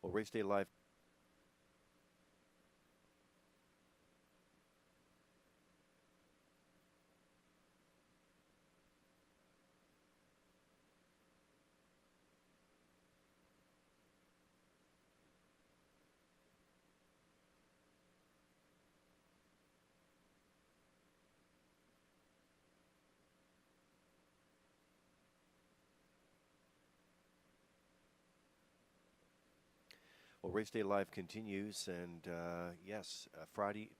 Well, Race Day Live. Well, Race Day Live continues, and yes, Friday.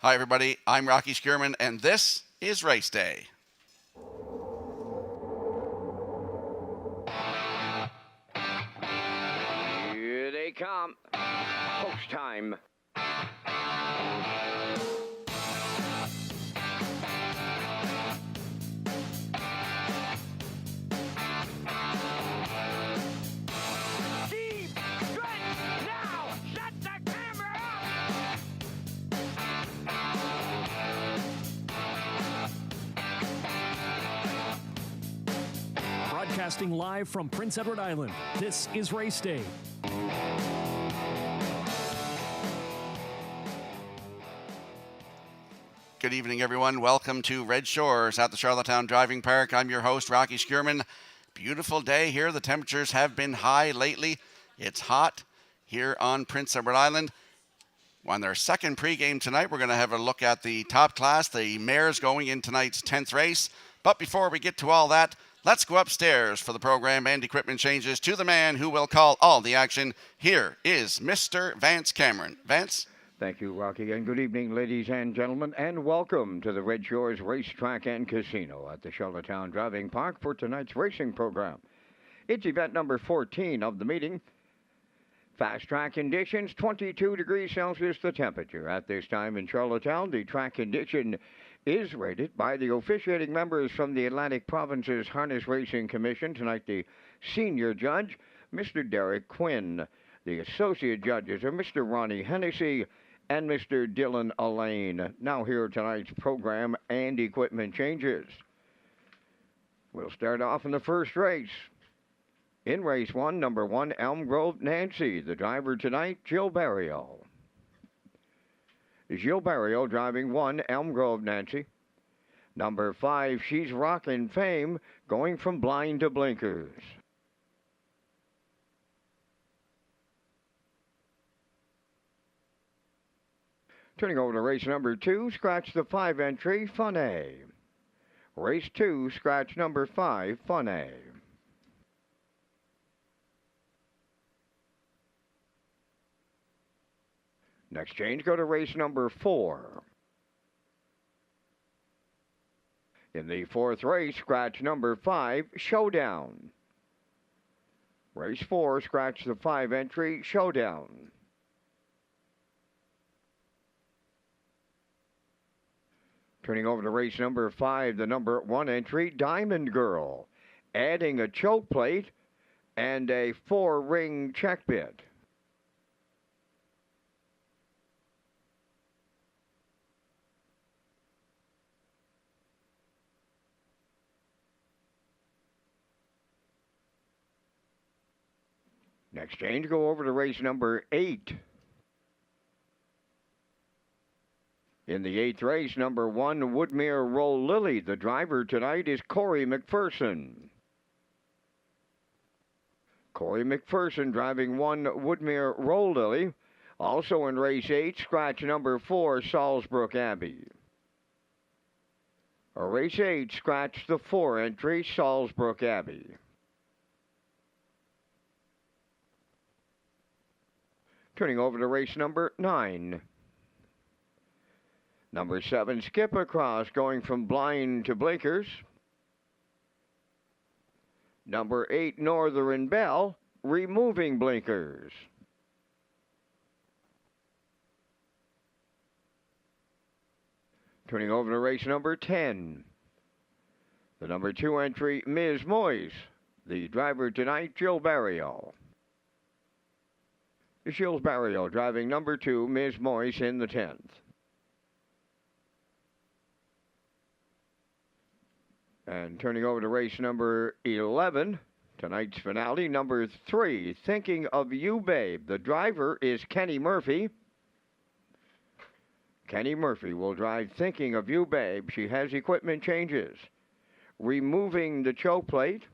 Hi, everybody. I'm Rocky Skierman, and this is Race Day. Here they come. Post time. Deep stretch now. Shut the camera up. Broadcasting live from Prince Edward Island, this is Race Day. Good evening, everyone. Welcome to Red Shores at the Charlottetown Driving Park. I'm your host, Rocky Skierman. Beautiful day here. The temperatures have been high lately. It's hot here on Prince Edward Island. On their second pregame tonight, we're going to have a look at the top class, the mares going in tonight's 10th race. But before we get to all that, let's go upstairs for the program and equipment changes to the man who will call all the action. Here is Mr. Vance Cameron. Vance? Thank you, Rocky, and good evening, ladies and gentlemen, and welcome to the Redshores Racetrack and Casino at the Charlottetown Driving Park for tonight's racing program. It's event number 14 of the meeting. Fast track conditions, 22 degrees Celsius the temperature. At this time in Charlottetown, the track condition is rated by the officiating members from the Atlantic Province's Harness Racing Commission. Tonight, the senior judge, Mr. Derek Quinn. The associate judges are Mr. Ronnie Hennessy and Mr. Dylan Allain. Now here are tonight's program and equipment changes. We'll start off in the first race. In race 1, number 1, Elm Grove Nancy. The driver tonight, Jill Barrio. Jill Barrio driving 1, Elm Grove Nancy. Number 5, She's Rockin' Fame, going from blind to blinkers. Turning over to race number 2, scratch the 5 entry, Fun A. Race 2, scratch number 5, Fun A. Next change, go to race number 4. In the 4th race, scratch number 5, Showdown. Race 4, scratch the 5 entry, Showdown. Turning over to race number 5, the number 1 entry, Diamond Girl. Adding a choke plate and a 4-ring check bit. Next change, go over to race number 8. In the 8th race, number 1, Woodmere Roll Lily. The driver tonight is Corey McPherson. Corey McPherson driving 1, Woodmere Roll Lily. Also in race 8, scratch number 4, Salisbrook Abbey. Race 8, scratch the 4 entry, Salisbrook Abbey. Turning over to race number 9. Number 7, Skip Across, going from blind to blinkers. Number 8, Northern Belle, removing blinkers. Turning over to race number 10. The number 2 entry, Ms. Moyes. The driver tonight, Jill Barrio. Jill Barrio driving number 2, Ms. Moyes in the 10th. And turning over to race number 11, tonight's finale, number 3, Thinking of You, Babe. The driver is Kenny Murphy. Kenny Murphy will drive Thinking of You, Babe. She has equipment changes. Removing the choke plate.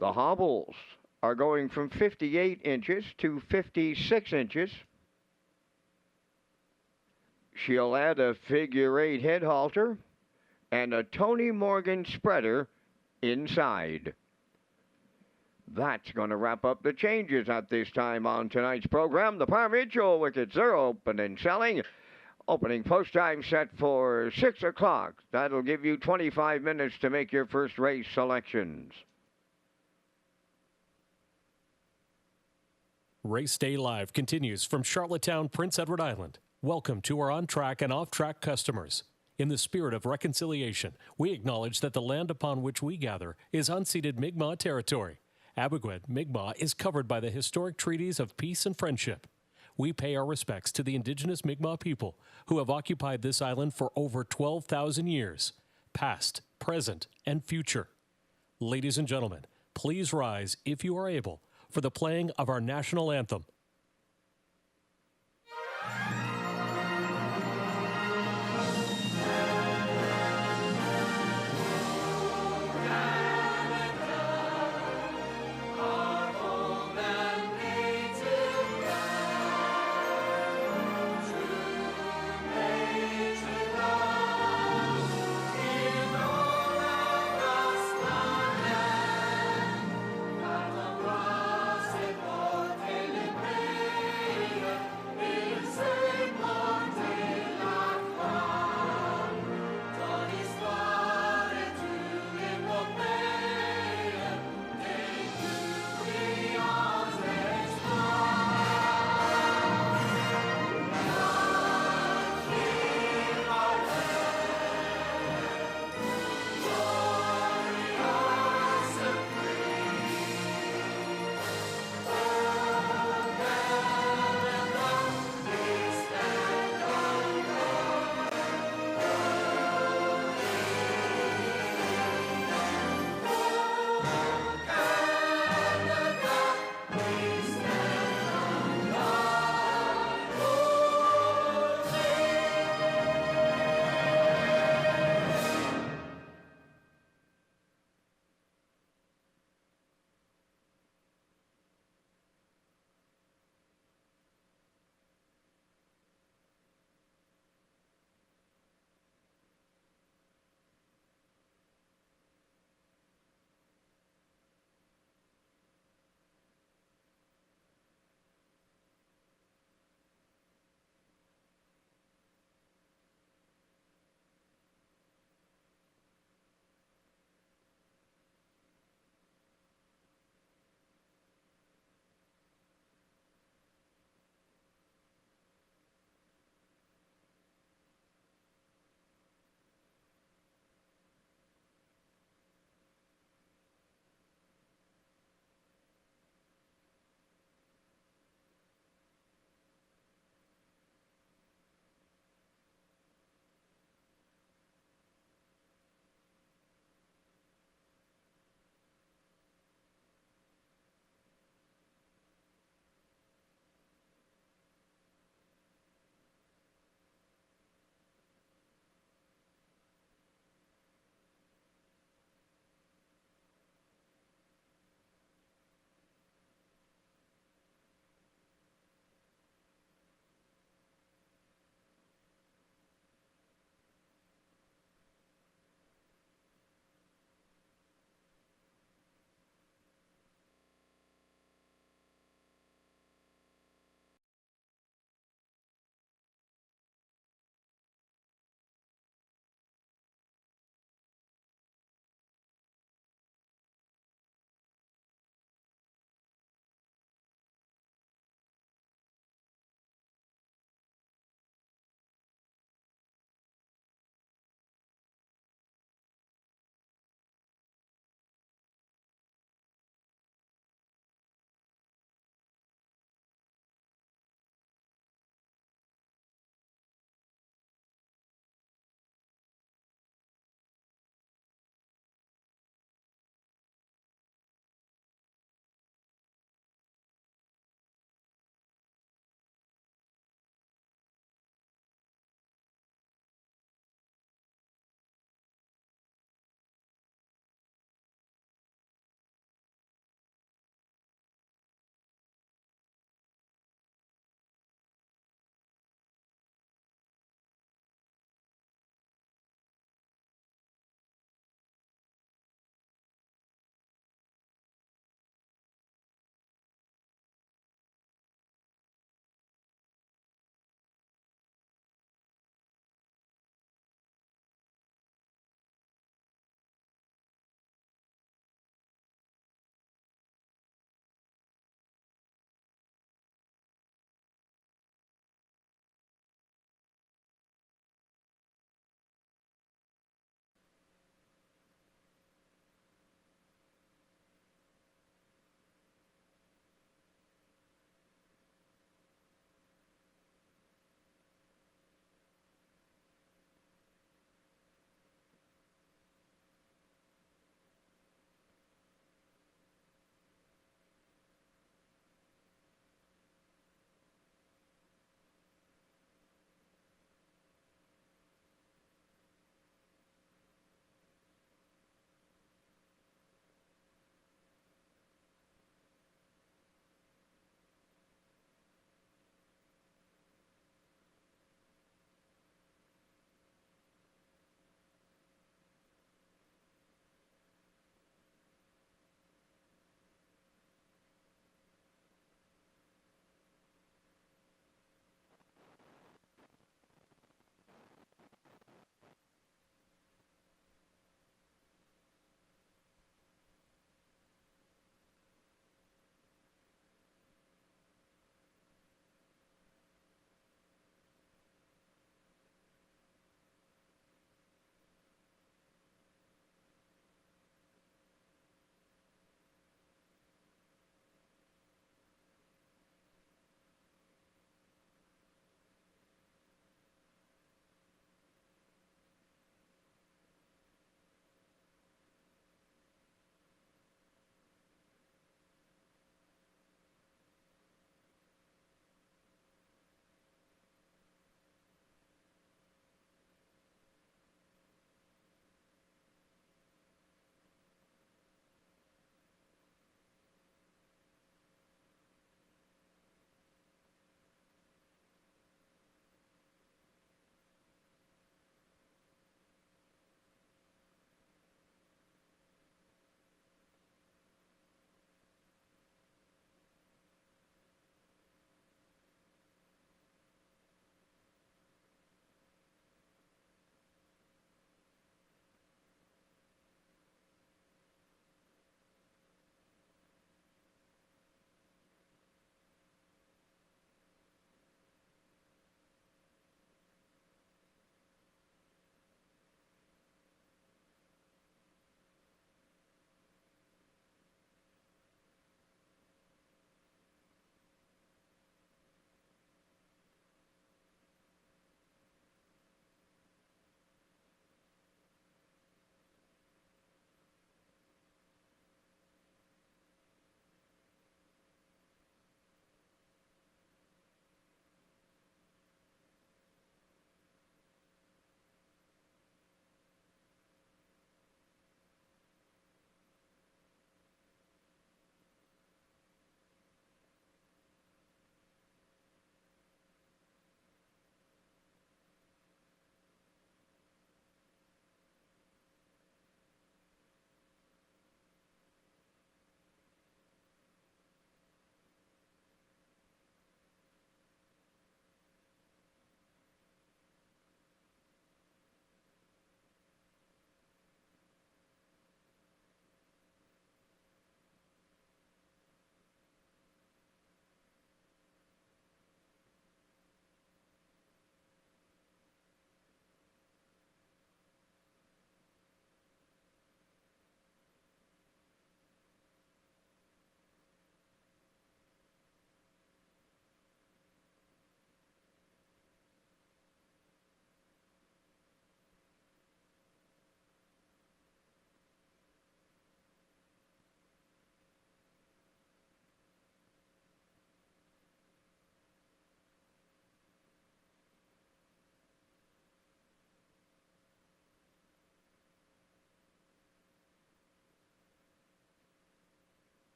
The hobbles are going from 58 inches to 56 inches. She'll add a figure 8 head halter and a Tony Morgan spreader inside. That's going to wrap up the changes at this time on tonight's program. The provincial wickets are open and selling. Opening post time set for 6 o'clock. That'll give you 25 minutes to make your first race selections. Race Day Live continues from Charlottetown, Prince Edward Island. Welcome to our on-track and off-track customers. In the spirit of reconciliation, we acknowledge that the land upon which we gather is unceded Mi'kmaq territory. Abogwed, Mi'kmaq is covered by the historic treaties of peace and friendship. We pay our respects to the indigenous Mi'kmaq people who have occupied this island for over 12,000 years, past, present, and future. Ladies and gentlemen, please rise, if you are able, for the playing of our national anthem.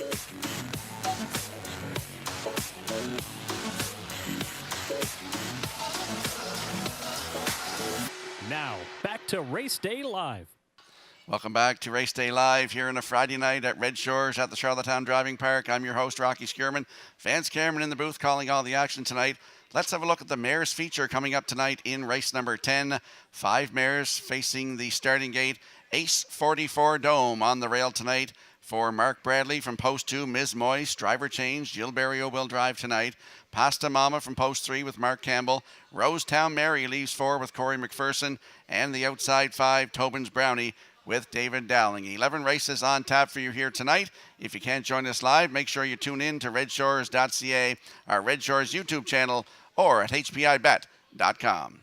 Now, back to Race Day Live. Welcome back to Race Day Live here on a Friday night at Red Shores at the Charlottetown Driving Park. I'm your host, Rocky Skierman. Vance Cameron in the booth calling all the action tonight. Let's have a look at the mares feature coming up tonight in race number 10. 5 mares facing the starting gate. Ace 44 Dome on the rail tonight for Mark Bradley from post 2. Ms. Moist, driver change. Jill Berrio will drive tonight. Pasta Mama from post 3 with Mark Campbell. Rosetown Mary leaves 4 with Corey McPherson. And the outside 5, Tobin's Brownie, with David Dowling. 11 races on tap for you here tonight. If you can't join us live, make sure you tune in to Redshores.ca, our Red Shores YouTube channel, or at hpibet.com.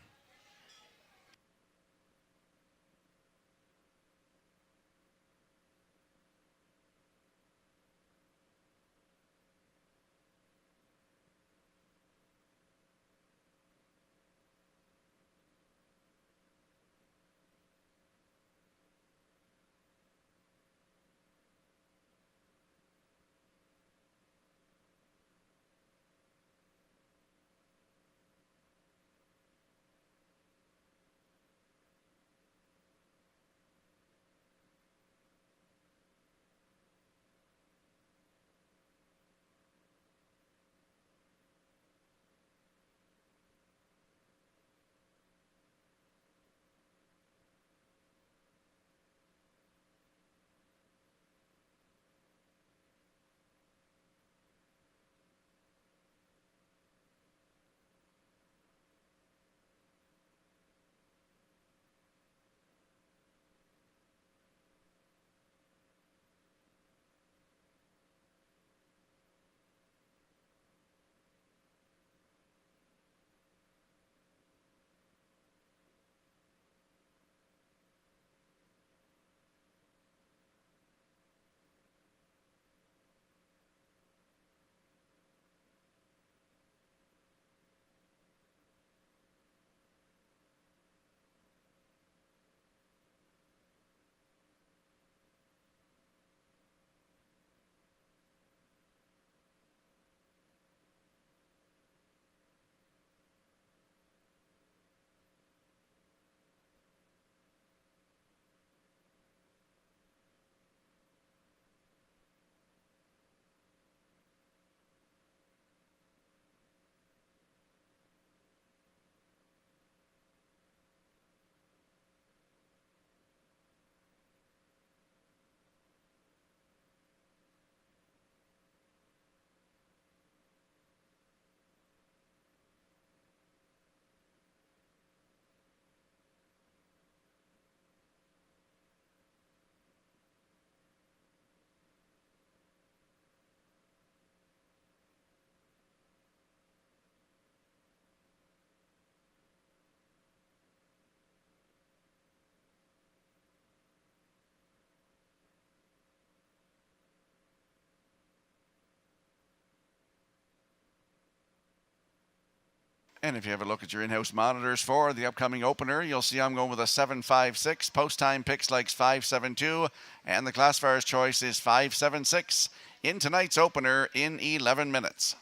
And if you have a look at your in-house monitors for the upcoming opener, you'll see I'm going with a 7.56. Post time picks likes 5.72. And the classifier's choice is 5.76 in tonight's opener in 11 minutes.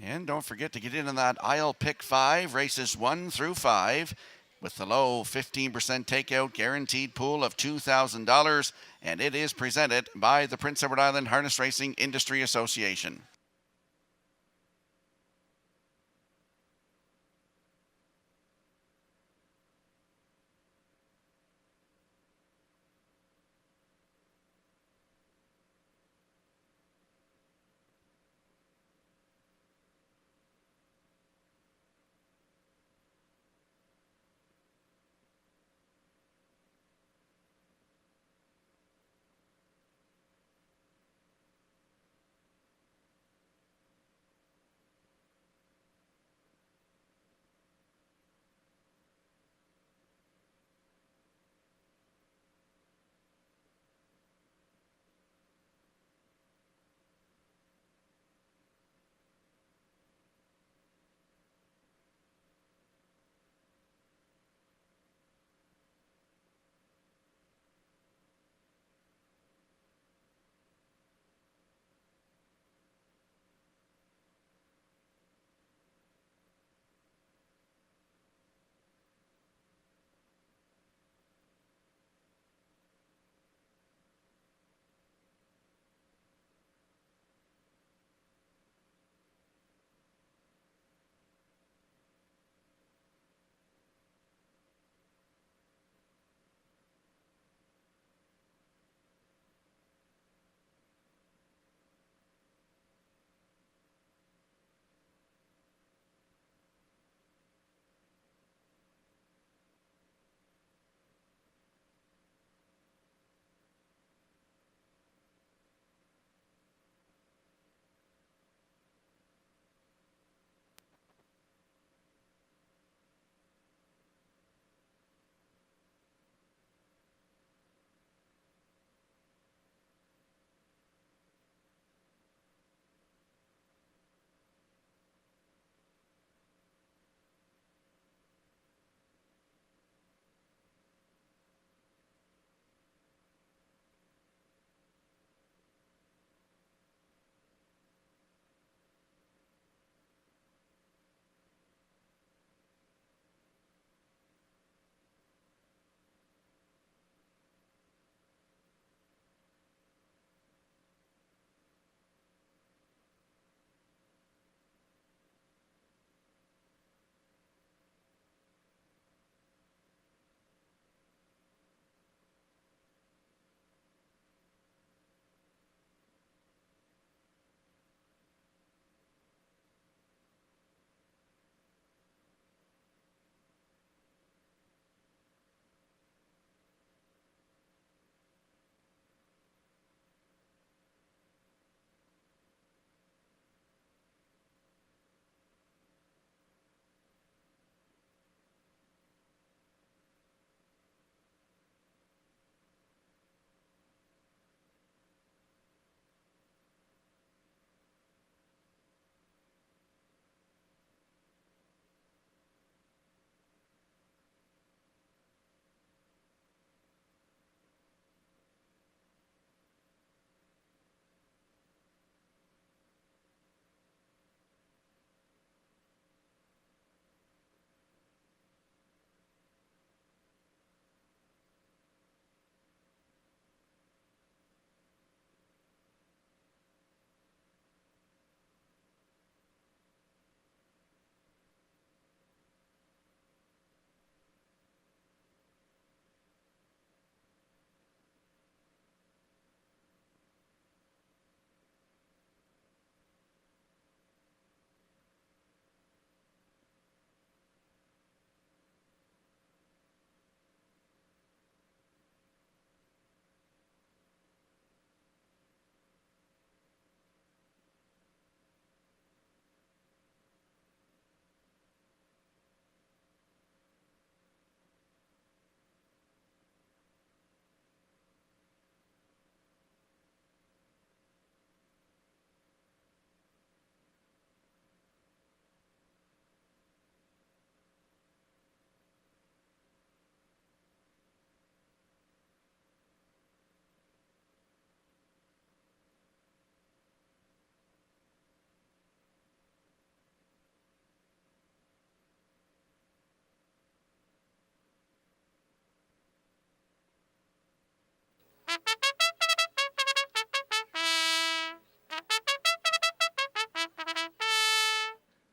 And don't forget to get in on that aisle pick 5, races 1 through 5, with the low 15% takeout guaranteed pool of $2,000. And it is presented by the Prince Edward Island Harness Racing Industry Association.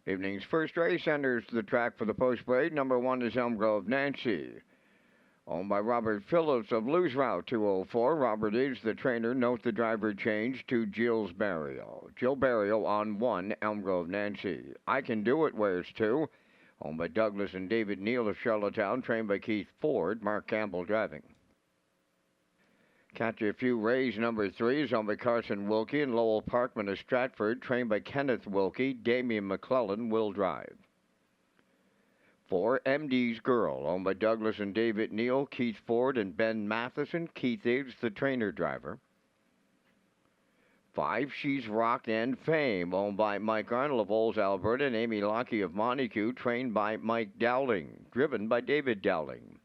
Evening's first race enters the track for the post parade. Number 1 is Elm Grove Nancy. Owned by Robert Phillips of Lose Route 204. Robert is the trainer. Note the driver change to Jill Barrio. Jill Barrio on 1, Elm Grove Nancy. I Can Do It wears 2. Owned by Douglas and David Neal of Charlottetown. Trained by Keith Ford. Mark Campbell driving. Catch a Few Rays, number 3 is owned by Carson Wilkie and Lowell Parkman of Stratford, trained by Kenneth Wilkie. Damian McClellan will drive. 4, MD's Girl, owned by Douglas and David Neal, Keith Ford and Ben Matheson. Keith is the trainer-driver. 5, She's Rock and Fame, owned by Mike Arnold of Olds, Alberta, and Amy Lockie of Montague, trained by Mike Dowling, driven by David Dowling.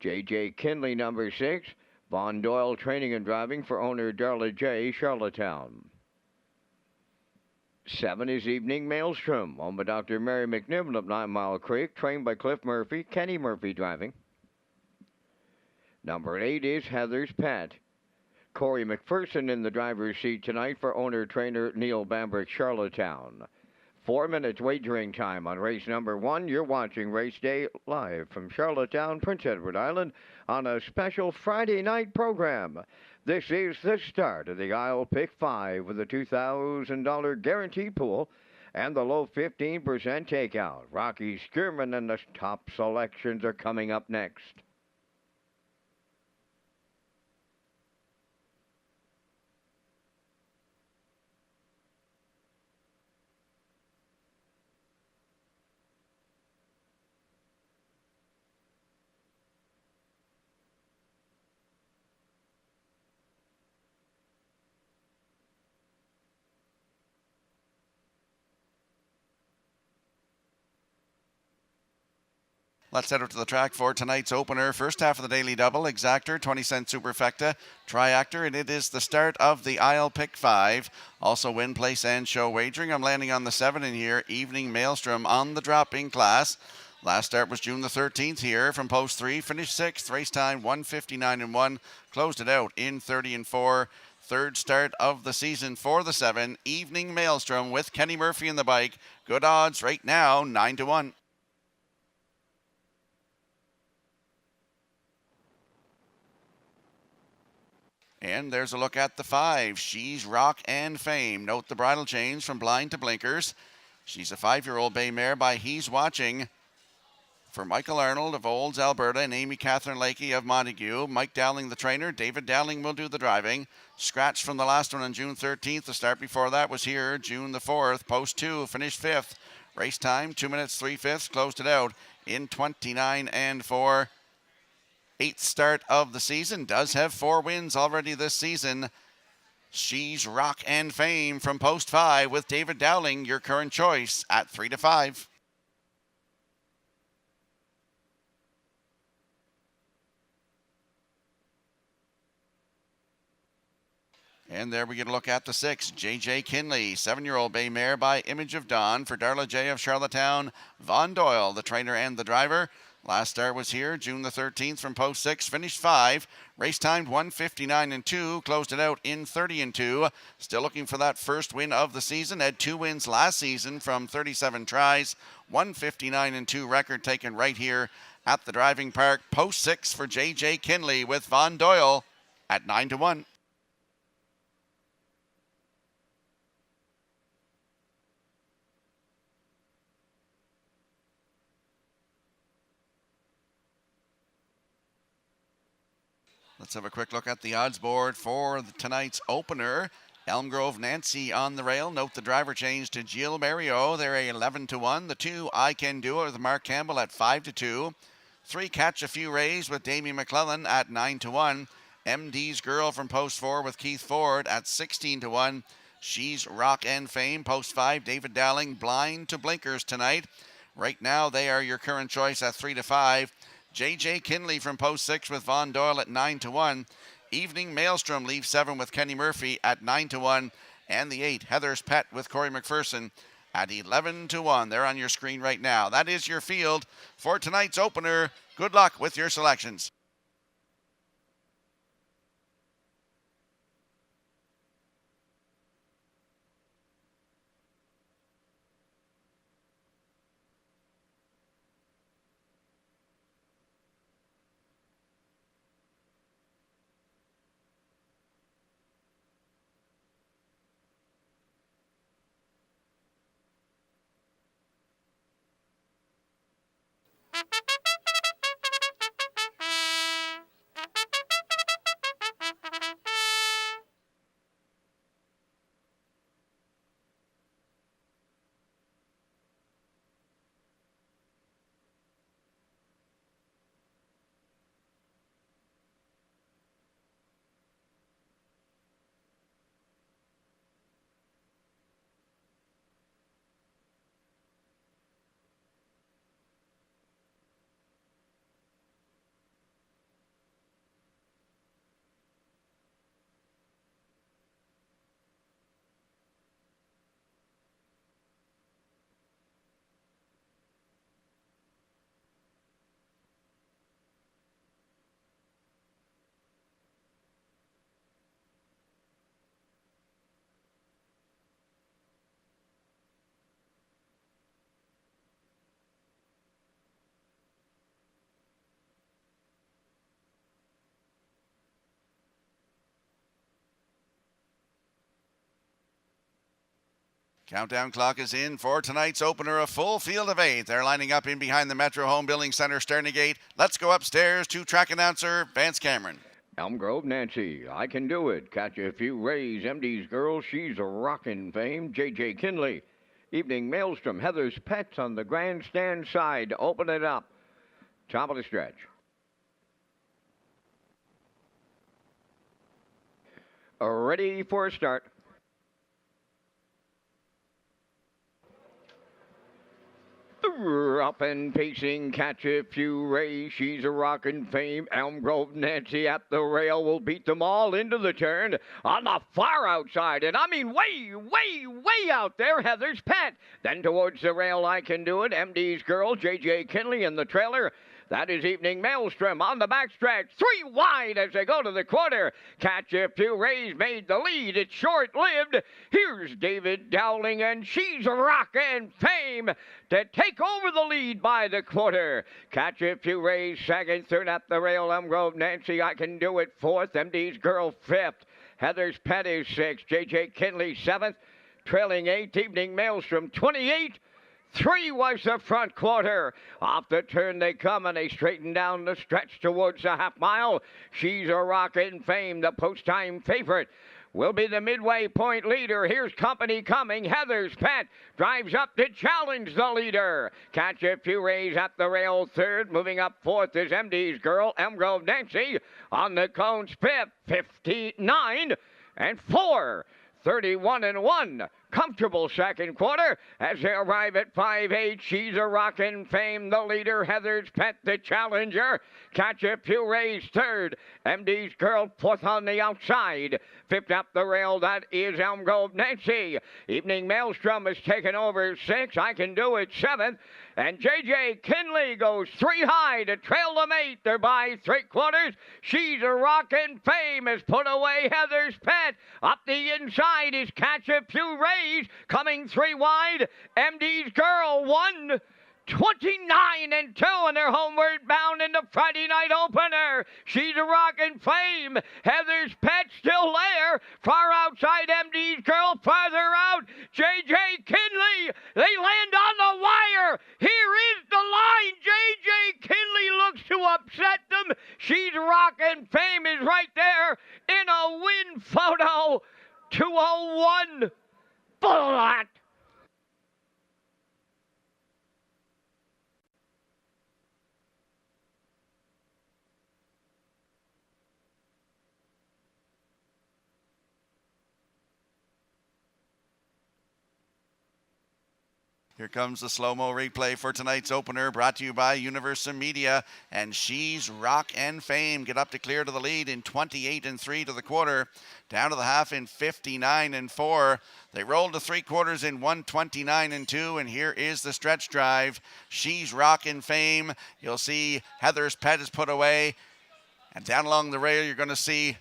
J.J. Kinley, number 6. Von Doyle, training and driving for owner Darla J., Charlottetown. 7 is Evening Maelstrom, owned by Dr. Mary McNiven of 9 Mile Creek, trained by Cliff Murphy. Kenny Murphy driving. Number 8 is Heather's Pet. Corey McPherson in the driver's seat tonight for owner-trainer Neil Bambrick, Charlottetown. 4 minutes wagering time on race number 1. You're watching Race Day live from Charlottetown, Prince Edward Island on a special Friday night program. This is the start of the Isle Pick 5 with a $2,000 guaranteed pool and the low 15% takeout. Rocky Skierman and the top selections are coming up next. Let's head up to the track for tonight's opener. First half of the daily double, exactor, 20-cent superfecta, triactor, and it is the start of the Isle Pick 5. Also win, place, and show wagering. I'm landing on the 7 in here, Evening Maelstrom on the drop-in class. Last start was June the 13th here from post 3, finished 6th, race time 1:59.1, closed it out in 30-4. Third start of the season for the 7, Evening Maelstrom with Kenny Murphy in the bike. Good odds right now, 9-1. And there's a look at the 5. She's Rock and Fame. Note the bridle change from blind to blinkers. She's a 5-year-old bay mare by He's Watching for Michael Arnold of Olds, Alberta, and Amy Catherine Lakey of Montague. Mike Dowling, the trainer. David Dowling will do the driving. Scratch from the last one on June 13th. The start before that was here, June the 4th. Post 2, finished 5th. Race time, 2 minutes, 3/5. Closed it out in 29-4. 8th start of the season, does have 4 wins already this season. She's Rock and Fame from post 5 with David Dowling, your current choice at 3-5. And there we get a look at the 6, J.J. Kinley, 7-year-old bay mare by Image of Dawn for Darla J. of Charlottetown. Von Doyle, the trainer and the driver. Last start was here, June the 13th from post 6, finished 5. Race timed 1:59.2, closed it out in 30-2. Still looking for that first win of the season. Had 2 wins last season from 37 tries. 1:59.2 record taken right here at the driving park. Post 6 for J.J. Kinley with Von Doyle at 9-1. Let's have a quick look at the odds board for tonight's opener. Elm Grove Nancy on the rail. Note the driver change to Jill Mario. They're a 11-1. The 2, I Can Do It with Mark Campbell at 5-2. 3, Catch a Few Rays with Damien McClellan at 9-1. MD's Girl from post 4 with Keith Ford at 16-1. She's Rock and Fame. Post 5, David Dowling, blind to blinkers tonight. Right now, they are your current choice at 3-5. J.J. Kinley from post 6 with Von Doyle at 9-1. Evening Maelstrom leaves 7 with Kenny Murphy at 9-1. And the 8, Heather's Pet with Corey McPherson at 11-1. They're on your screen right now. That is your field for tonight's opener. Good luck with your selections. Countdown clock is in for tonight's opener, a full field of 8. They're lining up in behind the Metro Home Building Center starting gate. Let's go upstairs to track announcer Vance Cameron. Elm Grove Nancy, I Can Do It, Catch a Few Rays, MD's Girl, She's a Rockin' Fame, J.J. Kinley. Evening Maelstrom, Heather's Pets on the grandstand side to open it up. Top of the stretch. Ready for a start. Up and pacing, Catch a Few Rays, She's a Rockin' Fame, Elm Grove Nancy at the rail will beat them all into the turn on the far outside, and I mean way out there, Heather's Pet. Then towards the rail, I Can Do It, MD's Girl, J.J. Kinley in the trailer. That is Evening Maelstrom on the backstretch. 3 wide as they go to the quarter. Catch a Few Rays made the lead. It's short-lived. Here's David Dowling, and She's Rockin' Fame to take over the lead by the quarter. Catch a Few Rays second, third at the rail. Elm Grove Nancy, I Can Do It fourth. MD's Girl fifth. Heather's Pet is sixth. J.J. Kinley seventh. Trailing eighth. Evening Maelstrom 28. 3 was the front quarter. Off the turn they come, and they straighten down the stretch towards the half mile. She's a Rockin' Fame, the post-time favorite, will be the midway point leader. Here's company coming. Heather's Pet drives up to challenge the leader. Catch a Few Rays at the rail third. Moving up fourth is MD's Girl, Elm Grove Nancy on the cones fifth. 59 and 4. 31 and 1. Comfortable second quarter as they arrive at 5-8. She's a Rockin' Fame, the leader. Heather's Pet, the challenger. Catch a Few Rays third. MD's Girl fourth on the outside. Fifth up the rail, that is Elm Grove Nancy. Evening Maelstrom has taken over 6. I Can Do It 7th. And J.J. Kinley goes 3 high to trail them 8. They're by 3 quarters. She's a Rockin' Fame has put away Heather's Pet. Up the inside is Catch a Few Rays coming 3 wide. MD's Girl 1. 29 and 2, and they're homeward bound in the Friday night opener. She's a Rockin' Fame. Heather's Pet still there. Far outside MD's Girl, farther out. J.J. Kinley. They land on the wire. Here is the line. J.J. Kinley looks to upset them. She's a Rockin' Fame is right there in a win photo. 201. Bullet. Here comes the slow-mo replay for tonight's opener, brought to you by Universal Media. And She's Rockin' Fame get up to clear to the lead in 28 and 3 to the quarter. Down to the half in 59 and 4. They rolled to 3 quarters in 129 and 2. And here is the stretch drive. She's Rockin' Fame. You'll see Heather's Pet is put away. And down along the rail, you're going to see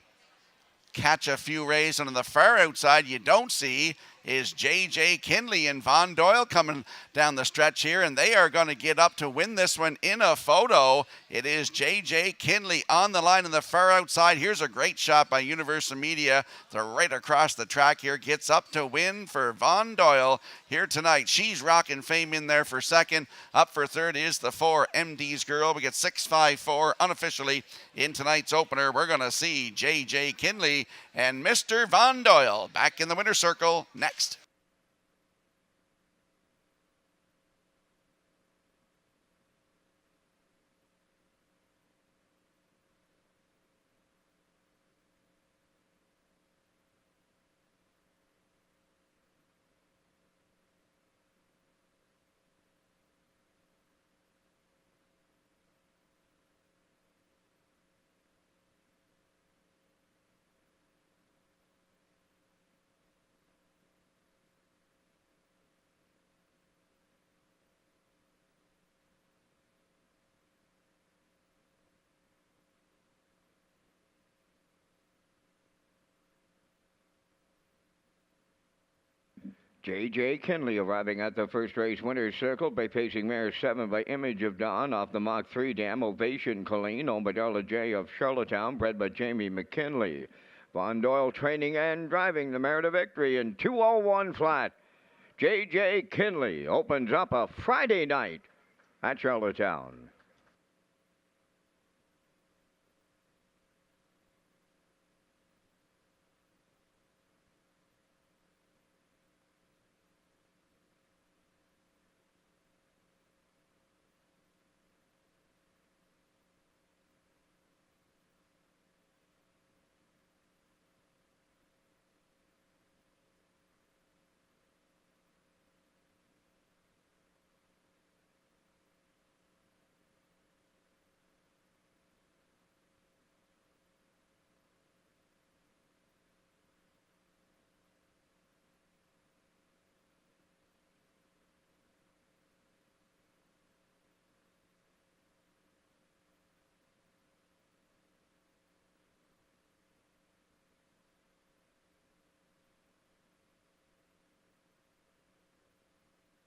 Catch a Few Rays. And on the far outside, you don't see is J.J. Kinley and Von Doyle coming down the stretch here, and they are going to get up to win this one in a photo. It is J.J. Kinley on the line on the far outside. Here's a great shot by Universal Media. They're right across the track here. Gets up to win for Von Doyle here tonight. She's Rockin' Fame in there for second. Up for third is the 4 MD's Girl. We get 6-5-4 unofficially in tonight's opener. We're going to see J.J. Kinley and Mr. Von Doyle back in the winner's circle next. J.J. Kinley arriving at the first race winner's circle by pacing mare 7 by Image of Dawn off the Mach 3 dam. Ovation Colleen, owned by Darla J. of Charlottetown, bred by Jamie McKinley. Von Doyle training and driving the mare to victory in 201 flat. J.J. Kinley opens up a Friday night at Charlottetown.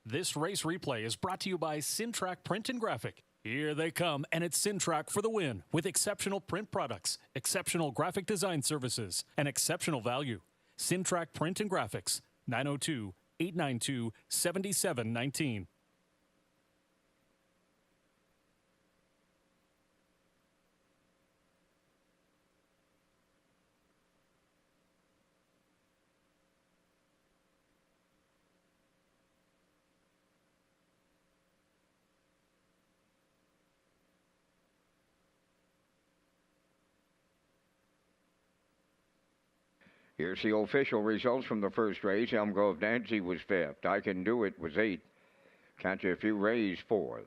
This race replay is brought to you by Syntrack Print and Graphic. Here they come, and it's Syntrack for the win with exceptional print products, exceptional graphic design services, and exceptional value. Syntrack Print and Graphics, 902-892-7719. Here's the official results from the first race. Elm Grove Nancy was 5th. I Can Do It was 8th. Catch a Few Rays 4th.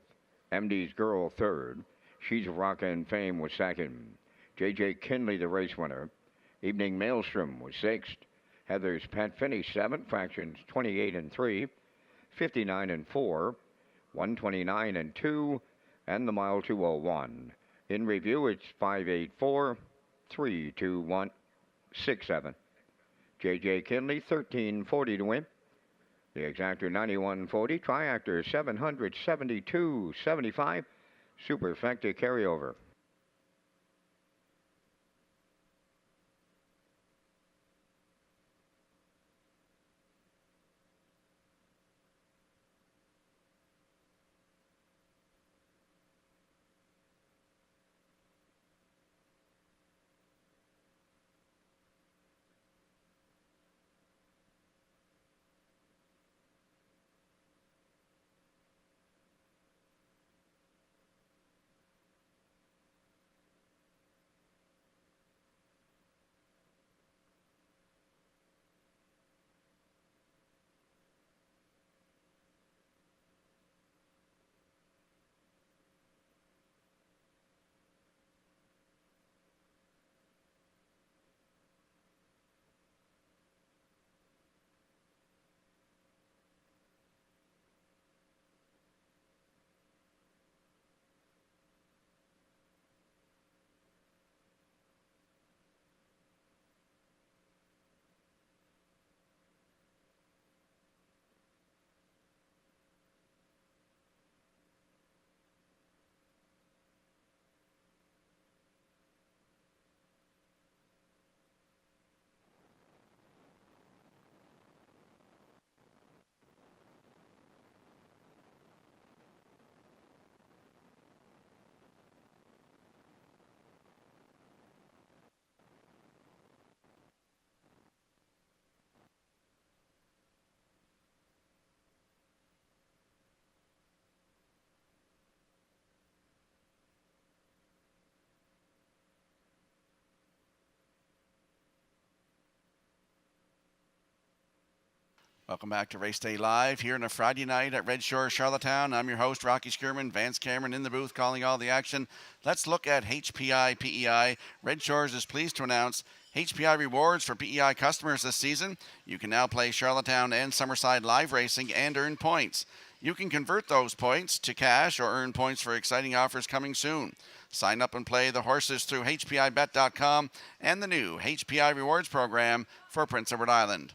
MD's Girl 3rd. She's Rock and Fame was 2nd. J.J. Kinley, the race winner. Evening Maelstrom was 6th. Heather's Pet finished 7th. Fractions 28 and 3, 59 and 4, 129 and 2, and the mile 201. In review, it's 584, 321, 67. J.J. Kinley, 1340 to win. The exactor, 9140. Triactor, 772.75. Superfecta carryover. Welcome back to Race Day Live here on a Friday night at Redshores, Charlottetown. I'm your host, Rocky Skierman. Vance Cameron in the booth calling all the action. Let's look at HPI PEI. Redshores is pleased to announce HPI rewards for PEI customers this season. You can now play Charlottetown and Summerside live racing and earn points. You can convert those points to cash or earn points for exciting offers coming soon. Sign up and play the horses through HPIBet.com and the new HPI rewards program for Prince Edward Island.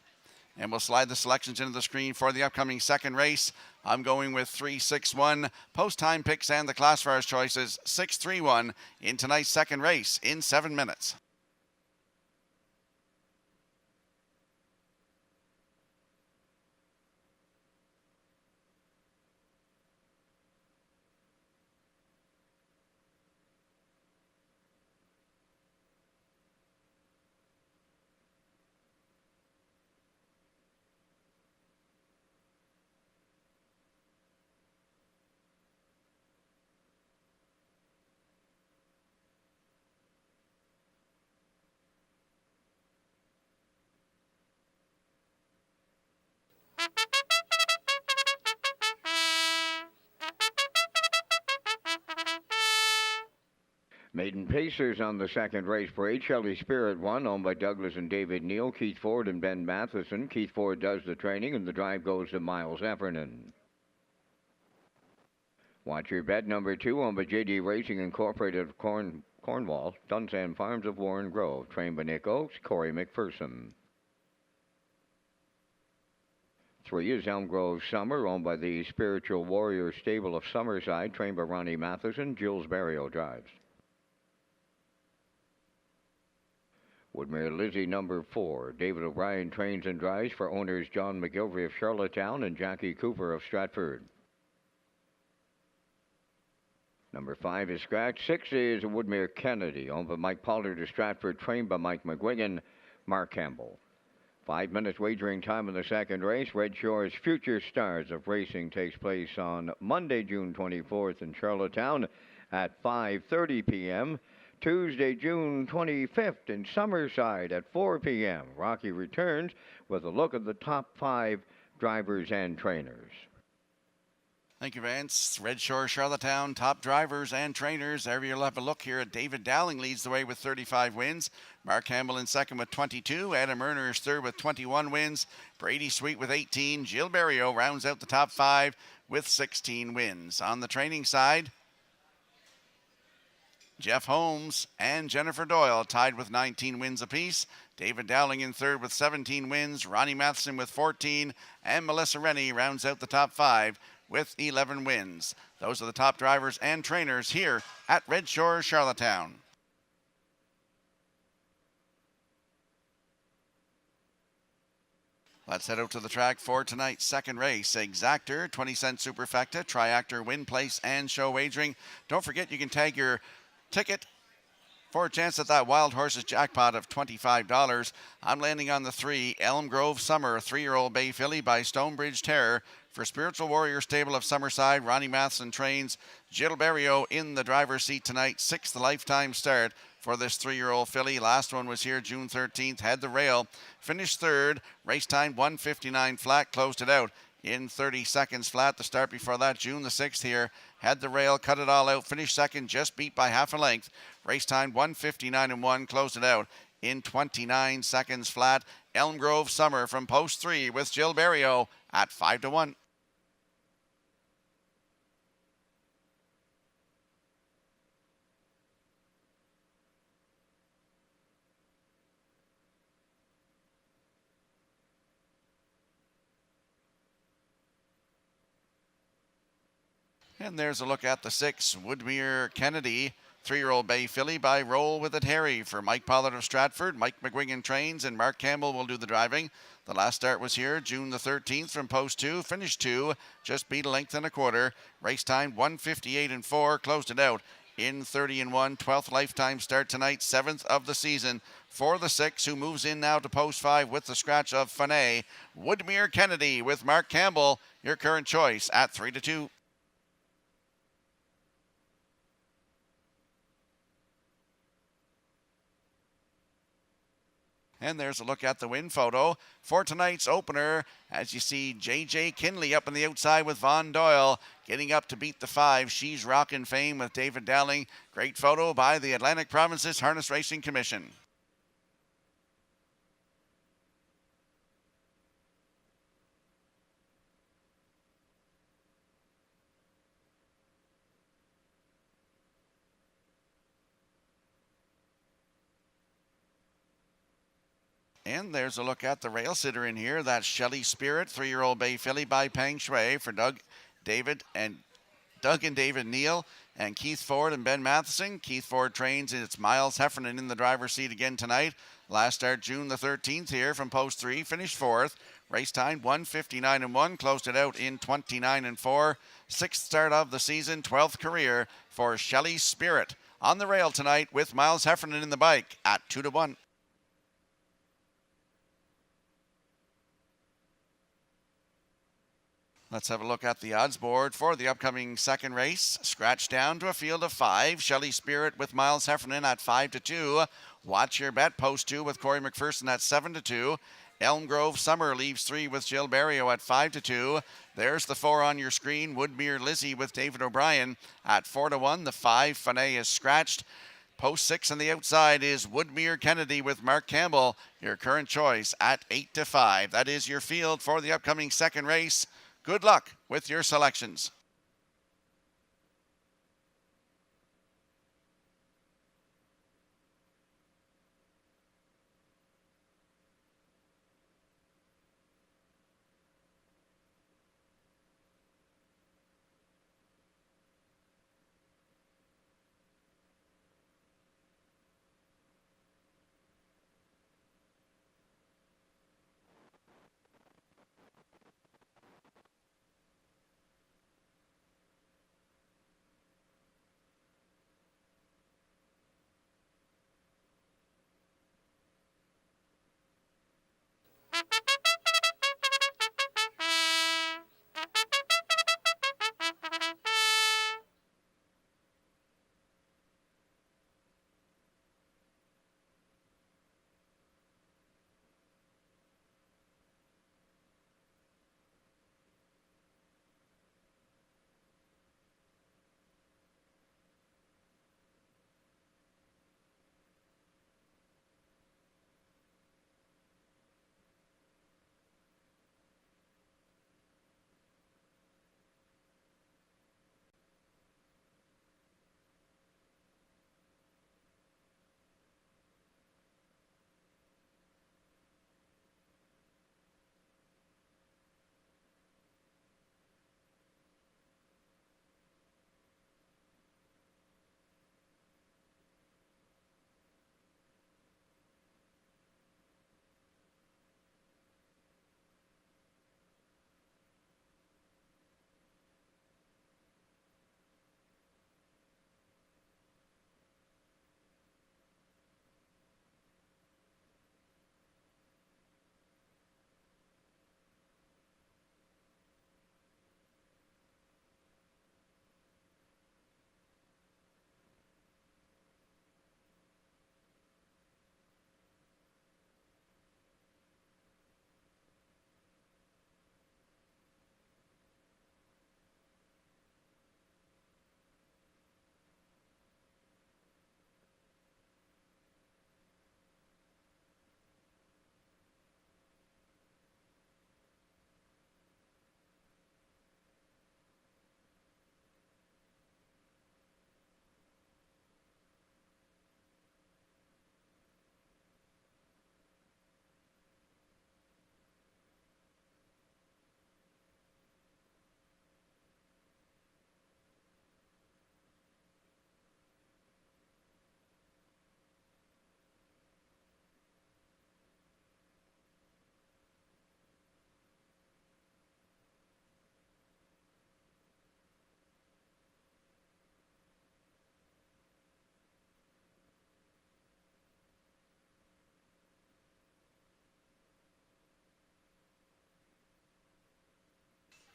And we'll slide the selections into the screen for the upcoming second race. I'm going with 3-6-1, post-time picks and the classifiers choices, 6-3-1 in tonight's second race in 7 minutes. Maiden Pacers on the second race parade. Shelley Spirit won, owned by Douglas and David Neal, Keith Ford and Ben Matheson. Keith Ford does the training, and the drive goes to Miles Heffernan. Watch Your Bet number 2, owned by JD Racing Incorporated of Cornwall, Dunsand Farms of Warren Grove, trained by Nick Oakes, Corey McPherson. 3 is Elm Grove Summer, owned by the Spiritual Warrior Stable of Summerside, trained by Ronnie Matheson. Jules Barrio drives. Woodmere Lizzie number 4. David O'Brien trains and drives for owners John McGilvery of Charlottetown and Jackie Cooper of Stratford. Number 5 is scratch. 6 is Woodmere Kennedy, owned by Mike Pollard of Stratford, trained by Mike McGuigan, Mark Campbell. 5 minutes wagering time in the second race. Red Shores Future Stars of Racing takes place on Monday, June 24th in Charlottetown at 5:30 p.m. Tuesday, June 25th in Summerside at 4 p.m. Rocky returns with a look at the top 5 drivers and trainers. Thank you, Vance. Red Shore, Charlottetown, top drivers and trainers. There you'll have a look here at David Dowling leads the way with 35 wins. Mark Campbell in second with 22. Adam Erner is third with 21 wins. Brady Sweet with 18. Jill Barrio rounds out the top 5 with 16 wins. On the training side, Jeff Holmes and Jennifer Doyle tied with 19 wins apiece. David Dowling in third with 17 wins. Ronnie Matheson with 14. And Melissa Rennie rounds out the top 5 with 11 wins. Those are the top drivers and trainers here at Red Shores, Charlottetown. Let's head out to the track for tonight's second race. Exactor, 20-cent superfecta, triactor, win, place, and show wagering. Don't forget you can tag your ticket for a chance at that Wild Horses jackpot of $25. I'm landing on the 3, Elm Grove Summer, 3-year-old bay filly by Stonebridge Terror. For Spiritual Warrior Stable of Summerside, Ronnie Matheson trains. Jill Barrio in the driver's seat tonight. 6th lifetime start for this 3-year-old filly. Last one was here June 13th. Had the rail. Finished third. Race time 1:59 flat. Closed it out in 30 seconds flat. The start before that, June the 6th here. Had the rail. Cut it all out. Finished second. Just beat by half a length. Race time 1:59.1. Closed it out in 29 seconds flat. Elm Grove Summer from post 3 with Jill Barrio at 5-1. And there's a look at the 6, Woodmere Kennedy, 3-year-old bay filly by Roll With It Harry. For Mike Pollard of Stratford, Mike McGuigan trains, and Mark Campbell will do the driving. The last start was here June the 13th from post 2, finished 2, just beat a length and a quarter. Race time 1:58.4, closed it out in 30-1. 12th lifetime start tonight, 7th of the season for the 6, who moves in now to post 5 with the scratch of Fanay. Woodmere Kennedy with Mark Campbell, your current choice at 3-2. And there's a look at the win photo for tonight's opener. As you see, J.J. Kinley up on the outside with Von Doyle, getting up to beat the 5. She's Rockin' Fame with David Dowling. Great photo by the Atlantic Provinces Harness Racing Commission. And there's a look at the rail sitter in here. That's Shelley Spirit, 3-year-old bay filly by Peng Shui for Doug and David Neal and Keith Ford and Ben Matheson. Keith Ford trains, and it's Miles Heffernan in the driver's seat again tonight. Last start June the 13th here from post 3, finished 4th. Race time 1:59.1, closed it out in 29-4. 6th start of the season, 12th career for Shelley Spirit. On the rail tonight with Miles Heffernan in the bike at 2-1. Let's have a look at the odds board for the upcoming second race. Scratch down to a field of 5. Shelley Spirit with Miles Heffernan at 5-2. Watch Your Bet, post 2 with Corey McPherson at 7-2. Elm Grove Summer leaves 3 with Jill Barrio at 5-2. There's the 4 on your screen. Woodmere Lizzie with David O'Brien at 4-1. The 5, Fanay, is scratched. Post 6 on the outside is Woodmere Kennedy with Mark Campbell, your current choice at 8-5. That is your field for the upcoming second race. Good luck with your selections.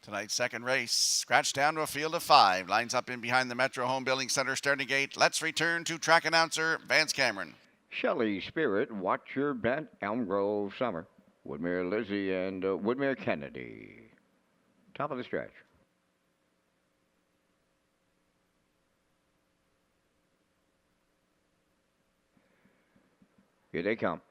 Tonight's second race, scratched down to a field of 5. Lines up in behind the Metro Home Building Center starting gate. Let's return to track announcer Vance Cameron. Shelley Spirit, Watch Your Bet, Elm Grove Summer, Woodmere Lizzie, and Woodmere Kennedy. Top of the stretch. Here they come.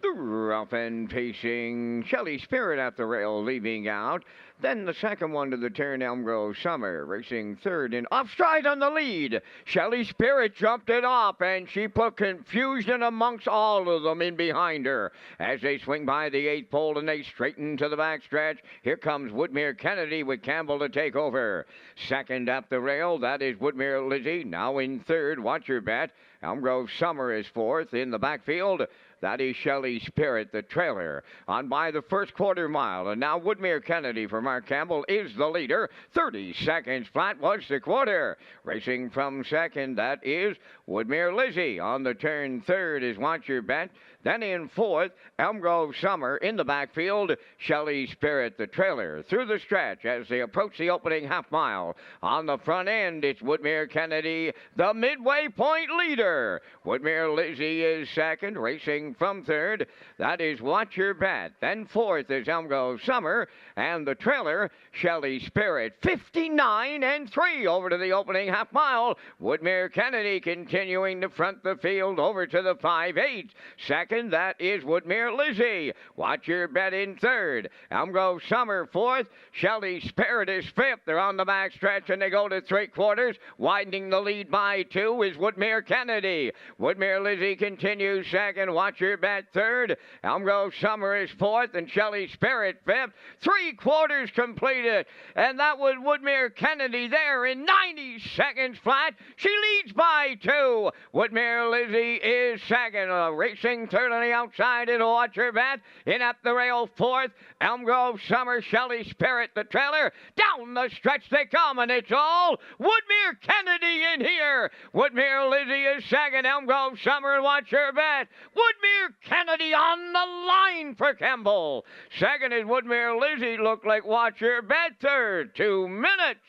The rough and pacing Shelley Spirit at the rail, leaving out. Then the second one to the turn, Elm Grove Summer, racing third and off stride on the lead. Shelley Spirit jumped it up, and she put confusion amongst all of them in behind her. As they swing by the 8th pole and they straighten to the backstretch, here comes Woodmere Kennedy with Campbell to take over. Second up the rail, that is Woodmere Lizzie. Now in third, Watch Your Bet. Elm Grove Summer is fourth. In the backfield, that is Shelley Spirit, the trailer, on by the first quarter mile. And now Woodmere Kennedy for Mark Campbell is the leader. 30 seconds flat was the quarter. Racing from second, that is Woodmere Lizzie. On the turn third is Watch Your Bet. Then in fourth, Elm Grove Summer. In the backfield, Shelley Spirit, the trailer. Through the stretch as they approach the opening half mile. On the front end, it's Woodmere Kennedy, the midway point leader. Woodmere Lizzie is second, racing from third. That is Watch Your Bet. Then fourth is Elm Grove Summer, and the trailer, Shelley Spirit, 59-3 over to the opening half mile. Woodmere Kennedy continuing to front the field over to the 5-8. Second, that is Woodmere Lizzie. Watch Your Bet in third. Elm Grove Summer fourth. Shelley Spirit is fifth. They're on the back stretch and they go to three quarters. Widening the lead by two is Woodmere Kennedy. Woodmere Lizzie continues second. Watch Your Bet third. Elm Grove Summer is fourth and Shelley Spirit fifth. 3 quarters completed. And that was Woodmere Kennedy there in 90 seconds flat. She leads by two. Woodmere Lizzie is second. Racing third on the outside is Watch Your Bet. In at the rail fourth. Elm Grove Summer, Shelley Spirit, the trailer. Down the stretch they come, and it's all Woodmere Kennedy in here. Woodmere Lizzie is second. Elm Grove Summer and Watch Your Bet. Woodmere Kennedy on the line for Kemble. Second is Woodmere Lizzie. Look like Watch Your Bet third. 2 minutes,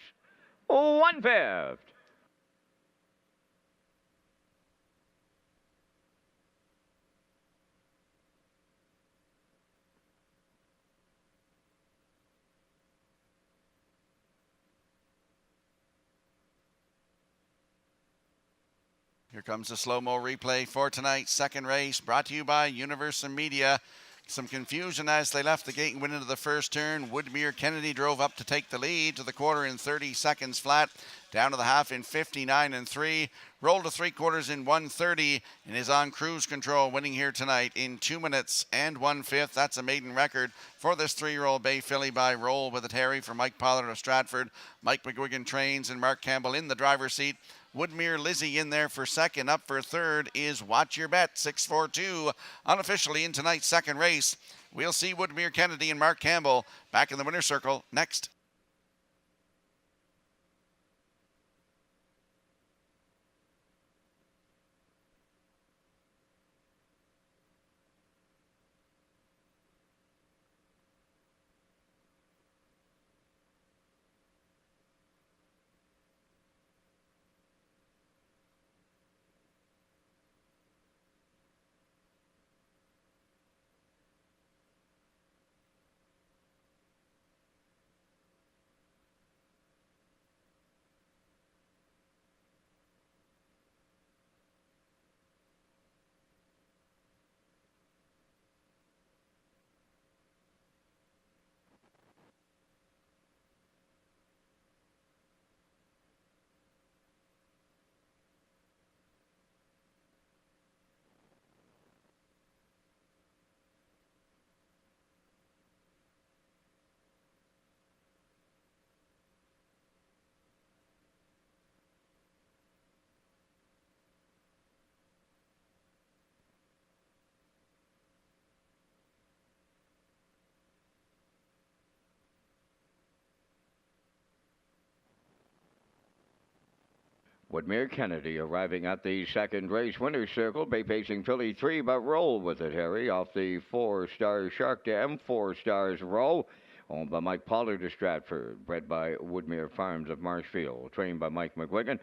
1/5. Here comes the slow-mo replay for tonight's second race, brought to you by Universal Media. Some confusion as they left the gate and went into the first turn. Woodmere Kennedy drove up to take the lead to the quarter in 30 seconds flat, down to the half in 59-3, rolled to three quarters in 1:30, and is on cruise control, winning here tonight in 2 minutes and 1/5. That's a maiden record for this 3-year-old bay filly by Roll with a Terry for Mike Pollard of Stratford. Mike McGuigan trains and Mark Campbell in the driver's seat. Woodmere Lizzie in there for second. Up for third is Watch Your Bet, 6-4-2, unofficially in tonight's second race. We'll see Woodmere Kennedy and Mark Campbell back in the winner's circle next. Woodmere Kennedy arriving at the second race winner's circle. Bay pacing filly 3, but Roll with it, Harry, off the 4-star Shark Dam. 4 stars Roll, owned by Mike Pollard of Stratford, bred by Woodmere Farms of Marshfield, trained by Mike McGuigan.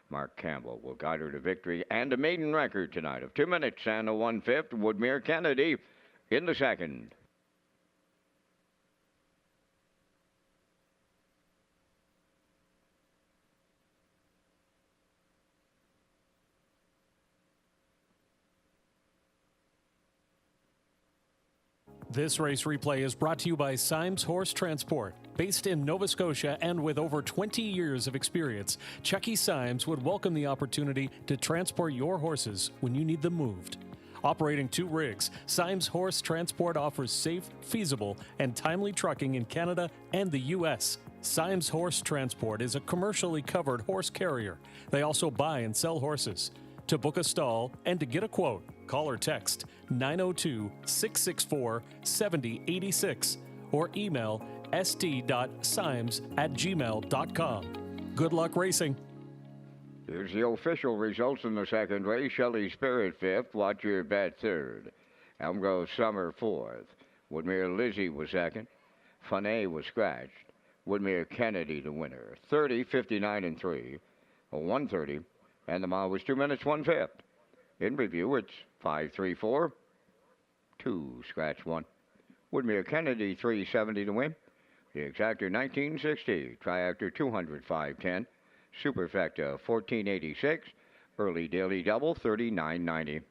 Mark Campbell will guide her to victory and a maiden record tonight of 2 minutes and 1/5. Woodmere Kennedy in the second. This race replay is brought to you by Symes Horse Transport. Based in Nova Scotia and with over 20 years of experience, Chucky Symes would welcome the opportunity to transport your horses when you need them moved. Operating 2 rigs, Symes Horse Transport offers safe, feasible, and timely trucking in Canada and the U.S. Symes Horse Transport is a commercially covered horse carrier. They also buy and sell horses. To book a stall and to get a quote, call or text 902-664-7086 or email st.symes@gmail.com. Good luck racing. Here's the official results in the second race. Shelley Spirit 5th, Watch Your Bet 3rd. Elm Grove Summer fourth. Woodmere Lizzie was second. Funay was scratched. Woodmere Kennedy the winner. 30, 59, and 3. 130. And the mile was 2 minutes, 1/5. In review, it's 5, 3, 4. 2, scratch 1. Woodmere Kennedy 370 to win. The exactor 1960. Triactor 200, 510. Superfecta 1486. Early daily double 39.90.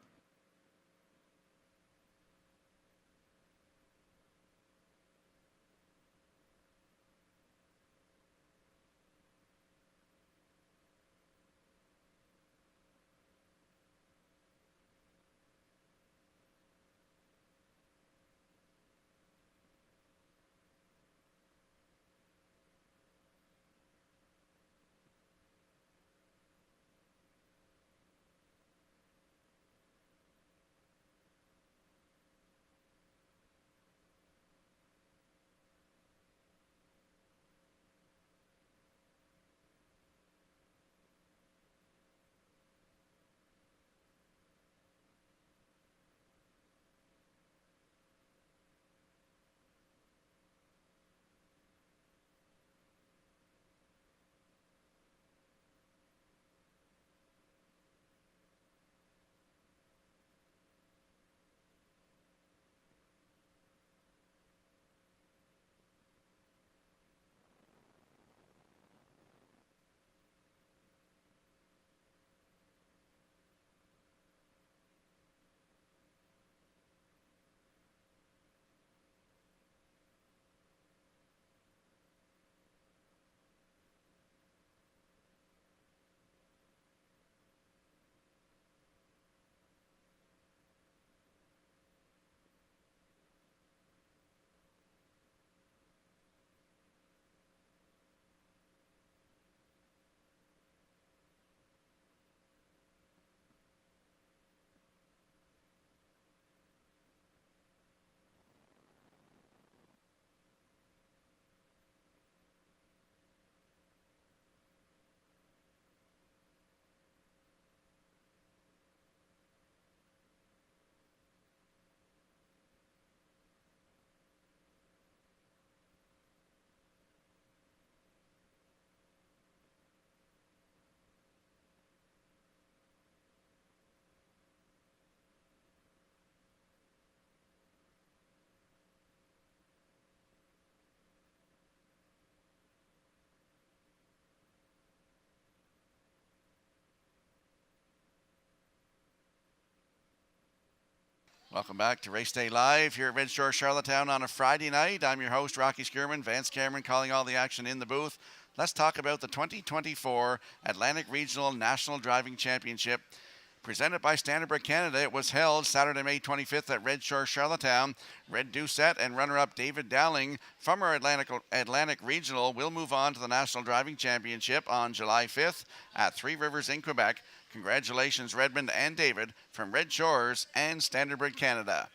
Welcome back to Race Day Live here at Red Shore, Charlottetown on a Friday night. I'm your host, Rocky Skierman. Vance Cameron calling all the action in the booth. Let's talk about the 2024 Atlantic Regional National Driving Championship. Presented by Standardbrook Canada, it was held Saturday, May 25th at Red Shore, Charlottetown. Red Doucette and runner-up David Dowling from our Atlantic Regional will move on to the National Driving Championship on July 5th at Three Rivers in Quebec. Congratulations, Redmond and David from Red Shores and Standardbrook Canada.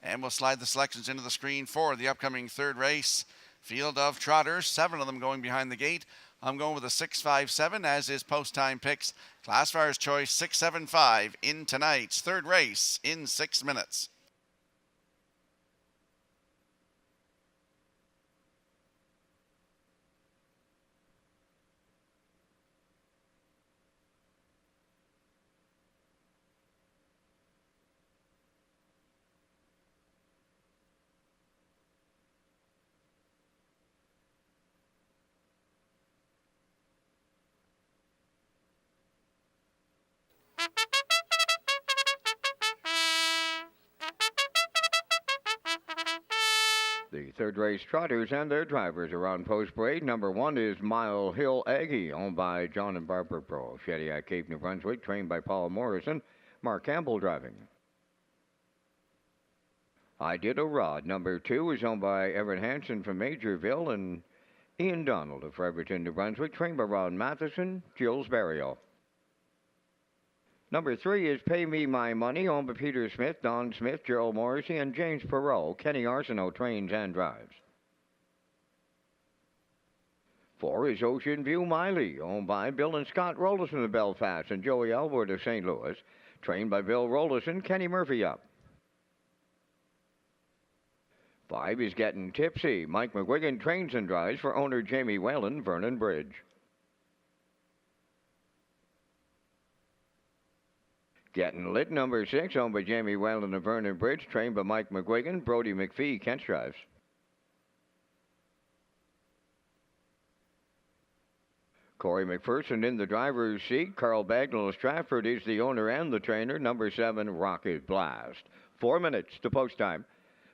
And we'll slide the selections into the screen for the upcoming third race. Field of trotters, 7 of them going behind the gate. I'm going with a 6-5-7, as is post-time picks. Classifier's choice 6-7-5 in tonight's third race in 6 minutes. The third race trotters and their drivers are on post parade. Number 1 is Mile Hill Aggie, owned by John and Barbara Pro. Shediac, Cape, New Brunswick, trained by Paul Morrison. Mark Campbell driving. I Did a Rod, number 2, is owned by Evan Hansen from Majorville and Ian Donald of Fredericton, New Brunswick, trained by Ron Matheson, Jules Barrio. Number 3 is Pay Me My Money, owned by Peter Smith, Don Smith, Gerald Morrissey, and James Perot. Kenny Arsenault trains and drives. 4 is Ocean View Miley, owned by Bill and Scott Rollison of Belfast and Joey Elwood of St. Louis, trained by Bill Rollison, Kenny Murphy up. 5 is Getting Tipsy. Mike McGuigan trains and drives for owner Jamie Whalen, Vernon Bridge. Getting Lit, number 6, owned by Jamie Whalen of Vernon Bridge, trained by Mike McGuigan, Brody McPhee, Kent drives. Corey McPherson in the driver's seat. Carl Bagnall of Stratford is the owner and the trainer, number 7, Rocket Blast. 4 minutes to post time.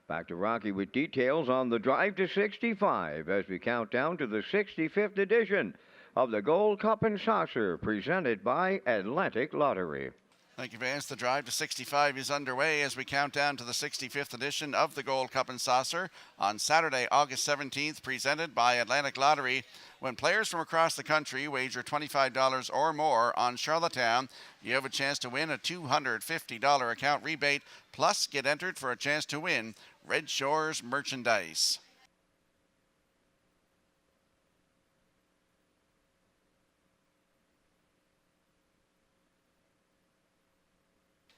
Back to Rocky with details on the drive to 65 as we count down to the 65th edition of the Gold Cup and Saucer presented by Atlantic Lottery. Thank you, Vance. The drive to 65 is underway as we count down to the 65th edition of the Gold Cup and Saucer on Saturday, August 17th, presented by Atlantic Lottery. When players from across the country wager $25 or more on Charlottetown, you have a chance to win a $250 account rebate, plus get entered for a chance to win Redshores merchandise.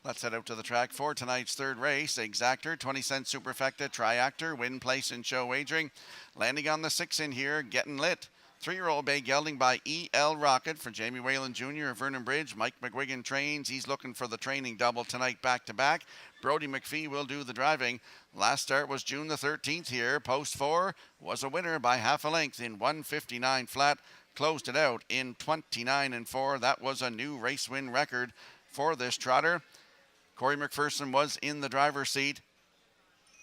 Let's head out to the track for tonight's third race. Exactor, 20-cent superfecta, triactor, win, place, and show wagering. Landing on the 6 in here, Getting Lit. 3-year-old bay gelding by E.L. Rocket for Jamie Whalen Jr. of Vernon Bridge. Mike McGuigan trains. He's looking for the training double tonight back-to-back. Brody McPhee will do the driving. Last start was June the 13th here. Post 4 was a winner by half a length in 1:59 flat. Closed it out in 29-4. That was a new race win record for this trotter. Corey McPherson was in the driver's seat.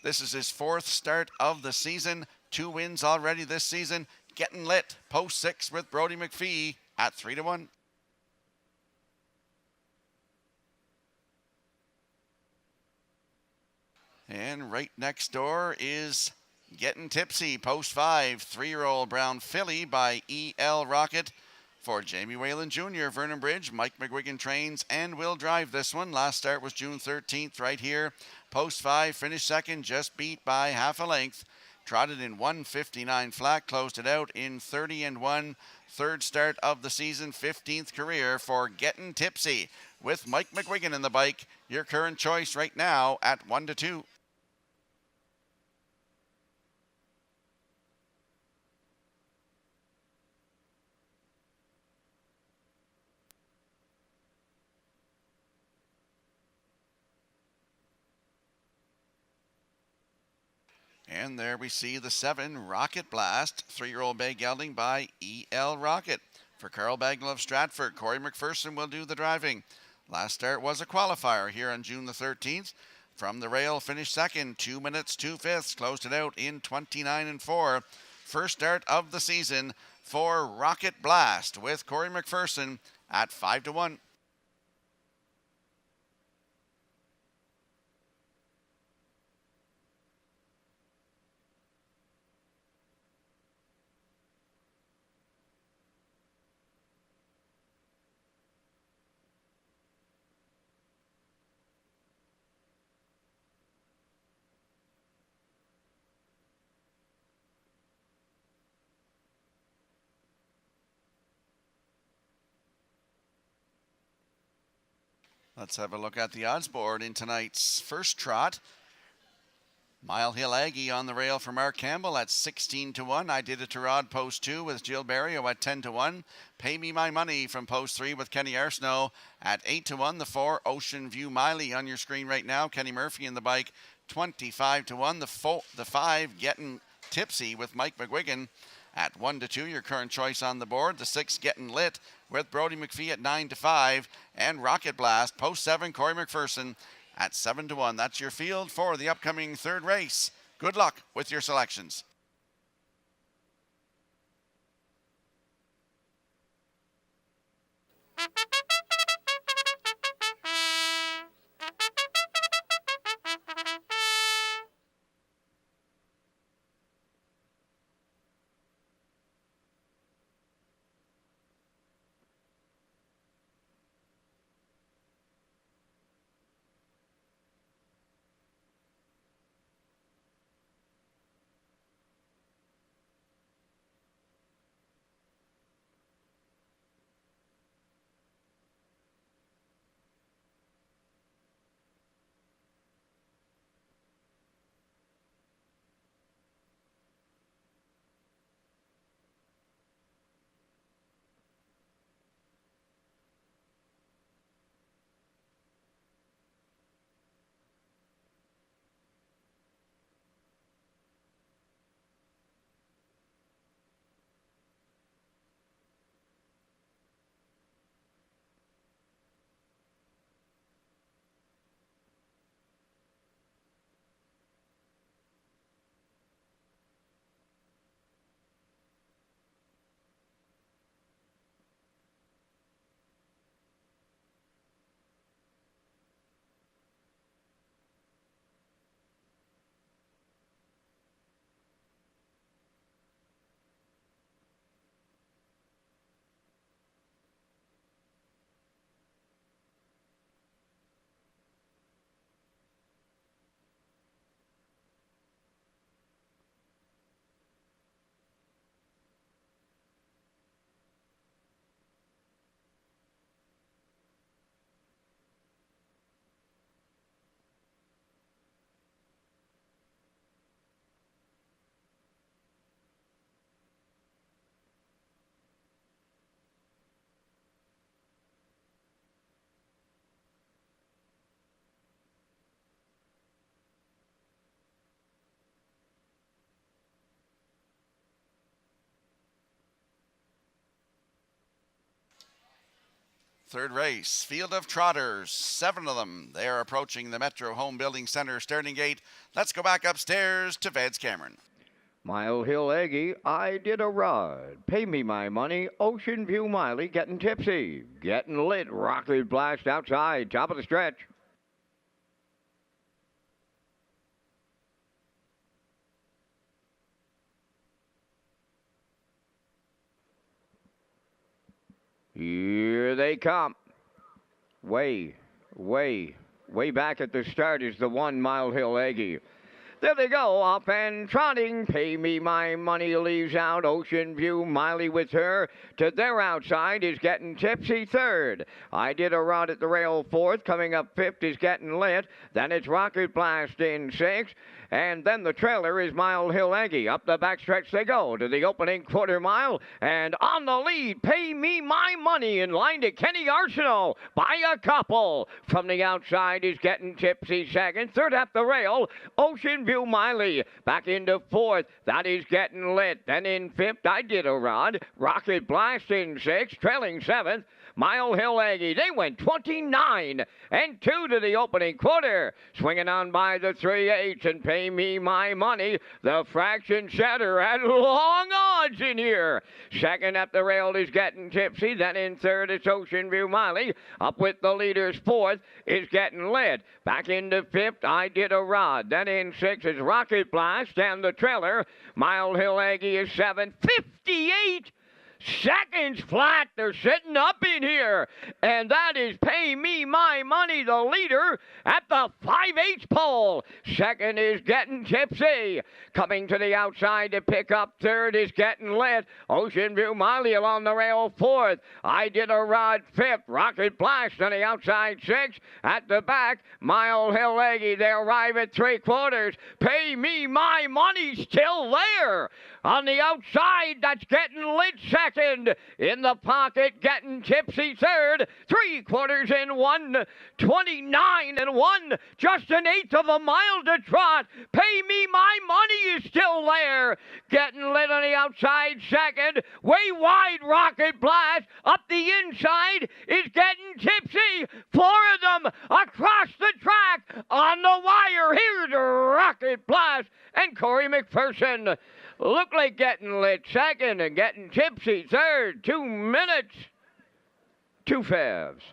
This is his 4th start of the season. 2 wins already this season. Getting Lit, post 6 with Brody McPhee at 3-1. And right next door is Getting Tipsy, post 5, 3-year-old brown filly by E.L. Rocket for Jamie Whalen Jr., Vernon Bridge. Mike McGuigan trains and will drive this one. Last start was June 13th right here. Post 5, finished second, just beat by half a length. Trotted in 1:59 flat, closed it out in 30-1. 3rd start of the season, 15th career for Getting Tipsy. With Mike McGuigan in the bike, your current choice right now at 1-2. And there we see the 7, Rocket Blast, 3-year-old bay gelding by E.L. Rocket. For Carl Bagnall of Stratford, Corey McPherson will do the driving. Last start was a qualifier here on June the 13th. From the rail, finished second, 2 minutes, 2/5, closed it out in 29-4. First start of the season for Rocket Blast with Corey McPherson at 5-1. Let's have a look at the odds board in tonight's first trot. Mile Hill Aggie on the rail for Mark Campbell at 16-1. I Did It to Rod post 2 with Jill Barrio at 10-1. Pay Me My Money from post 3 with Kenny Arsenault at 8-1. The 4 Ocean View Miley on your screen right now. Kenny Murphy in the bike 25-1. The 5 Getting Tipsy with Mike McGuigan at 1-2. Your current choice on the board. The 6 Getting Lit with Brody McPhee at 9-5. And Rocket Blast post 7 Corey McPherson at 7-1. That's your field for the upcoming third race. Good luck with your selections. Third race, field of trotters, 7 of them. They are approaching the Metro Home Building Center starting gate. Let's go back upstairs to Veds Cameron. Mile Hill Aggie, I did a rod. Pay me my money. Ocean View Miley getting tipsy. Getting lit. Rocket blast outside. Top of the stretch. Here they come. Way back at the start is the 1 Mile Hill Aggie. There they go, off and trotting. Pay me my money, leaves out Ocean View Miley with her. To their outside is getting tipsy third. I did a rod at the rail fourth. Coming up fifth is getting lit. Then it's Rocket Blast in sixth. And then the trailer is Mile Hill Aggie. Up the backstretch they go to the opening quarter mile. And on the lead, Pay Me My Money in line to Kenny Arsenault by a couple. From the outside is getting tipsy second. Third at the rail, Ocean View Miley. Back into fourth, that is getting lit. Then in fifth, I did a rod. Rocket Blast in sixth, trailing seventh. Mile Hill Aggie, they went 29 and 2 to the opening quarter. Swinging on by the 3/8 and Pay Me My Money. The fraction setter had long odds in here. Second at the rail is getting tipsy. Then in third, it's Ocean View Miley. Up with the leaders fourth is getting lit. Back into fifth, I did a rod. Then in sixth is Rocket Blast and the trailer. Mile Hill Aggie is 7:58. Seconds flat. They're sitting up in here. And that is Pay Me My Money, the leader at the 5/8 pole. Second is getting tipsy. Coming to the outside to pick up third is getting lit. Ocean View Miley along the rail fourth. I did a rod fifth. Rocket Blast on the outside sixth. At the back, Mile Hill Aggie. They arrive at 3/4. Pay Me My Money still there. On the outside, that's getting lit second. In the pocket, getting tipsy third. 3/4 in 1:29 and 1. Just an eighth of a mile to trot. Pay Me My Money is still there. Getting lit on the outside second. Way wide Rocket Blast. Up the inside is getting tipsy. 4 of them across the track. On the wire, here's Rocket Blast and Corey McPherson. Look like getting lit second and getting tipsy third. 2 minutes, 2 fifths.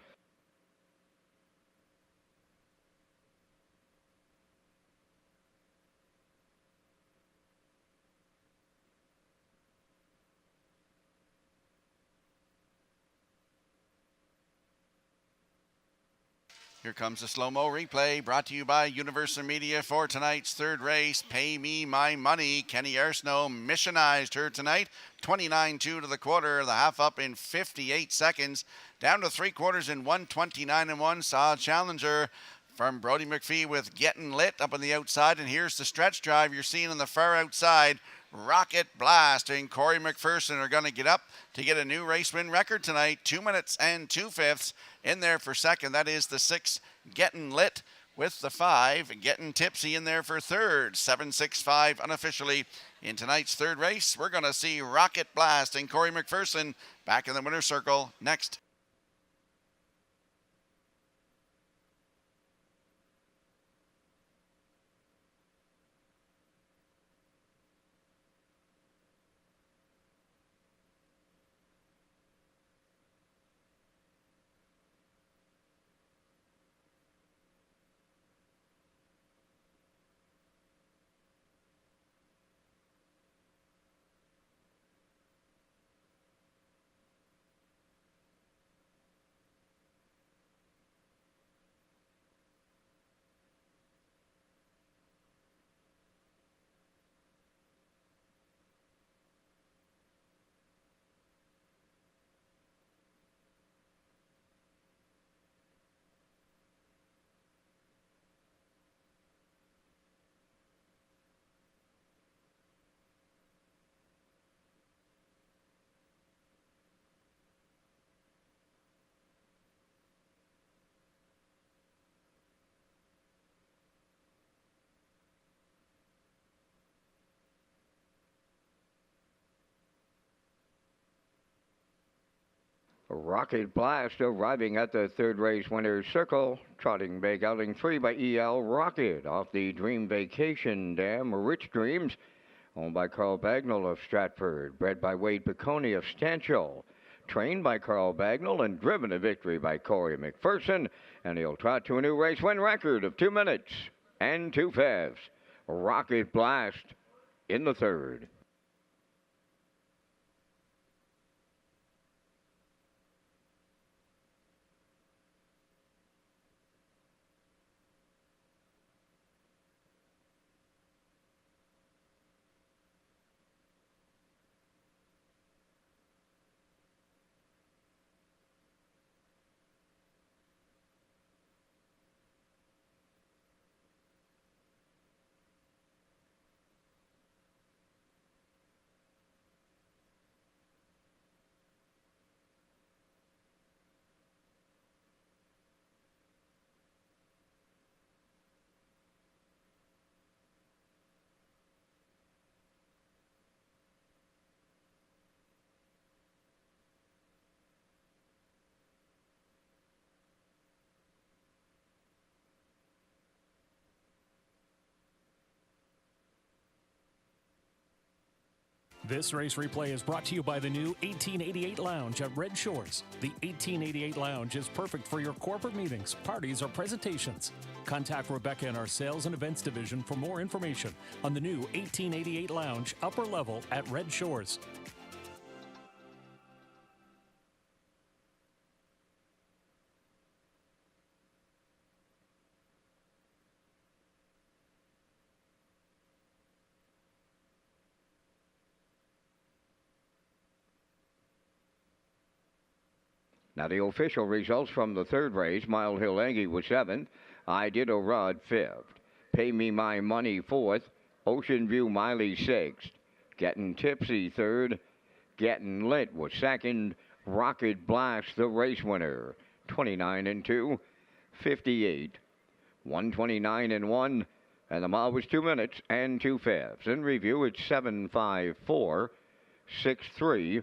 Here comes the slow-mo replay brought to you by Universal Media for tonight's third race. Pay Me My Money. Kenny Arsenault missionized her tonight. 29-2 to the quarter. The half up in 58 seconds. Down to 3/4 in 1:29 and 1. Saw a challenger from Brody McPhee with Getting Lit up on the outside. And here's the stretch drive you're seeing on the far outside. Rocket Blast and Corey McPherson are going to get up to get a new race win record tonight. 2 minutes and 2 fifths in there for second. That is the 6 Getting Lit with the 5 Getting Tipsy in there for third. 7-6-5 unofficially in tonight's third race. We're going to see Rocket Blast and Corey McPherson back in the winner's circle next. Rocket Blast arriving at the third race winner's circle. Trotting big outing 3 by E.L. Rocket off the Dream Vacation Dam. Rich Dreams, owned by Carl Bagnall of Stratford. Bred by Wade Piccone of Stanchel. Trained by Carl Bagnall and driven to victory by Corey McPherson. And he'll trot to a new race win record of 2 minutes and 2/5. Rocket Blast in the third. This race replay is brought to you by the new 1888 Lounge at Red Shores. The 1888 Lounge is perfect for your corporate meetings, parties, or presentations. Contact Rebecca in our Sales and Events Division for more information on the new 1888 Lounge upper level at Red Shores. Now the official results from the third race. Mile Hill Aggie was 7th. I Did a Rod 5th. Pay Me My Money 4th. Ocean View Miley 6th. Getting Tipsy 3rd. Getting Lit was 2nd. Rocket Blast the race winner. 29-2. 58. 129-1. And the mile was 2 minutes and 2/5. In review, it's 7-5-4, 6-3,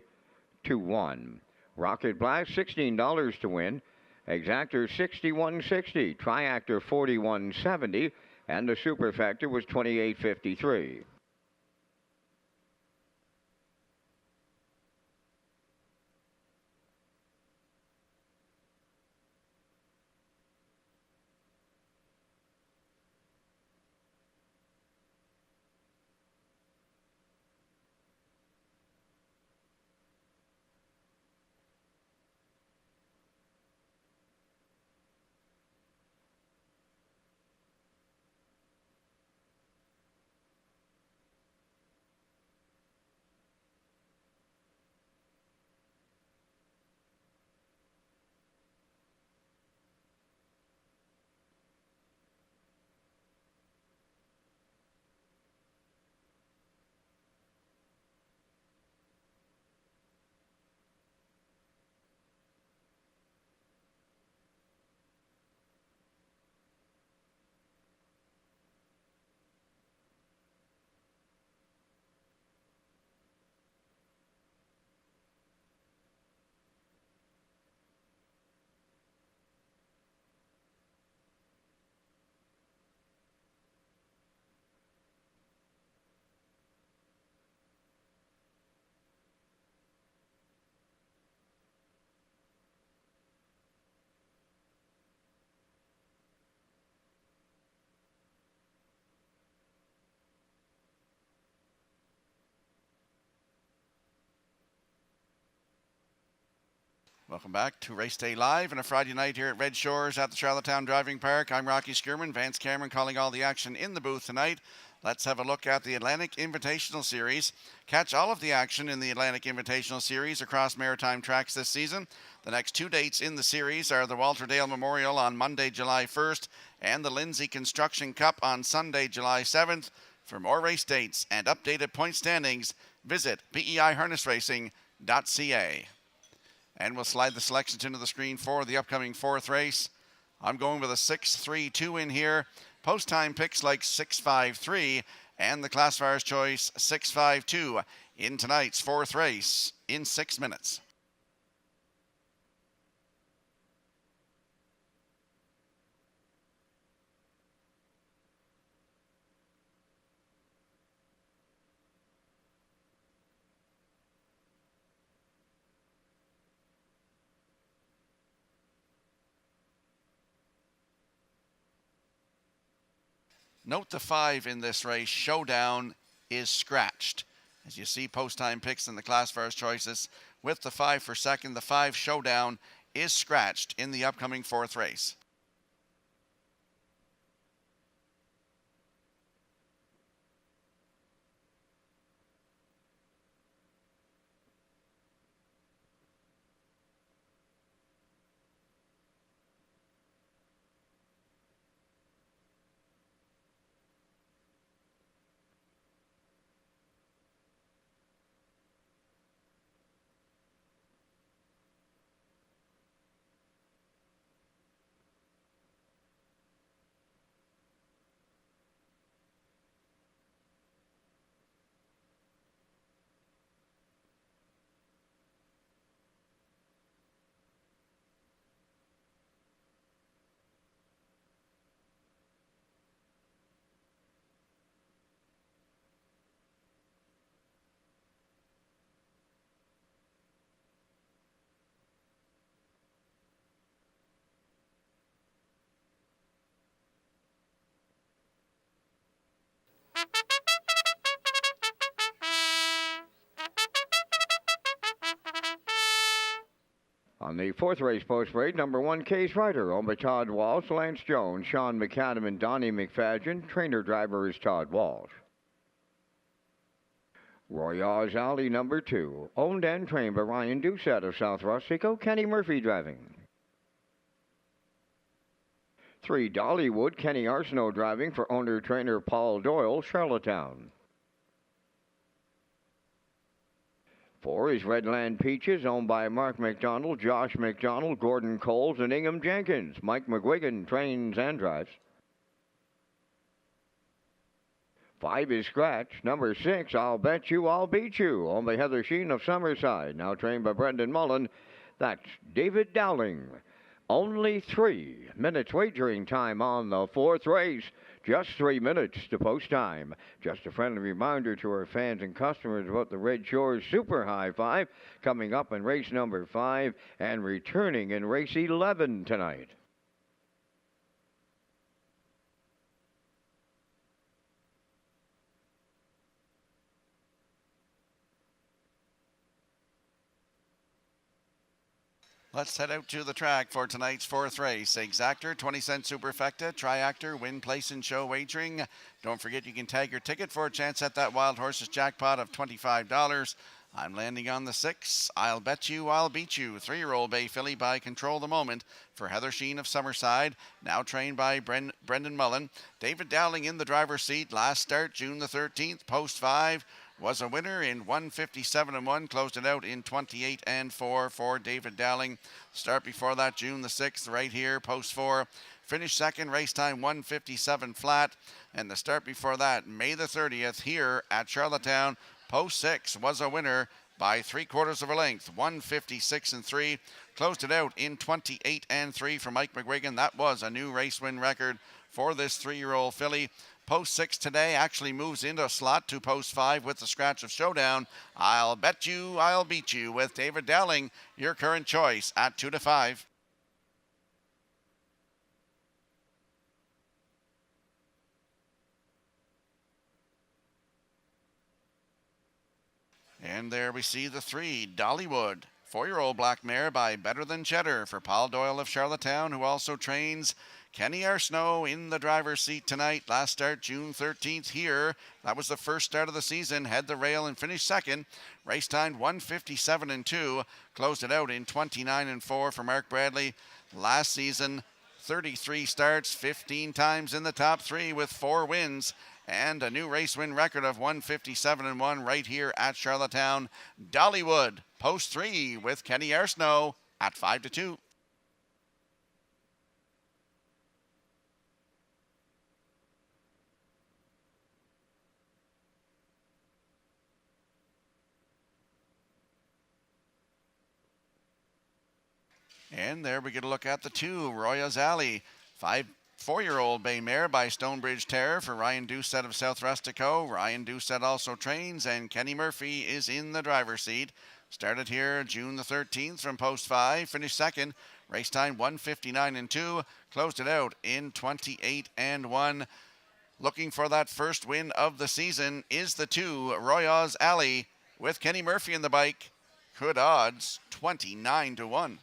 2-1. Rocket Blast, $16 to win. Exactor, $61.60. Triactor, $41.70. And the Superfactor was $28.53. Welcome back to Race Day Live on a Friday night here at Red Shores at the Charlottetown Driving Park. I'm Rocky Skierman, Vance Cameron calling all the action in the booth tonight. Let's have a look at the Atlantic Invitational Series. Catch all of the action in the Atlantic Invitational Series across maritime tracks this season. The next 2 dates in the series are the Walter Dale Memorial on Monday, July 1st, and the Lindsay Construction Cup on Sunday, July 7th. For more race dates and updated point standings, visit BEIHarnessRacing.ca. And we'll slide the selections into the screen for the upcoming fourth race. I'm going with a 6-3-2 in here. Post time picks like 6-5-3 and the classifier's choice 6-5-2 in tonight's fourth race in 6 minutes. Note the 5 in this race, Showdown, is scratched. As you see, post-time picks in the class first choices. With the 5 for second, the 5 Showdown is scratched in the upcoming 4th race. On the 4th race post parade, number 1 Case Rider, owned by Todd Walsh, Lance Jones, Sean McAdam, and Donnie McFadgen. Trainer driver is Todd Walsh. Royals Alley, number 2, owned and trained by Ryan Doucette of South Rossico, Kenny Murphy driving. 3 Dollywood, Kenny Arsenault driving for owner-trainer Paul Doyle, Charlottetown. 4 is Redland Peaches, owned by Mark McDonald, Josh McDonald, Gordon Coles, and Ingham Jenkins. Mike McGuigan trains and drives. 5 is Scratch. Number 6, I'll Bet You, I'll Beat You, owned by Heather Sheen of Summerside, now trained by Brendan Mullen. That's David Dowling. Only 3 minutes wagering time on the 4th race. Just 3 minutes to post time. Just a friendly reminder to our fans and customers about the Red Shores Super High Five coming up in race number 5 and returning in race 11 tonight. Let's head out to the track for tonight's 4th race. Exactor, 20-cent superfecta, triactor, win, place, and show wagering. Don't forget you can tag your ticket for a chance at that Wild Horses jackpot of $25. I'm landing on the 6. I'll Bet You, I'll Beat You. 3-year-old bay filly by Control the Moment for Heather Sheen of Summerside, now trained by Brendan Mullen. David Dowling in the driver's seat. Last start, June the 13th, post 5. Was a winner in 157-1, closed it out in 28-4 for David Dowling. Start before that, June the 6th, right here, post 4. Finished second, race time 157 flat. And the start before that, May the 30th, here at Charlottetown, post 6, was a winner by 3/4 of a length, 156-3. Closed it out in 28-3 for Mike McGuigan. That was a new race win record for this 3-year-old filly. Post 6 today actually moves into a slot to post 5 with the scratch of Showdown. I'll Bet You, I'll Beat You with David Dowling, your current choice at 2-5. And there we see the 3, Dollywood. 4-year-old black mare by Better Than Cheddar for Paul Doyle of Charlottetown, who also trains Kenny Arsenault in the driver's seat tonight. Last start, June 13th here. That was the first start of the season. Head the rail and finished second. Race time 157-2. Closed it out in 29-4 for Mark Bradley. Last season, 33 starts, 15 times in the top 3 with 4 wins. And a new race win record of 157-1 right here at Charlottetown. Dollywood, post 3 with Kenny Arsenault at 5-2. And there we get a look at the 2, Royals Alley. 4-year-old bay mare by Stonebridge Terror for Ryan Doucette of South Rustico. Ryan Doucette also trains, and Kenny Murphy is in the driver's seat. Started here June the 13th from post 5, finished second. Race time 159-2, closed it out in 28-1. Looking for that first win of the season is the 2, Royals Alley, with Kenny Murphy in the bike. Good odds, 29-1.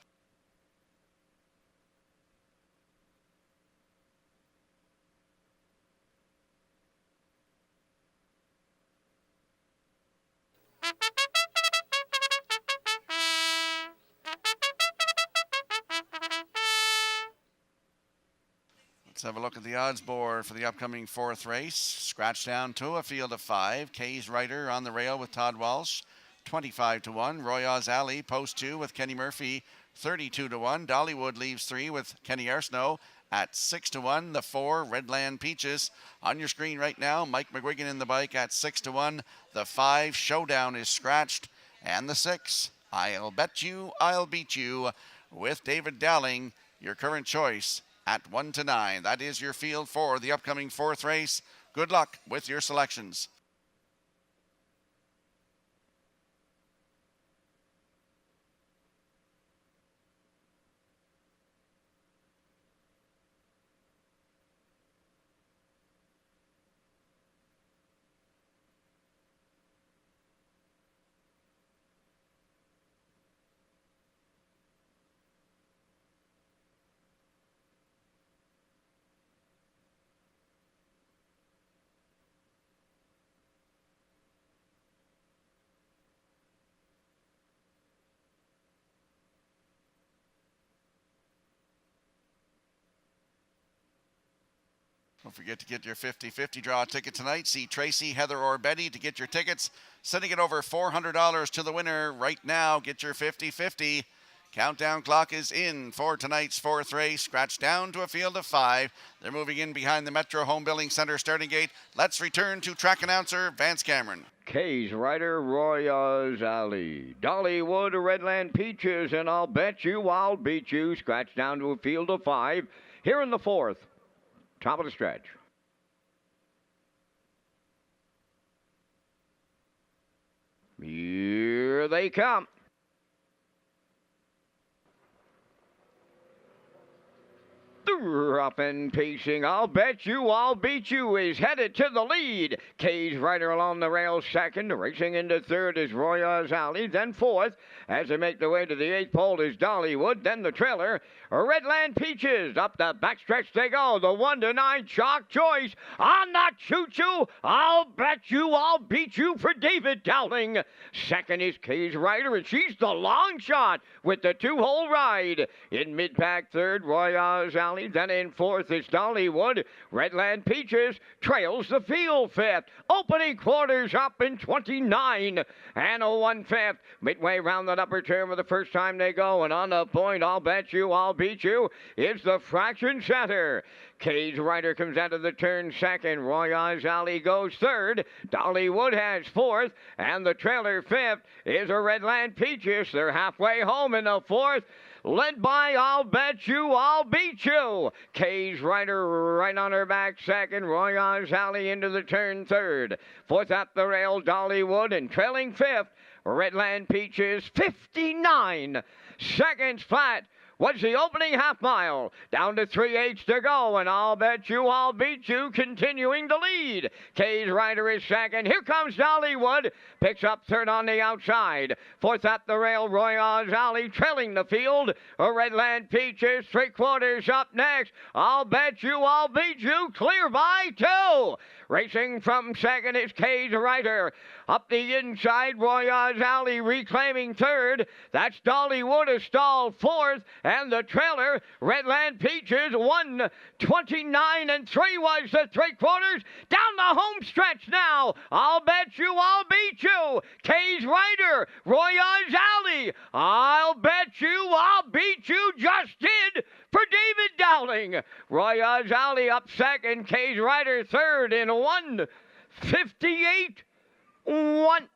Let's have a look at the odds board for the upcoming 4th race. Scratch down to a field of 5. Kay's Rider on the rail with Todd Walsh, 25-1. Royals Alley, post 2 with Kenny Murphy, 32-1. Dollywood leaves 3 with Kenny Arsenault at 6-1. The 4, Redland Peaches. On your screen right now, Mike McGuigan in the bike at 6-1. The 5, Showdown, is scratched. And the 6, I'll Bet You, I'll Beat You, with David Dowling, your current choice, at 1-9. That is your field for the upcoming 4th race. Good luck with your selections. Don't forget to get your 50-50 draw ticket tonight. See Tracy, Heather, or Betty to get your tickets. Sending it over $400 to the winner right now. Get your 50-50. Countdown clock is in for tonight's 4th race. Scratch down to a field of 5. They're moving in behind the Metro Home Building Center starting gate. Let's return to track announcer Vance Cameron. Kay's Rider, Royals Alley, Dollywood, Redland Peaches, and I'll Bet You, I'll Beat You. Scratch down to a field of 5. Here in the 4th. Top of the stretch. Here they come. Rough and pacing, I'll Bet You, I'll Beat You is headed to the lead. Kay's Rider along the rails second. Racing into 3rd is Royals Alley. Then 4th, as they make their way to the 8th pole, is Dollywood. Then the trailer, Redland Peaches. Up the backstretch they go. The 1-9 chalk choice. On the choo-choo, I'll Bet You, I'll Beat You for David Dowling. Second is Kay's Rider, and she's the long shot with the 2-hole ride. In mid-pack 3rd, Royals Alley. Then in 4th is Dollywood. Redland Peaches trails the field 5th. Opening quarters up in 29 and a 1/5. Midway round that upper turn for the first time they go. And on the point, I'll Bet You, I'll Beat You, is the fraction center. Kay's Rider comes out of the turn 2nd. Royals Alley goes 3rd. Dollywood has 4th. And the trailer 5th is a Redland Peaches. They're halfway home in the 4th. Led by I'll Bet You, I'll Beat You. Kay's Rider right on her back 2nd. Royals Alley into the turn 3rd. 4th up the rail, Dollywood, and trailing 5th, Redland Peaches, 59 seconds flat. Was the opening half mile. Down to 3/8 to go, and I'll Bet You, I'll Beat You continuing the lead. Kay's Rider is 2nd. Here comes Dollywood. Picks up 3rd on the outside. 4th up the rail, Royals Alley trailing the field. A Redland Peaches 3/4 up next. I'll Bet You, I'll Beat You clear by 2. Racing from 2nd is Kay's Rider. Up the inside, Royals Alley reclaiming 3rd. That's Dollywood a stall 4th. And the trailer, Redland Peaches, 1:29 3 was the 3/4. Down the home stretch now. I'll Bet You, I'll Beat You. Kay's Rider, Royals Alley. I'll Bet You, I'll Beat You just did for David Dowling. Royals Alley up 2nd. Kay's Rider 3rd in 1:58.1.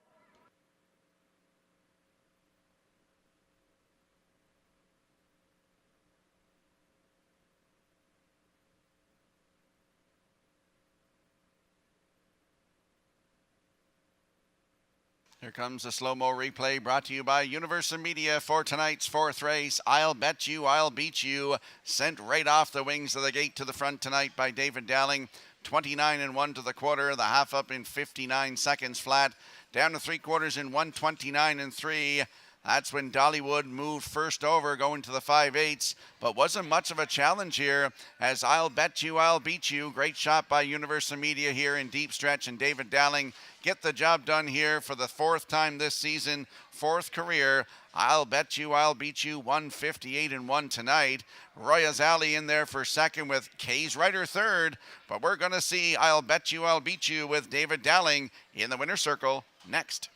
Here comes a slow-mo replay brought to you by Universal Media for tonight's 4th race. I'll Bet You, I'll Beat You. Sent right off the wings of the gate to the front tonight by David Dowling. 29 and 1 to the quarter. The half up in 59 seconds flat. Down to 3/4 in 129 and 3. That's when Dollywood moved first over, going to the 5/8, but wasn't much of a challenge here as I'll Bet You, I'll Beat You. Great shot by Universal Media here in deep stretch, and David Dowling get the job done here for the 4th time this season, 4th career. I'll Bet You, I'll Beat You, 158 and 1 tonight. Roy Azali in there for second with Kay's Ryder third, but we're going to see I'll Bet You, I'll Beat You with David Dowling in the winner's circle next.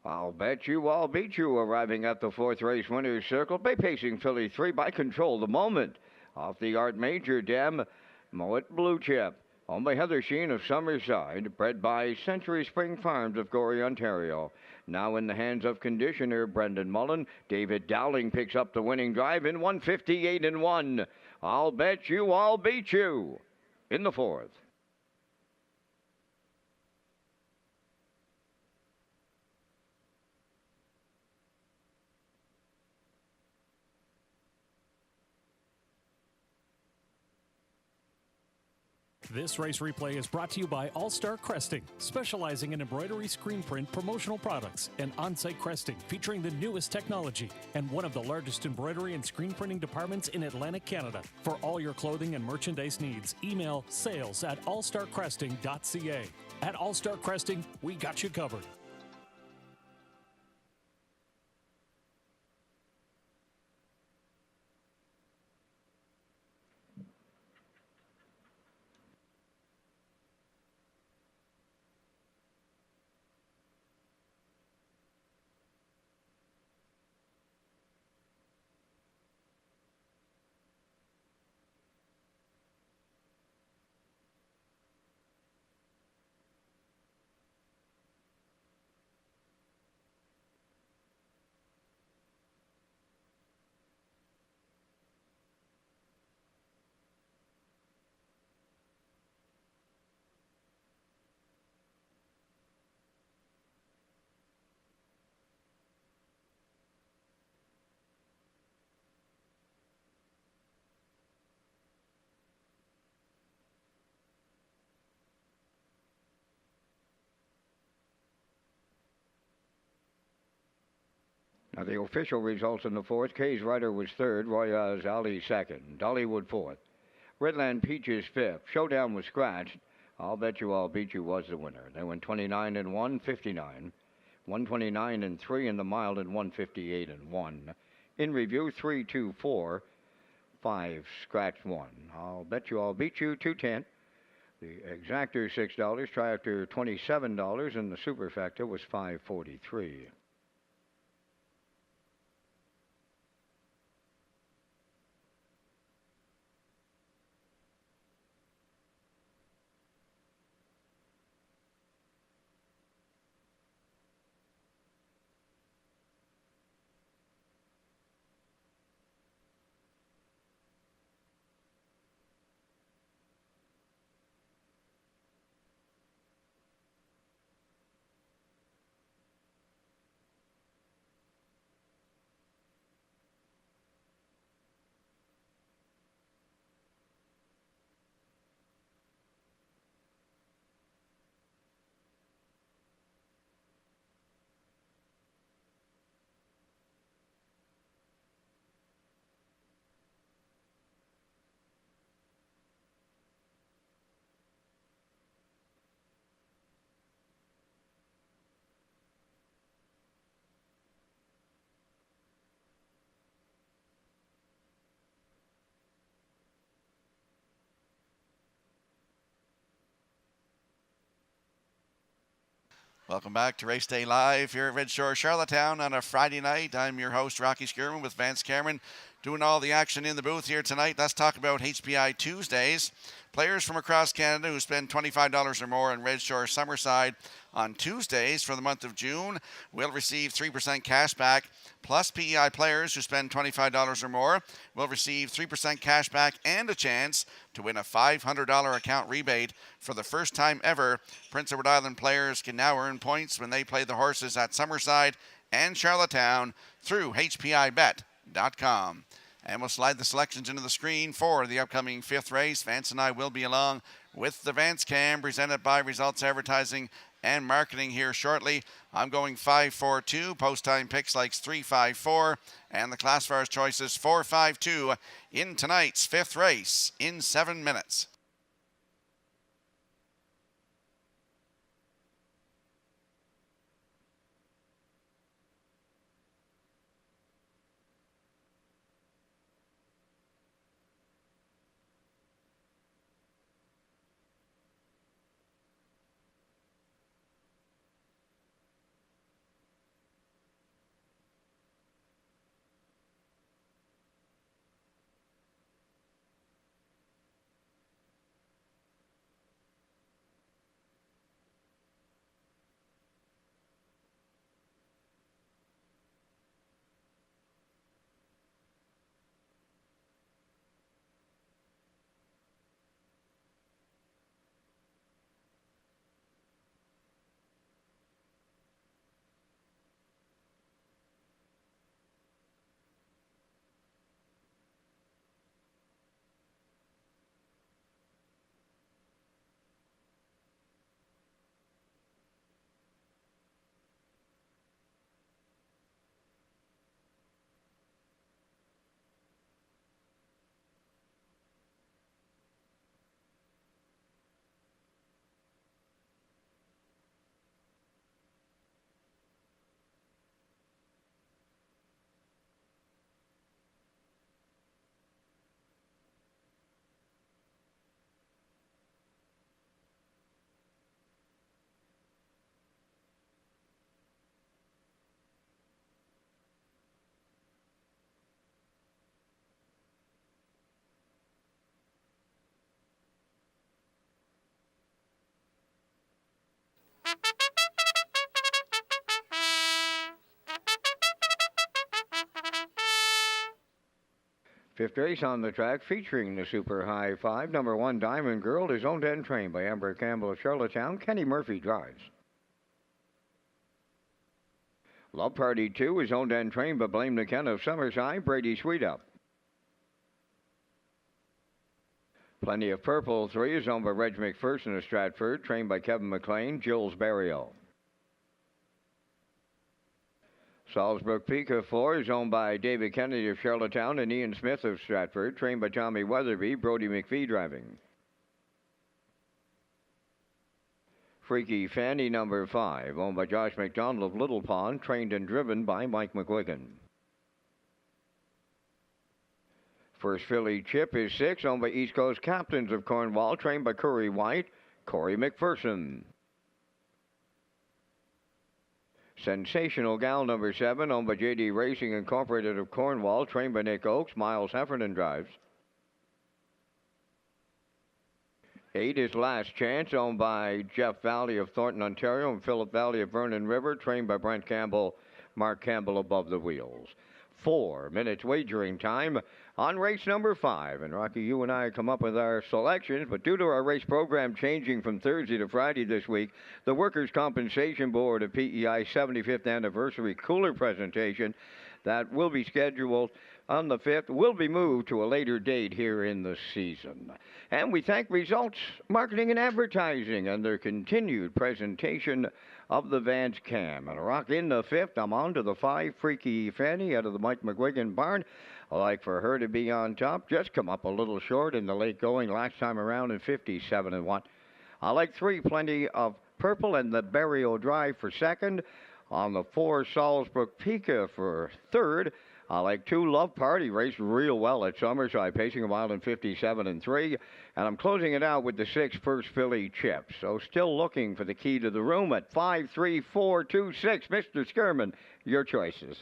I'll Bet You, I'll Beat You, arriving at the 4th race winner's circle. Bay Pacing Filly 3 by Control the Moment. Off the Art Major Dam, Moet Blue Chip. Owned by Heather Sheen of Summerside. Bred by Century Spring Farms of Gorey, Ontario. Now in the hands of conditioner Brendan Mullen. David Dowling picks up the winning drive in 158 and 1. I'll Bet You, I'll Beat You in the 4th. This race replay is brought to you by All Star Cresting, specializing in embroidery, screen print, promotional products, and on-site cresting featuring the newest technology, and one of the largest embroidery and screen printing departments in Atlantic Canada. For all your clothing and merchandise needs, email sales@allstarcresting.ca. At All Star Cresting, we got you covered. Now the official results in the 4th. Kay's Ryder was 3rd. Royaz Ali 2nd. Dollywood 4th. Redland Peaches 5th. Showdown was scratched. I'll Bet You, I'll Beat You was the winner. They went 29 and 1, 59. 129 and 3 in the mild, and 158 and 1. In review, 3, 2, 4, 5, scratched 1. I'll Bet You, I'll Beat You, 210. The exactor $6, triactor $27, and the superfecta was $5.43. Welcome back to Race Day Live here at Red Shore, Charlottetown on a Friday night. I'm your host, Rocky Skierman, with Vance Cameron doing all the action in the booth here tonight. Let's talk about HPI Tuesdays. Players from across Canada who spend $25 or more in Red Shore Summerside on Tuesdays for the month of June will receive 3% cash back, plus PEI players who spend $25 or more will receive 3% cash back and a chance to win a $500 account rebate. For the first time ever, Prince Edward Island players can now earn points when they play the horses at Summerside and Charlottetown through hpibet.com. And we'll slide the selections into the screen for the upcoming 5th race. Vance and I will be along with the Vance Cam, presented by Results Advertising and Marketing here shortly. I'm going 5-4-2. Post time picks likes 3-5-4. And the classifiers choices 4-5-2 in tonight's 5th race in 7 minutes. Fifth race on the track featuring the Super High 5. Number 1, Diamond Girl, is owned and trained by Amber Campbell of Charlottetown. Kenny Murphy drives. Love Party 2 is owned and trained by Blame the Ken of Summerside. Brady Sweetup. Plenty of Purple 3 is owned by Reg McPherson of Stratford, trained by Kevin McLean. Jules Barrio. Salisbury Pika 4 is owned by David Kennedy of Charlottetown and Ian Smith of Stratford, trained by Tommy Weatherby. Brody McPhee driving. Freaky Fanny number 5, owned by Josh McDonald of Little Pond, trained and driven by Mike McGuigan. First Philly Chip is 6, owned by East Coast Captains of Cornwall, trained by Curry White. Corey McPherson. Sensational Gal number 7, owned by JD Racing Incorporated of Cornwall, trained by Nick Oakes. Miles Heffernan drives. 8 is Last Chance, owned by Jeff Valley of Thornton, Ontario, and Philip Valley of Vernon River, trained by Brent Campbell. Mark Campbell above the wheels. 4 minutes wagering time on race number 5. And Rocky, you and I come up with our selections, but due to our race program changing from Thursday to Friday this week, the Workers' Compensation Board of PEI 75th Anniversary Cooler presentation that will be scheduled on the 5th will be moved to a later date here in the season. And we thank Results Marketing and Advertising and their continued presentation of the Vance Cam. And Rock in the 5th, I'm on to the 5, Freaky Fanny out of the Mike McGuigan barn. I like for her to be on top. Just come up a little short in the late going last time around in 57-1. I like 3, Plenty of Purple and the Burial Drive for second. On the 4, Salisbury Pika for third. I like 2 Love Party raced real well at Summerside, pacing a mile in 57 and 3. And I'm closing it out with the 6 First Philly Chip. So still looking for the key to the room at 5-3-4-2-6. Mr. Skirman, your choices.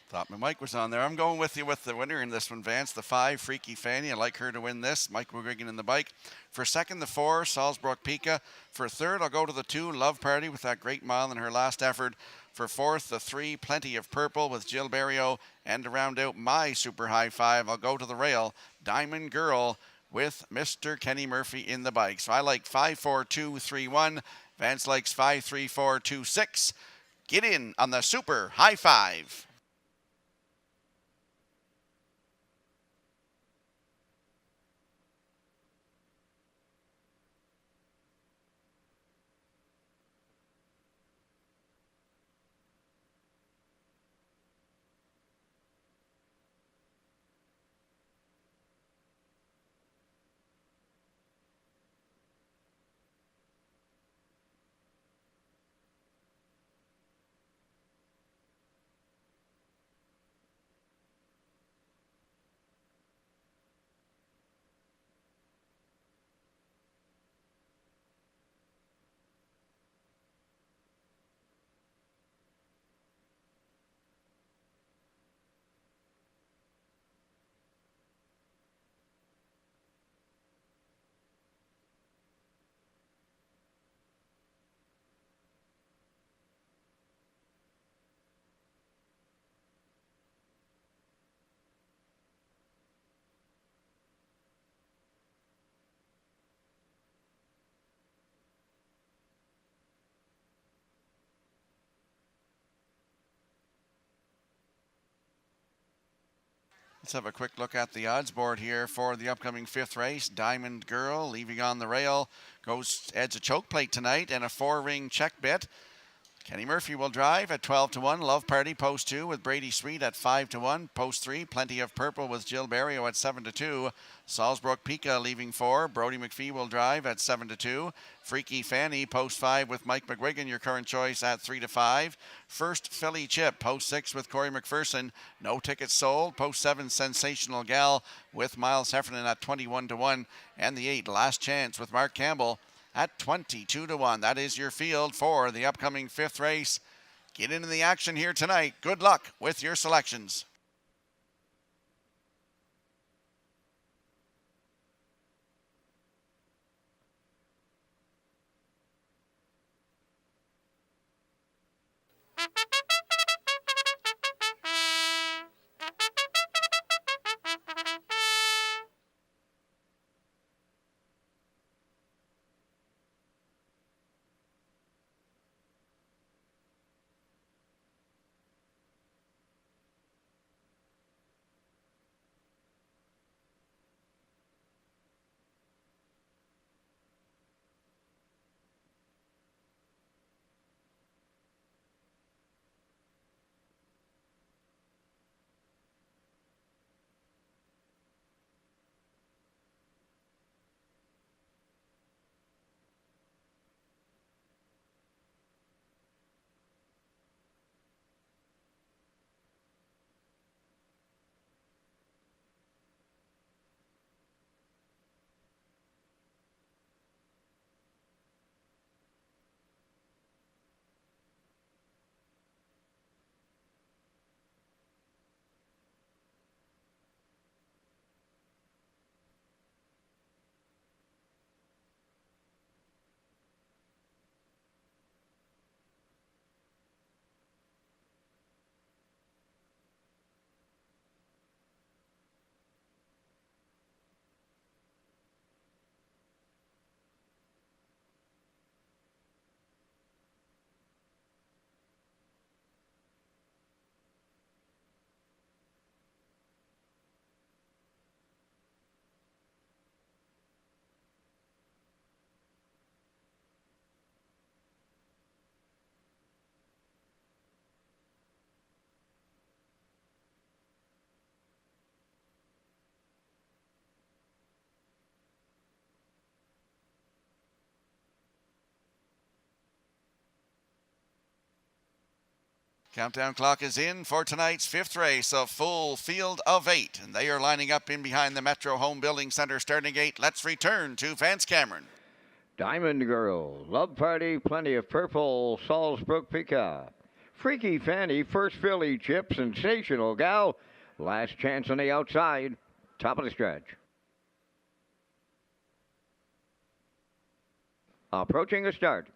Thought my mic was on there. I'm going with you with the winner in this one, Vance. The 5, Freaky Fanny. I like her to win this. Mike McGuigan in the bike. For second, the 4, Salzburg Pika. For third, I'll go to the 2, Love Party, with that great mile in her last effort. For fourth, the 3, Plenty of Purple, with Jill Barrio. And to round out my super high 5, I'll go to the rail, Diamond Girl, with Mr. Kenny Murphy in the bike. So I like 5-4-2-3-1. Vance likes 5-3-4-2-6. Get in on the super high 5. Let's have a quick look at the odds board here for the upcoming 5th race. Diamond Girl leaving on the rail adds a choke plate tonight and a 4-ring check bit. Kenny Murphy will drive at 12-1. Love Party post 2 with Brady Sweet at 5-1. Post 3, Plenty of Purple with Jill Barrio at 7-2. Salzburg Pika leaving 4. Brody McPhee will drive at 7-2. Freaky Fanny post 5 with Mike McGuigan, your current choice, at 3-5. First Philly Chip post 6 with Corey McPherson. No tickets sold. Post 7, Sensational Gal with Miles Heffernan at 21-1. And the 8, Last Chance with Mark Campbell at 22-1. That is your field for the upcoming 5th race. Get into the action here tonight. Good luck with your selections. Countdown clock is in for tonight's fifth race, a full field of 8, and they are lining up in behind the Metro Home Building Center starting gate. Let's return to Vance Cameron. Diamond Girl, Love Party, Plenty of Purple, Salzbrook Pika. Freaky Fanny, First Philly Chip, Sensational Gal. Last Chance on the outside, top of the stretch. Approaching a start.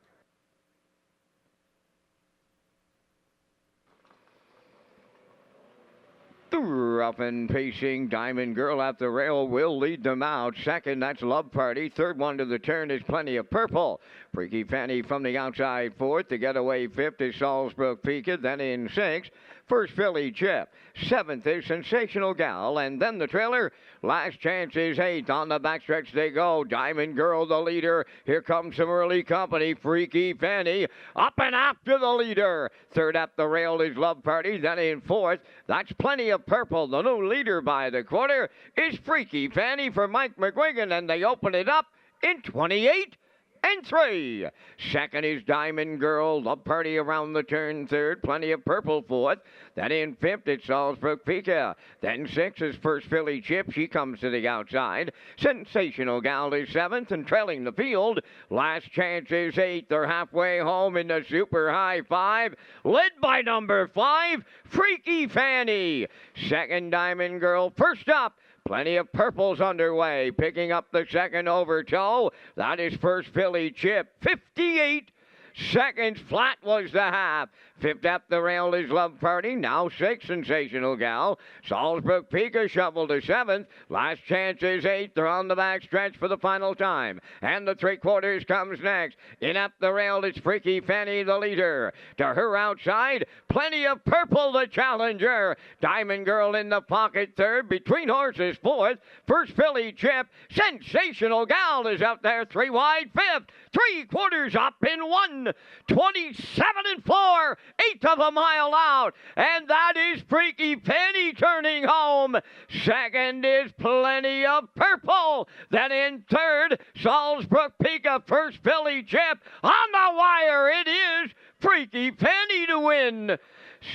Rough and pacing, Diamond Girl at the rail will lead them out. Second, that's Love Party. Third one to the turn is Plenty of Purple. Freaky Fanny from the outside fourth. The getaway fifth is Salzbrook Pika. Then in sixth, First Philly Chip. Seventh is Sensational Gal. And then the trailer, Last Chance is eighth. On the backstretch they go. Diamond Girl the leader. Here comes some early company. Freaky Fanny up and after the leader. Third up the rail is Love Party. Then in fourth, that's Plenty of Purple. The new leader by the quarter is Freaky Fanny for Mike McGuigan, and they open it up in 28 and 3. Second is Diamond Girl. Love Party around the turn. Third, Plenty of Purple fourth. Then in fifth, it's Salzbrook Pika. Then sixth is First Philly Chip. She comes to the outside. Sensational Gal is seventh and trailing the field. Last Chance is eighth. They're halfway home in the super high five. Led by number 5, Freaky Fanny. Second, Diamond Girl. First up, Plenty of Purple's underway. Picking up the second over toe. That is First Philly Chip. 58 seconds flat was the half. Fifth up the rail is Love Party. Now sixth, Sensational Gal. Salzbrook Pika shoveled to seventh. Last Chance is eighth. They're on the back stretch for the final time. And the three quarters comes next. In up the rail is Freaky Fanny, the leader. To her outside, Plenty of Purple, the challenger. Diamond Girl in the pocket third. Between horses fourth. First Philly Chip. Sensational Gal is out there. 3 wide fifth. 3 quarters up in 1. 27 and 4. Eighth of a mile out, and that is Freaky Fanny turning home. Second is Plenty of Purple. Then in third, Salzbrook Pika. First Philly Chip. On the wire, it is Freaky Fanny to win.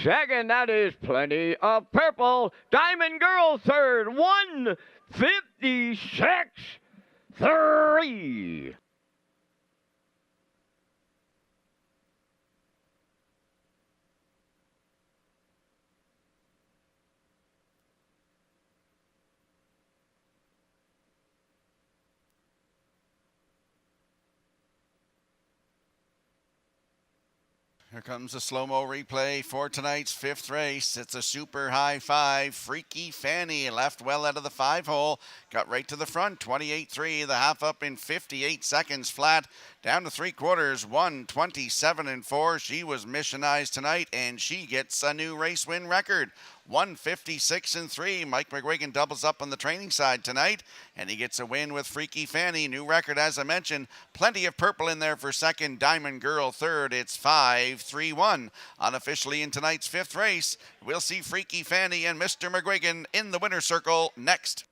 Second, that is Plenty of Purple. Diamond Girl third. 1:56.3. Here comes a slow-mo replay for tonight's fifth race. It's a super high five. Freaky Fanny left well out of the 5-hole. Got right to the front, 28.3. The half up in 58 seconds flat. Down to 3 quarters, 1:27 and 4. She was missionized tonight, and she gets a new race win record. 1:56 and 3. Mike McGuigan doubles up on the training side tonight, and he gets a win with Freaky Fanny. New record, as I mentioned. Plenty of Purple in there for second. Diamond Girl third. It's 5-3-1. Unofficially in tonight's fifth race, we'll see Freaky Fanny and Mr. McGuigan in the winner's circle next.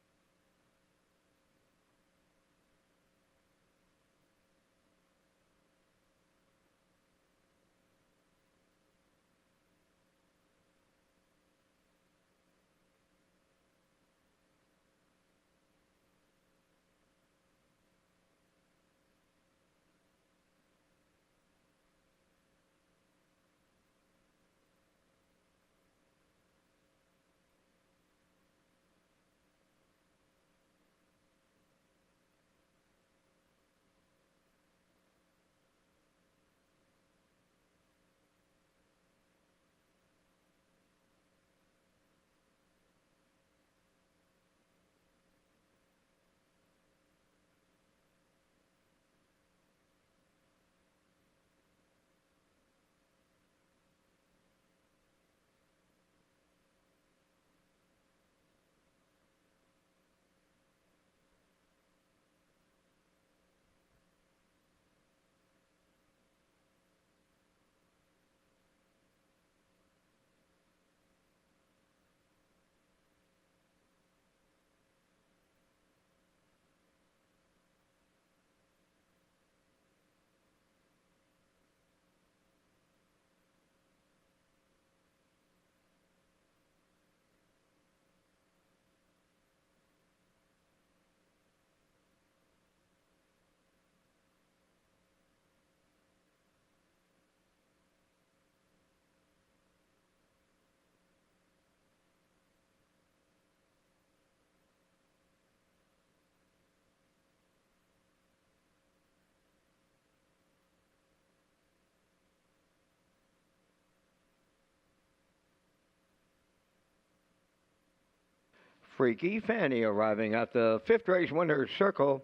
Freaky Fanny arriving at the fifth race winner's circle.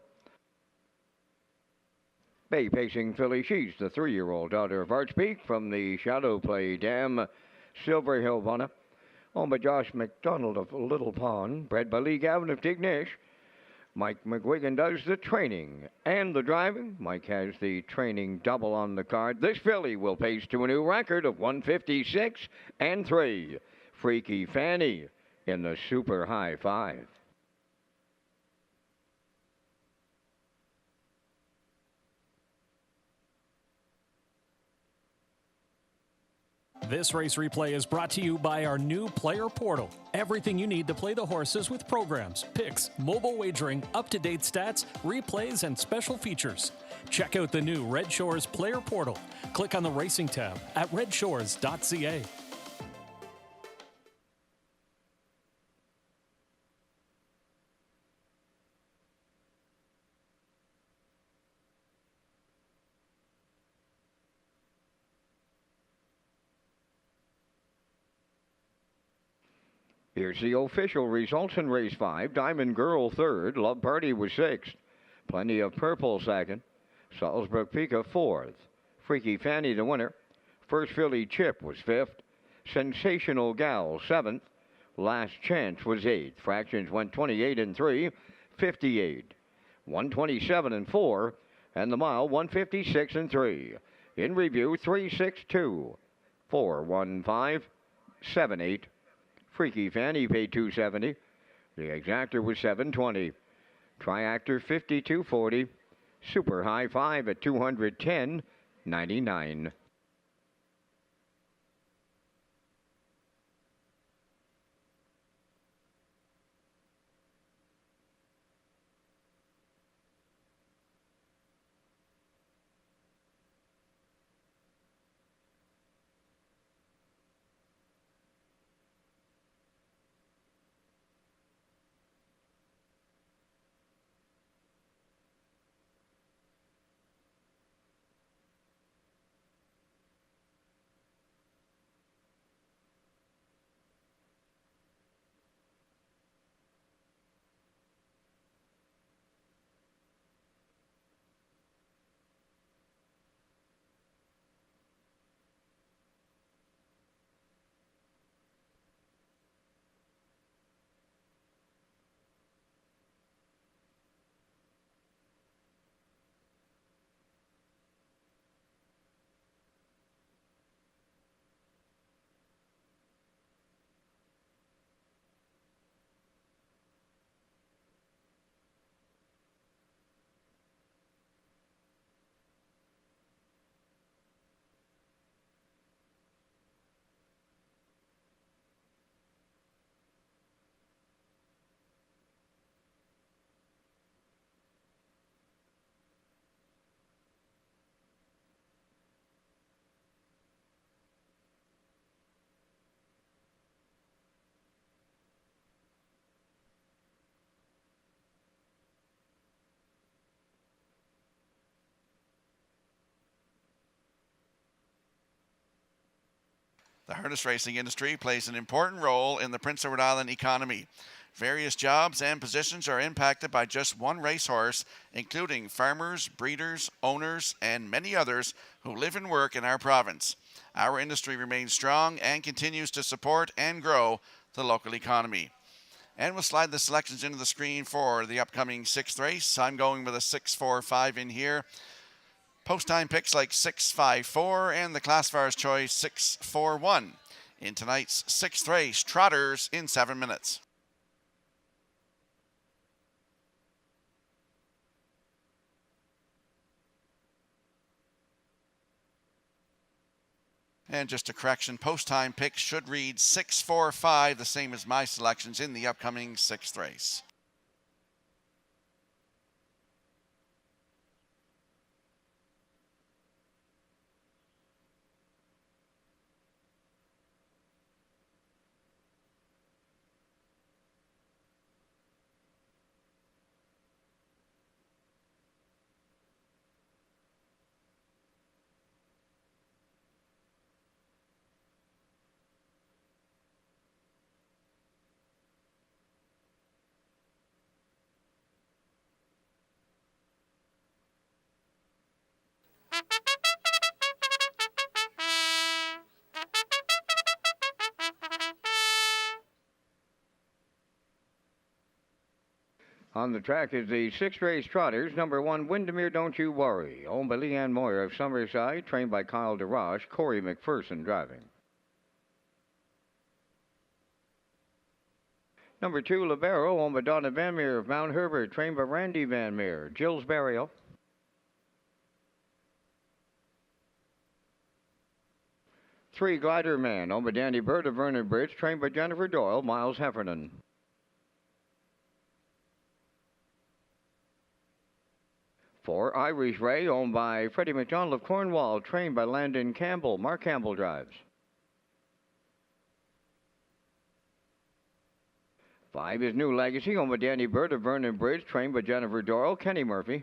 Bay pacing filly, she's the 3-year-old daughter of Archpeak from the Shadow Play Dam, Silver Hill Bunna. Owned by Josh McDonald of Little Pond, bred by Lee Gavin of Tignish. Mike McGuigan does the training and the driving. Mike has the training double on the card. This filly will pace to a new record of 156 and 3. Freaky Fanny in the Super High 5. This race replay is brought to you by our new player portal. Everything you need to play the horses with programs, picks, mobile wagering, up-to-date stats, replays, and special features. Check out the new Red Shores player portal. Click on the Racing tab at Redshores.ca. Here's the official results in race 5. Diamond Girl third. Love Party was sixth. Plenty of Purple second. Salzburg Pika fourth. Freaky Fanny the winner. First Filly Chip was fifth. Sensational Gal seventh. Last Chance was eighth. Fractions went 28 and 3, 58, 127 and 4, and the mile 156 and 3. In review 362, 415, 78. Freaky Fanny paid $270. The exactor was $720. Triactor $52.40. Super High 5 at $210.99. The harness racing industry plays an important role in the Prince Edward Island economy. Various jobs and positions are impacted by just one racehorse, including farmers, breeders, owners, and many others who live and work in our province. Our industry remains strong and continues to support and grow the local economy. And we'll slide the selections into the screen for the upcoming sixth race. I'm going with a 6-4-5 in here. Post time picks like 6-5-4 and the classifier's choice 6-4-1. In tonight's sixth race, Trotters in 7 minutes. And just a correction, post time picks should read 6-4-5, the same as my selections in the upcoming sixth race. On the track is the 6th race trotters. Number 1, Windermere Don't You Worry, owned by Leanne Moyer of Summerside, trained by Kyle DeRoche, Corey McPherson driving. Number 2, Libero, owned by Donna Van Meer of Mount Herbert, trained by Randy Van Meer, Jill's Burial. 3, Glider Man, owned by Danny Bird of Vernon Bridge, trained by Jennifer Doyle, Miles Heffernan. 4, Irish Ray, owned by Freddie McDonald of Cornwall, trained by Landon Campbell, Mark Campbell drives. 5 is New Legacy, owned by Danny Bird of Vernon Bridge, trained by Jennifer Doyle, Kenny Murphy.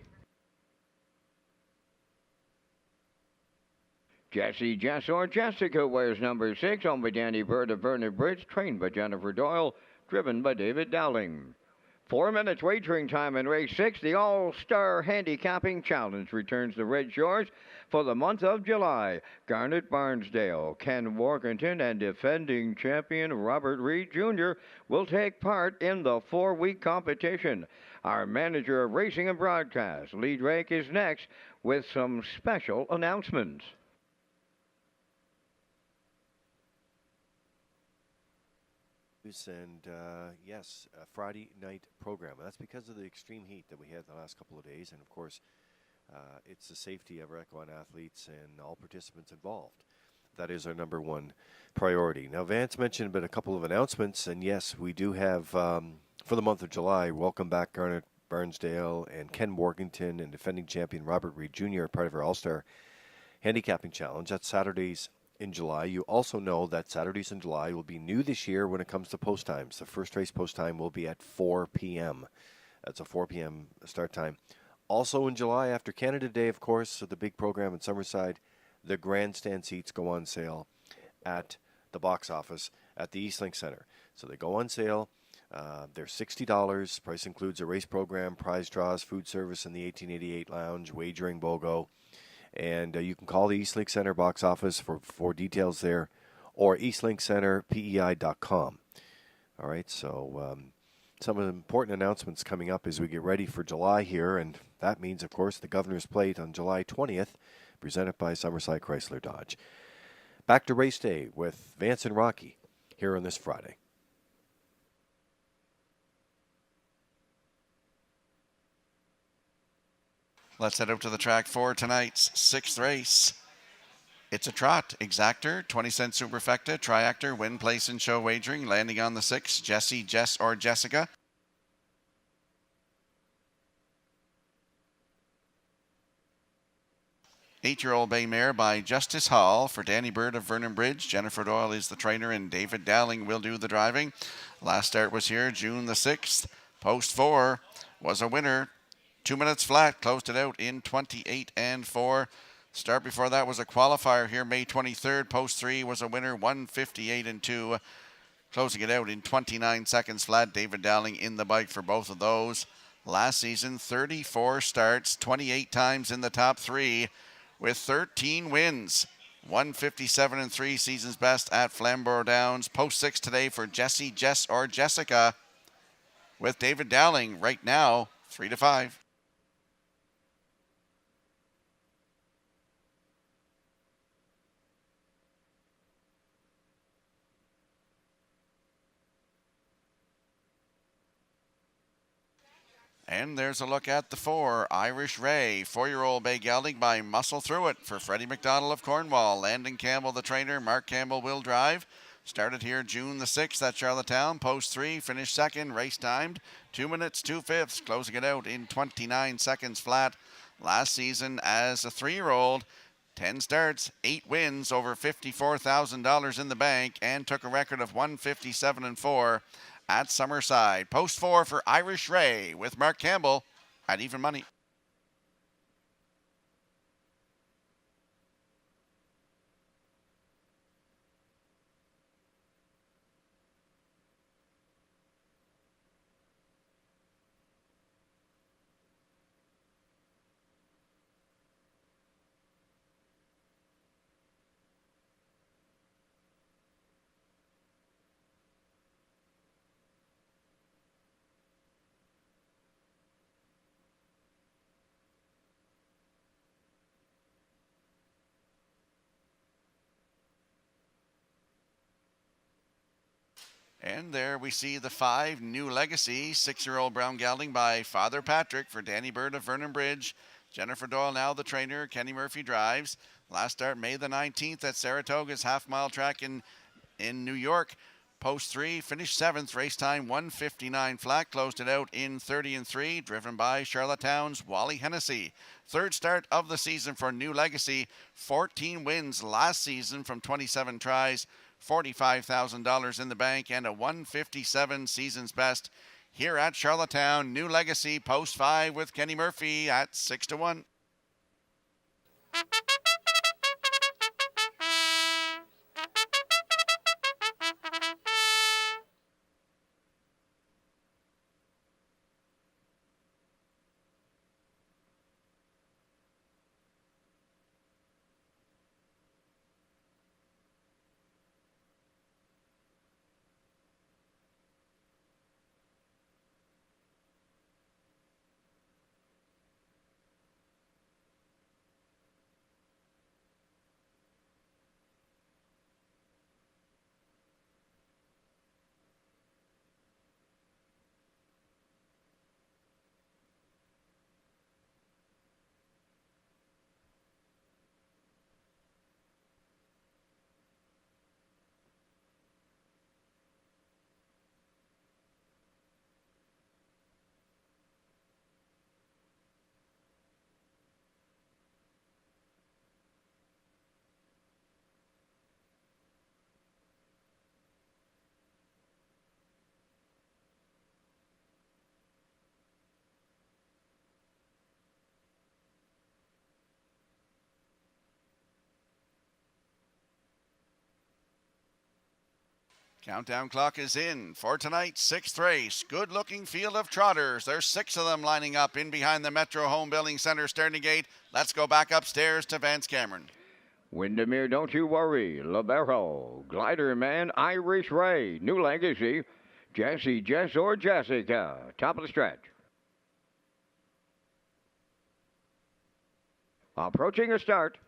Jessie Jess or Jessica wears number 6, owned by Danny Bird of Vernon Bridge, trained by Jennifer Doyle, driven by David Dowling. 4 minutes wagering time in race 6. The All-Star Handicapping Challenge returns to Red Shores for the month of July. Garnet Barnsdale, Ken Workington, and defending champion Robert Reed Jr. will take part in the 4-week competition. Our manager of racing and broadcast, Lee Drake, is next with some special announcements. And yes, a Friday night program. That's because of the extreme heat that we had the last couple of days, and of course, it's the safety of our Equine athletes and all participants involved. That is our number one priority. Now, Vance mentioned a couple of announcements, and yes, we do have for the month of July. Welcome back, Garnet Barnsdale and Ken Workington, and defending champion Robert Reed Jr. part of our All-Star Handicapping Challenge. That's Saturdays in July. You also know that Saturdays in July will be new this year when it comes to post times. The first race post time will be at 4 p.m. That's a 4 p.m. start time. Also in July, after Canada Day, of course, so the big program in Summerside, the grandstand seats go on sale at the box office at the Eastlink Center. So they go on sale. They're $60. Price includes a race program, prize draws, food service in the 1888 lounge, wagering BOGO. And you can call the Eastlink Center box office for details there, or eastlinkcenterpei.com. All right, so some of the important announcements coming up as we get ready for July here, and that means, of course, the Governor's Plate on July 20th, presented by Summerside Chrysler Dodge. Back to race day with Vance and Rocky here on this Friday. Let's head out to the track for tonight's 6th race. It's a trot. Exactor, 20-cent superfecta, triactor, win, place, and show wagering. Landing on the 6, Jessie, Jess, or Jessica. Eight-year-old bay mare by Justice Hall for Danny Bird of Vernon Bridge. Jennifer Doyle is the trainer, and David Dowling will do the driving. Last start was here June the 6th. Post 4 was a winner. 2 minutes flat, closed it out in 28 and 4. Start before that was a qualifier here, May 23rd. Post 3 was a winner, 158 and 2. Closing it out in 29 seconds flat. David Dowling in the bike for both of those. Last season, 34 starts, 28 times in the top 3 with 13 wins. 157 and 3, season's best at Flamborough Downs. Post 6 today for Jessie, Jess, or Jessica with David Dowling right now, 3-5. And there's a look at the 4, Irish Ray, 4-year-old bay gelding by Muscle Through It for Freddie McDonald of Cornwall. Landon Campbell, the trainer. Mark Campbell will drive. Started here June the 6th at Charlottetown. Post 3, finished second. Race timed 2 minutes, 2/5, closing it out in 29 seconds flat. Last season as a 3-year-old, 10 starts, 8 wins, over $54,000 in the bank, and took a record of 157 and 4. At Summerside. Post 4 for Irish Ray with Mark Campbell at even money. And there we see the 5 New Legacy, 6-year-old brown gelding by Father Patrick for Danny Bird of Vernon Bridge. Jennifer Doyle now the trainer. Kenny Murphy drives. Last start May the 19th at Saratoga's half-mile track in New York. Post 3, finished 7th, race time 1:59 flat, closed it out in 30-3, driven by Charlottetown's Wally Hennessy. Third start of the season for New Legacy, 14 wins last season from 27 tries, $45,000 in the bank, and a 157 season's best. Here at Charlottetown, New Legacy, post 5 with Kenny Murphy at 6-1. Countdown clock is in for tonight's 6th race. Good looking field of trotters. There's 6 of them lining up in behind the Metro Home Building Center starting gate. Let's go back upstairs to Vance Cameron. Windermere, Don't You Worry, Libero, Glider Man, Irish Ray, New Legacy, Jesse, Jess, or Jessica. Top of the stretch. Approaching a start.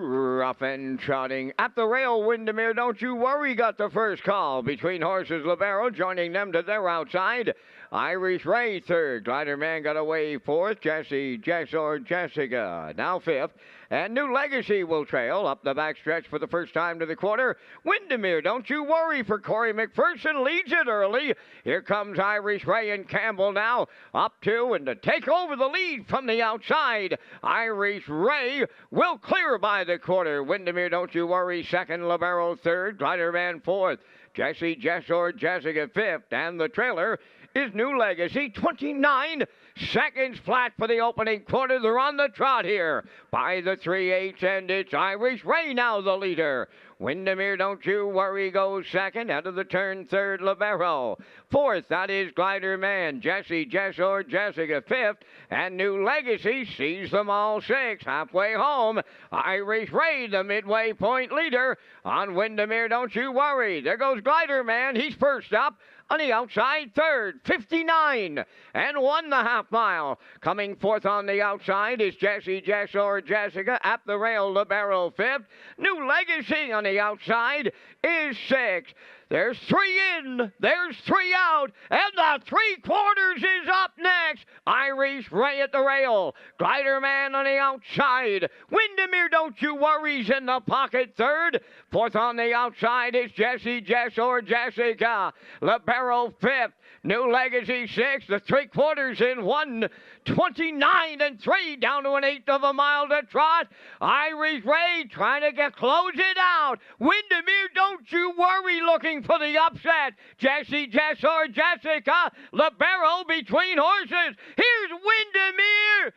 Rough and trotting at the rail. Windermere, Don't You Worry got the first call. Between horses, Libero joining them to their outside. Irish Ray third. Glider Man got away fourth. Jesse, Jess, or Jessica now fifth. And New Legacy will trail up the backstretch for the first time to the quarter. Windermere, Don't You Worry for Corey McPherson leads it early. Here comes Irish Ray and Campbell now up to and to take over the lead from the outside. Irish Ray will clear by the quarter. Windermere, Don't You Worry second. Libero third. Glider Man fourth. Jesse, Jess, or Jessica fifth. And the trailer is New Legacy, 29 seconds flat for the opening quarter. They're on the trot here by the 3/8, and it's Irish Ray now the leader. Windermere, Don't You Worry goes second. Out of the turn, third, Libero. Fourth, that is Glider Man. Jesse, Jess, or Jessica fifth. And New Legacy sees them all six. Halfway home, Irish Ray, the midway point leader. On Windermere, Don't You Worry. There goes Glider Man. He's first up. On the outside, third, 59 and 1.5 mile. Coming fourth on the outside is Jesse, Jess, or Jessica. At the rail, Libero fifth. New Legacy on the outside is sixth. There's 3 in, there's 3 out, and the 3/4 is up next. Irish Ray at the rail. Glider Man on the outside. Windermere, Don't You Worry's in the pocket third. Fourth on the outside is Jesse, Jess, or Jessica. Libero fifth. New Legacy sixth. The 3/4 in 1:29 and 3 down to 1/8 of a mile to trot. Irish Ray trying to close it out. Windermere, Don't You Worry looking for the upset. Jesse, Jess, or Jessica. Libero between horses. Here's Windermere.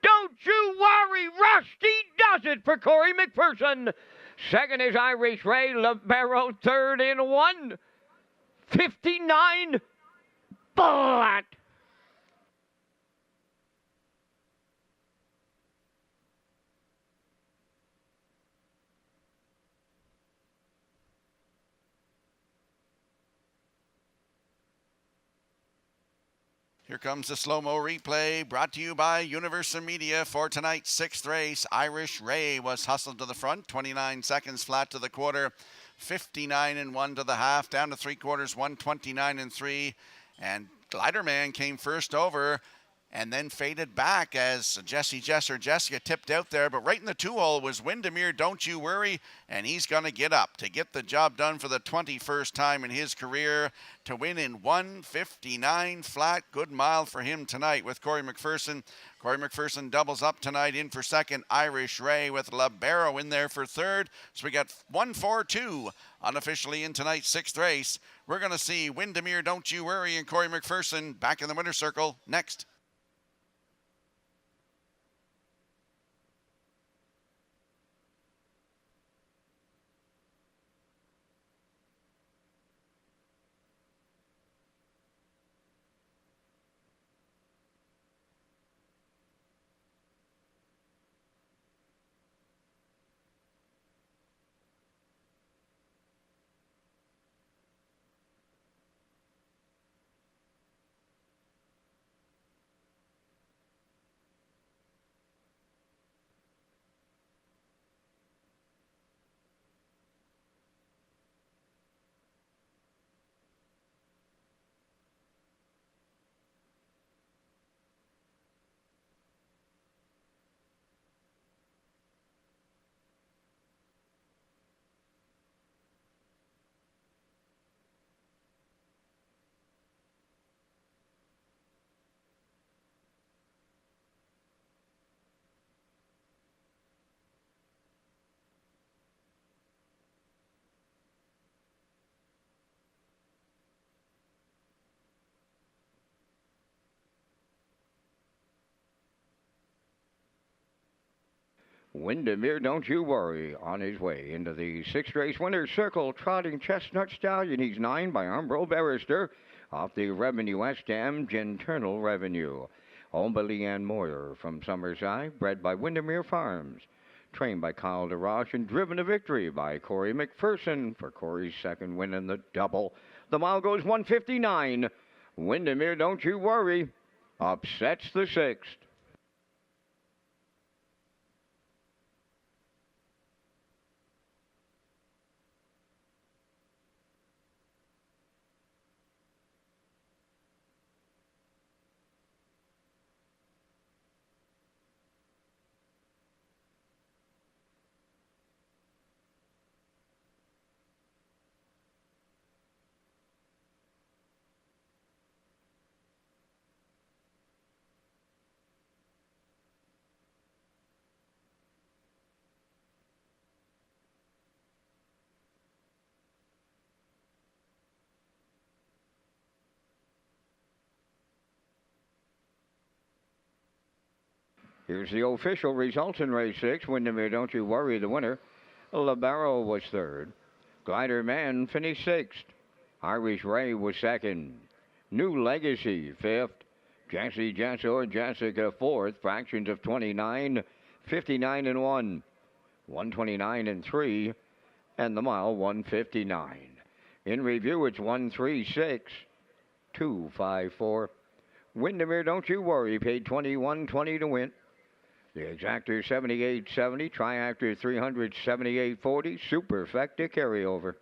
Don't You Worry. Rusty does it for Corey McPherson. Second is Irish Ray. Libero third in 1:59 flat. Here comes the slow-mo replay brought to you by Universal Media for tonight's sixth race. Irish Ray was hustled to the front, 29 seconds flat to the quarter, 59 and 1 to the half, down to 3/4, 129 and 3. And Gliderman came first over and then faded back as Jessica tipped out there. But right in the 2-hole was Windermere, Don't You Worry, and he's going to get up to get the job done for the 21st time in his career to win in 1:59 flat. Good mile for him tonight with Corey McPherson. Corey McPherson doubles up tonight in for second. Irish Ray with Libero in there for third. So we got 1-4-2 unofficially in tonight's sixth race. We're going to see Windermere, Don't You Worry, and Corey McPherson back in the winner's circle next. Windermere, Don't You Worry, on his way into the sixth race winner's circle, trotting Chestnut Stallion. He's 9 by Umbro Barrister off the Revenue West Dam, Genternal Revenue. Owned by Leanne Moyer from Summerside, bred by Windermere Farms. Trained by Kyle DeRoche and driven to victory by Corey McPherson for Corey's second win in the double. The mile goes 1:59. Windermere, Don't You Worry, upsets the sixth. Here's the official results in race 6. Windermere, Don't You Worry, the winner. Libero was third. Glider Man finished sixth. Irish Ray was second. New Legacy fifth. Jessica fourth. Fractions of 29, 59 and 1, 129 and 3, and the mile 1:59. In review, it's 136, 254. Windermere, Don't You Worry, paid $21.20 to win. The exactor 78.70, triactor 378.40, superfecta carryover.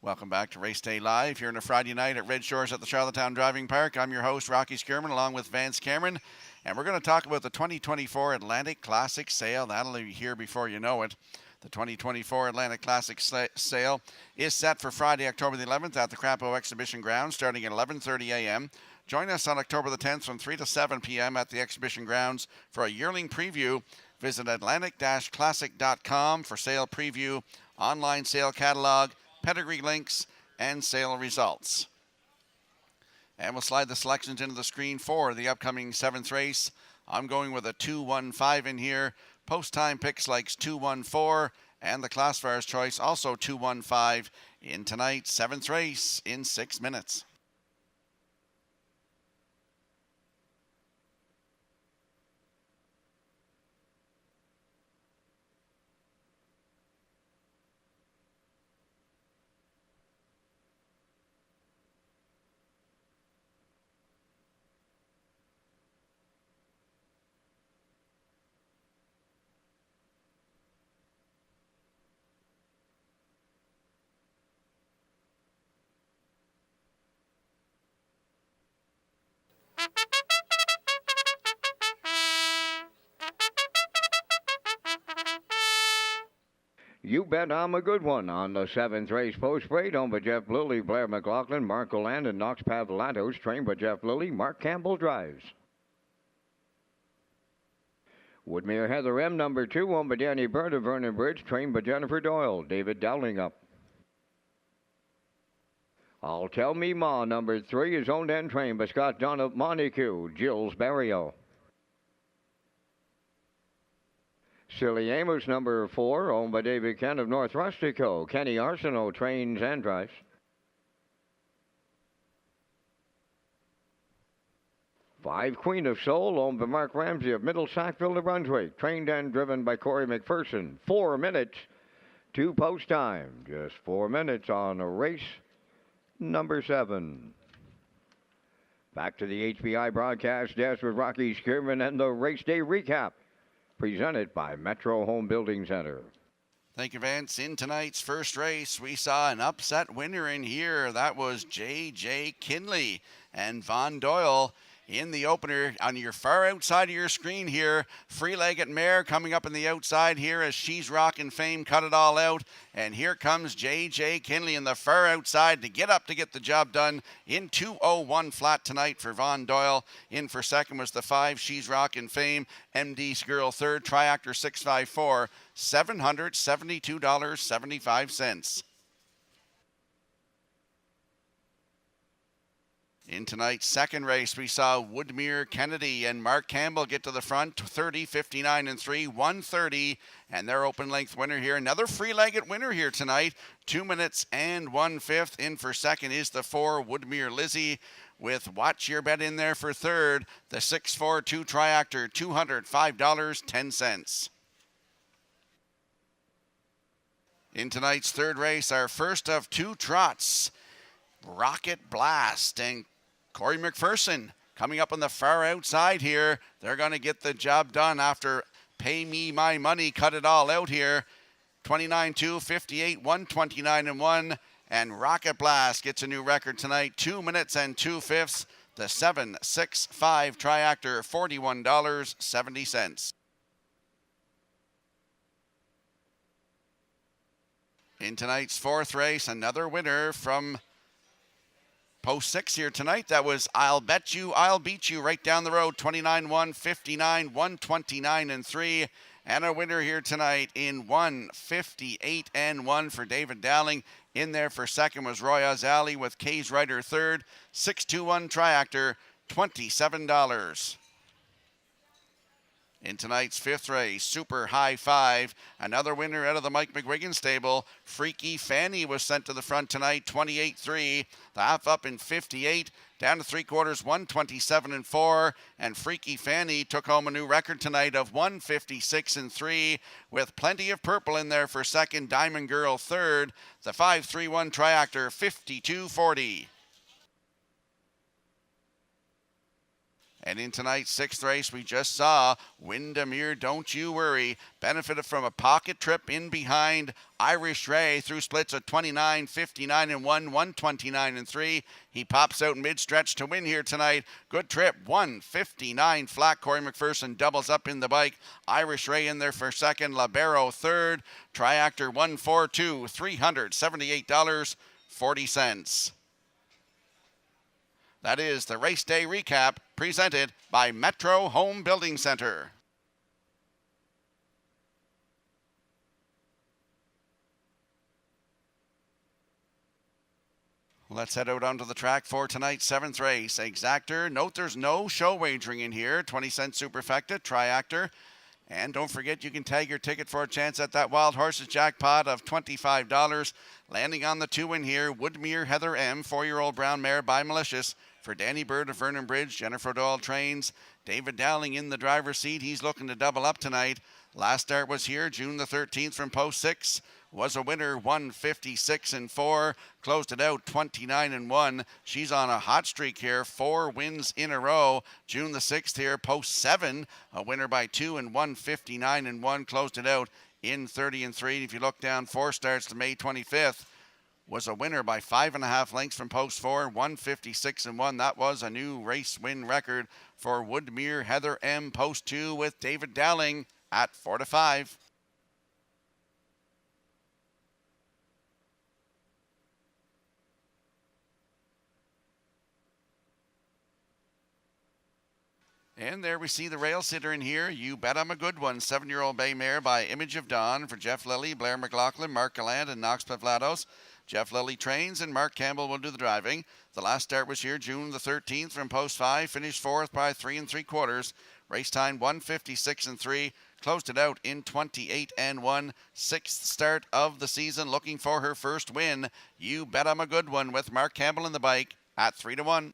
Welcome back to Race Day Live here on a Friday night at Red Shores at the Charlottetown Driving Park. I'm your host, Rocky Skierman, along with Vance Cameron. And we're going to talk about the 2024 Atlantic Classic Sale. That'll be here before you know it. The 2024 Atlantic Classic Sale is set for Friday, October the 11th at the Crapo Exhibition Grounds starting at 11:30 a.m. Join us on October the 10th from 3 to 7 p.m. at the Exhibition Grounds for a yearling preview. Visit Atlantic-Classic.com for sale preview, online sale catalog, pedigree links, and sale results. And we'll slide the selections into the screen for the upcoming 7th race. I'm going with a 2-1-5 in here. Post time picks likes 2-1-4, and the classifiers choice also 2-1-5 in tonight's 7th race in 6 minutes. You bet I'm a good one on the 7th race post parade owned by Jeff Lilly, Blair McLaughlin, Mark Goland, and Knox Pavlatos, trained by Jeff Lilly. Mark Campbell drives. Woodmere Heather M, number 2, owned by Danny Bird of Vernon Bridge, trained by Jennifer Doyle. David Dowling up. I'll Tell Me Ma, number 3, is owned and trained by Scott Dunn of Montague, Jills Barrio. Silly Amos, number 4, owned by David Kent of North Rustico. Kenny Arsenault trains and drives. Five, Queen of Soul, owned by Mark Ramsey of Middle Sackville, New Brunswick. Trained and driven by Corey McPherson. 4 minutes to post time. Just 4 minutes on race number 7. Back to the HBI broadcast desk with Rocky Skierman and the race day recap, presented by Metro Home Building Center. Thank you, Vance. In tonight's first race, we saw an upset winner in here. That was J.J. Kinley and Von Doyle in the opener. On your far outside of your screen here, Free-Legged Mare coming up in the outside here as She's Rockin' Fame cut it all out. And here comes J.J. Kinley in the far outside to get up to get the job done in 2:01 flat tonight for Von Doyle. In for second was the 5, She's Rockin' Fame. MD's Girl third, Triactor 654, $772.75. In tonight's second race, we saw Woodmere Kennedy and Mark Campbell get to the front, 30, 59, and 3, 130, and their open length winner here. Another free-legged winner here tonight, 2 minutes and 1/5. In for second is the 4, Woodmere Lizzie, with Watch Your Bet in there for third, the 642 Triactor, $205.10. In tonight's third race, our first of 2 trots, Rocket Blast and Corey McPherson coming up on the far outside here. They're going to get the job done after Pay Me My Money cut it all out here. 29-2, 58, 129 and 1. And Rocket Blast gets a new record tonight, 2 minutes and 2/5. The 765 Triactor, $41.70. In tonight's fourth race, another winner from Post 6 here tonight. That was I'll Bet You, I'll Beat You right down the road. 29-1, 59, 129 and 3. And a winner here tonight in 158 and 1 for David Dowling. In there for second was Roy Azali with Kay's Rider third. 621 Triactor, $27. In tonight's fifth race, Super High Five, another winner out of the Mike McGuigan stable. Freaky Fanny was sent to the front tonight, 28-3. The half up in 58, down to 3/4, 127 and 4. And Freaky Fanny took home a new record tonight of 156 and 3, with plenty of purple in there for second. Diamond Girl third. The 531 Triactor, 52.40. And in tonight's sixth race, we just saw Windermere, Don't You Worry, benefited from a pocket trip in behind Irish Ray through splits of 29, 59 and 1, 129 and 3. He pops out mid-stretch to win here tonight. Good trip, 159 flat. Corey McPherson doubles up in the bike. Irish Ray in there for second. Libero third. Triactor 142, $378.40. That is the race day recap presented by Metro Home Building Center. Let's head out onto the track for tonight's seventh race. Exactor, note there's no show wagering in here. 20-cent superfecta, Triactor. And don't forget you can tag your ticket for a chance at that Wild Horses jackpot of $25. Landing on the 2 in here, Woodmere Heather M, 4-year-old brown mare by Malicious. For Danny Bird of Vernon Bridge, Jennifer Doyle trains. David Dowling in the driver's seat. He's looking to double up tonight. Last start was here, June the 13th from post 6. Was a winner, 156 and 4. Closed it out, 29 and 1. She's on a hot streak here, 4 wins in a row. June the 6th here, post 7. A winner by 2 and 159 and 1. Closed it out in 30 and 3. If you look down 4 starts to May 25th. Was a winner by 5.5 lengths from post 4, 156 and 1. That was a new race win record for Woodmere Heather M post 2 with David Dowling at 4-5. And there we see the rail sitter in here. You Bet I'm a Good One. 7-year-old bay mare by Image of Dawn for Jeff Lilly, Blair McLaughlin, Mark Galland, and Knox Pavlados. Jeff Lilly trains and Mark Campbell will do the driving. The last start was here June the 13th from post 5. Finished 4th by 3 3/4. Race time 156 and 3. Closed it out in 28 and 1. 6th start of the season. Looking for her first win. You Bet I'm a Good One with Mark Campbell in the bike at 3-1.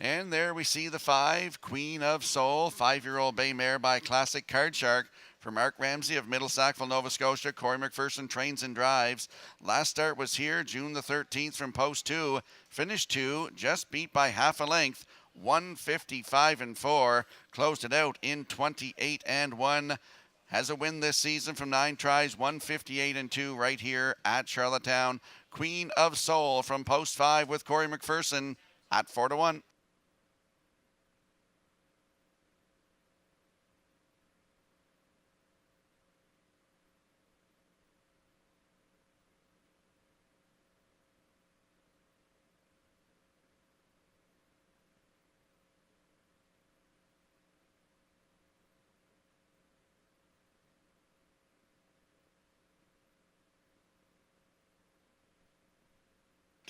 And there we see the 5, Queen of Soul, 5-year-old bay mare by Classic Card Shark for Mark Ramsey of Middle Sackville, Nova Scotia. Corey McPherson trains and drives. Last start was here, June the 13th from post 2. Finished 2, just beat by half a length, 155 and 4. Closed it out in 28 and 1. Has a win this season from 9 tries, 158 and 2 right here at Charlottetown. Queen of Soul from post 5 with Corey McPherson at 4-1.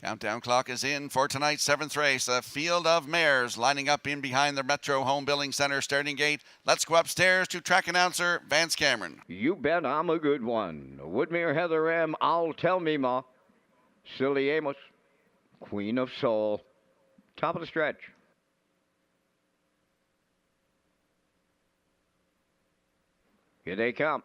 Countdown clock is in for tonight's 7th race. A field of mares lining up in behind the Metro Home Building Center starting gate. Let's go upstairs to track announcer Vance Cameron. You Bet I'm a Good One. Woodmere Heather M, I'll Tell Me Ma. Silly Amos, Queen of Soul. Top of the stretch. Here they come.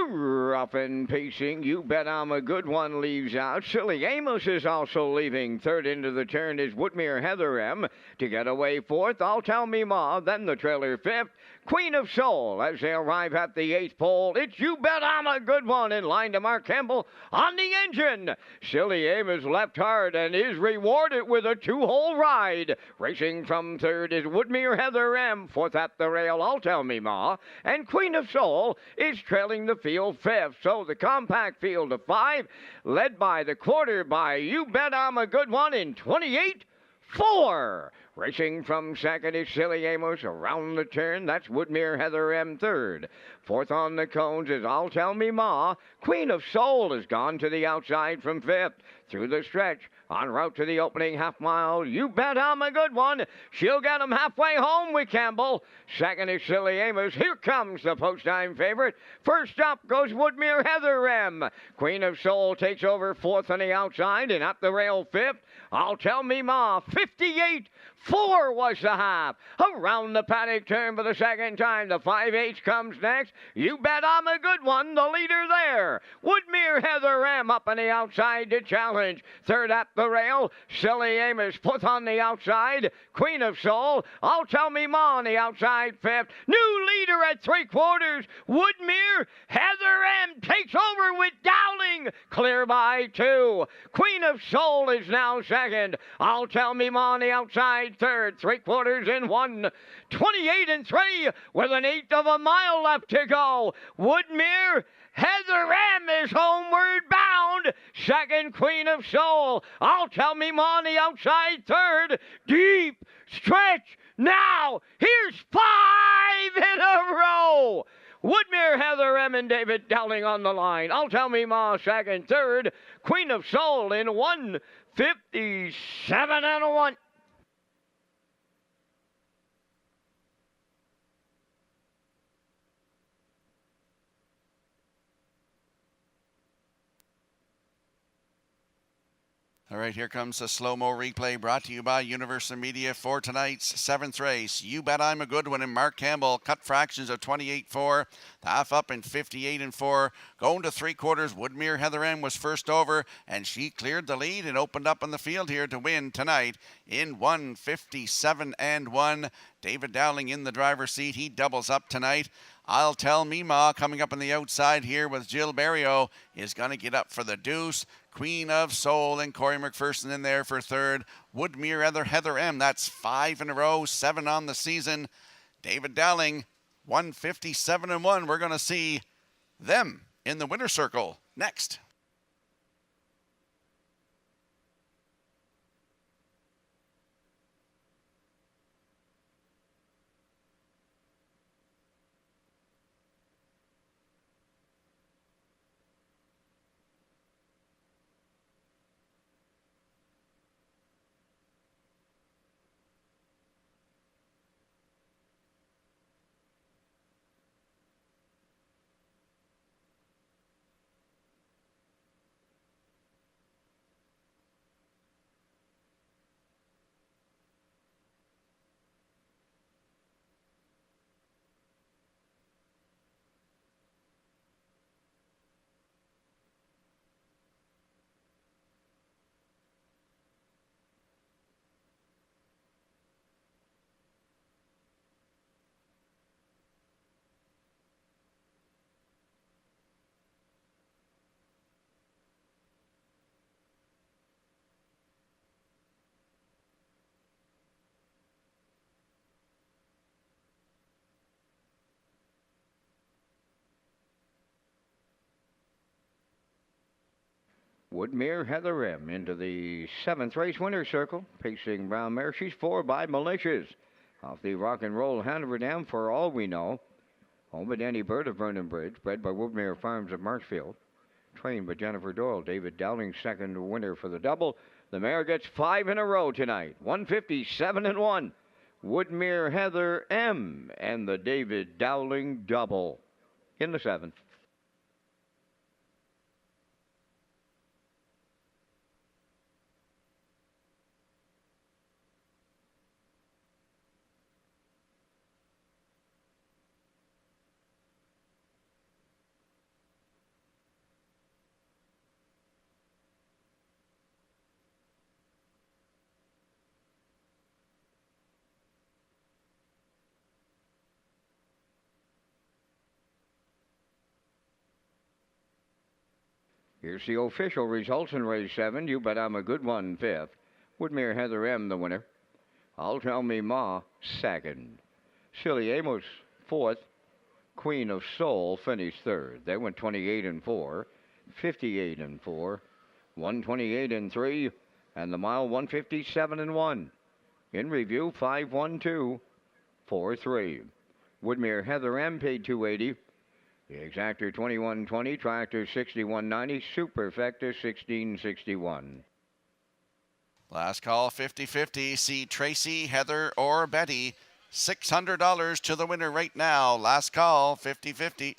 Rough and pacing, You Bet I'm a Good One leaves out. Silly Amos is also leaving. Third into the turn is Woodmere Heather M. To get away 4th, I'll Tell Me Ma. Then the trailer 5th, Queen of Soul. As they arrive at the 8th pole, it's You Bet I'm a Good One in line to Mark Campbell on the engine. Silly Amos left hard and is rewarded with a 2-hole ride. Racing from 3rd is Woodmere Heather M. 4th at the rail, I'll Tell Me Ma. And Queen of Soul is trailing the field 5th. So the compact field of 5, led by the quarter by You Bet I'm a Good One in 28-4. Racing from 2nd is Silly Amos. Around the turn, that's Woodmere Heather M. 3rd. 4th on the cones is I'll Tell Me Ma. Queen of Soul has gone to the outside from 5th. Through the stretch, en route to the opening half mile, You Bet I'm a Good One. She'll get him halfway home with Campbell. 2nd is Silly Amos. Here comes the post-time favorite. First up goes Woodmere Heather M. Queen of Soul takes over 4th on the outside, and at the rail 5th, I'll Tell Me Ma. 4 was the half. Around the paddock turn for the second time. The 5H comes next. You Bet I'm a Good One, the leader there. Woodmere Heather M up on the outside to challenge. Third at the rail. Silly Amos fourth on the outside. Queen of Soul. I'll Tell Me Ma on the outside fifth. New leader at 3/4. Woodmere Heather M takes over with Dowling. Clear by 2. Queen of Soul is now second. I'll Tell Me Ma on the outside third. 3/4 in 1. 28 and 3 with an eighth of a mile left to go. Woodmere Heather M is homeward bound. Second, Queen of Soul. I'll Tell Me Ma on the outside third. Deep stretch now. Here's 5 in a row. Woodmere Heather M and David Dowling on the line. I'll Tell Me Ma second, third. Queen of Soul in 1:57 and 1. All right, here comes the slow-mo replay brought to you by Universal Media for tonight's 7th race. You Bet I'm a Good One, and Mark Campbell cut fractions of 28.4, the half up in 58.4. Going to 3/4, Woodmere Heather M was first over, and she cleared the lead and opened up on the field here to win tonight in 1:57 and 1. David Dowling in the driver's seat. He doubles up tonight. I'll Tell Me Ma coming up on the outside here with Jill Berrio is going to get up for the deuce. Queen of Soul and Corey McPherson in there for third. Woodmere Heather M. That's 5 in a row, 7 on the season. David Dowling, 1:57 and 1. We're going to see them in the winner's circle next. Woodmere Heather M into the 7th race winner's circle. Pacing brown mare. She's 4 by Militias. Off the Rock and Roll Hanover Dam for all we know. Home by Danny Bird of Vernon Bridge. Bred by Woodmere Farms of Marshfield. Trained by Jennifer Doyle. David Dowling second winner for the double. The mare gets 5 in a row tonight. 1:57 and 1. Woodmere Heather M and the David Dowling double in the 7th. Here's the official results in race 7. You Bet I'm a Good One, 5th. Woodmere Heather M, the winner. I'll Tell Me Ma, 2nd. Silly Amos, 4th. Queen of Soul finished 3rd. They went 28 and 4, 58 and 4, 128 and 3, and the mile 1:57 and 1. In review, 5:12, 4:3. Woodmere Heather M paid $280. The Exactor $21.20, Tractor $61.90, Superfecta $16.61. Last call 50-50. See Tracy, Heather, or Betty. $600 to the winner right now. Last call 50-50.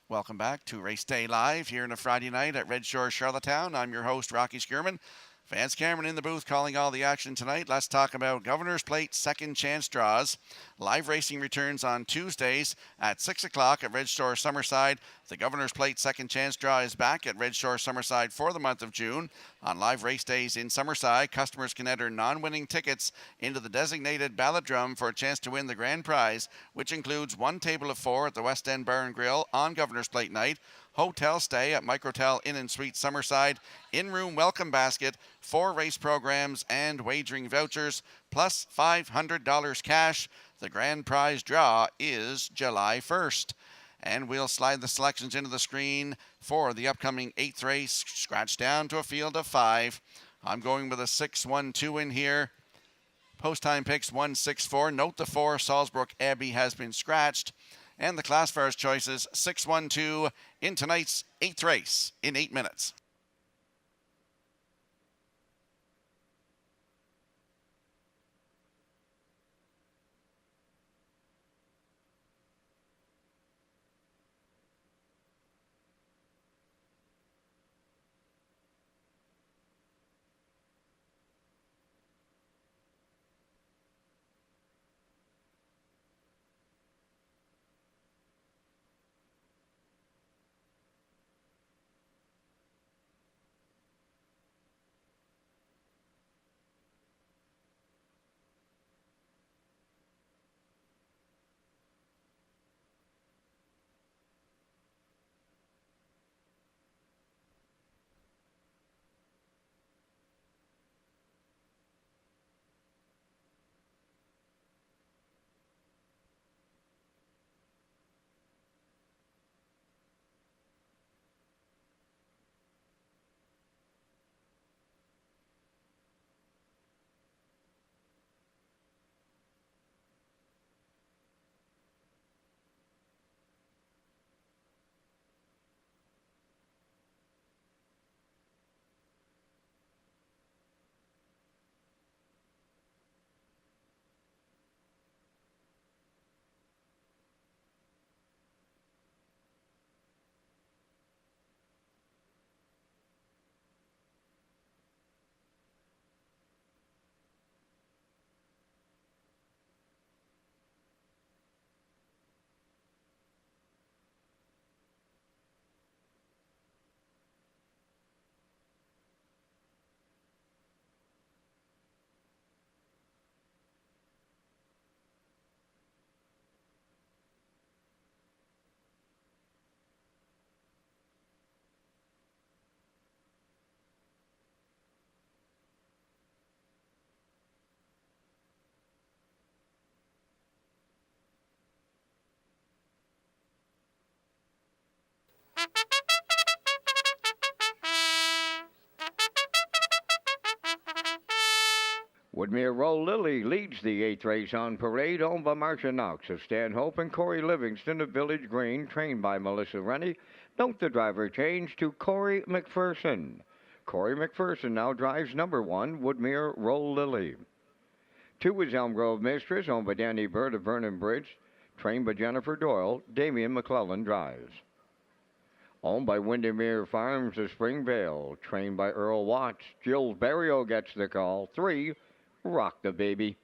Welcome back to Race Day Live here on a Friday night at Redshores, Charlottetown. I'm your host, Rocky Skierman. Vance Cameron in the booth calling all the action tonight. Let's talk about Governor's Plate second chance draws. Live racing returns on Tuesdays at 6 o'clock at Redshore Summerside. The Governor's Plate second chance draw is back at Redshore Summerside for the month of June. On live race days in Summerside, customers can enter non-winning tickets into the designated ballot drum for a chance to win the grand prize, which includes one table of 4 at the West End Bar and Grill on Governor's Plate night, hotel stay at Microtel Inn and Suite Summerside, in-room welcome basket, 4 race programs and wagering vouchers, plus $500 cash. The grand prize draw is July 1st. And we'll slide the selections into the screen for the upcoming 8th race, scratch down to a field of 5. I'm going with a 6-1-2 in here. Post time picks 1-6-4. Note the 4, Salzbrook Abbey, has been scratched. And the class fares choices 6-1-2 in tonight's 8th race in 8 minutes. Woodmere Roll Lily leads the 8th race on parade, owned by Marcia Knox of Stanhope and Corey Livingston of Village Green, trained by Melissa Rennie. Note the driver change to Corey McPherson. Corey McPherson now drives number 1, Woodmere Roll Lily. 2 is Elm Grove Mistress, owned by Danny Bird of Vernon Bridge, trained by Jennifer Doyle. Damian McClellan drives. Owned by Windermere Farms of Springvale, trained by Earl Watts. Jill Barrio gets the call. 3, Rock the Baby.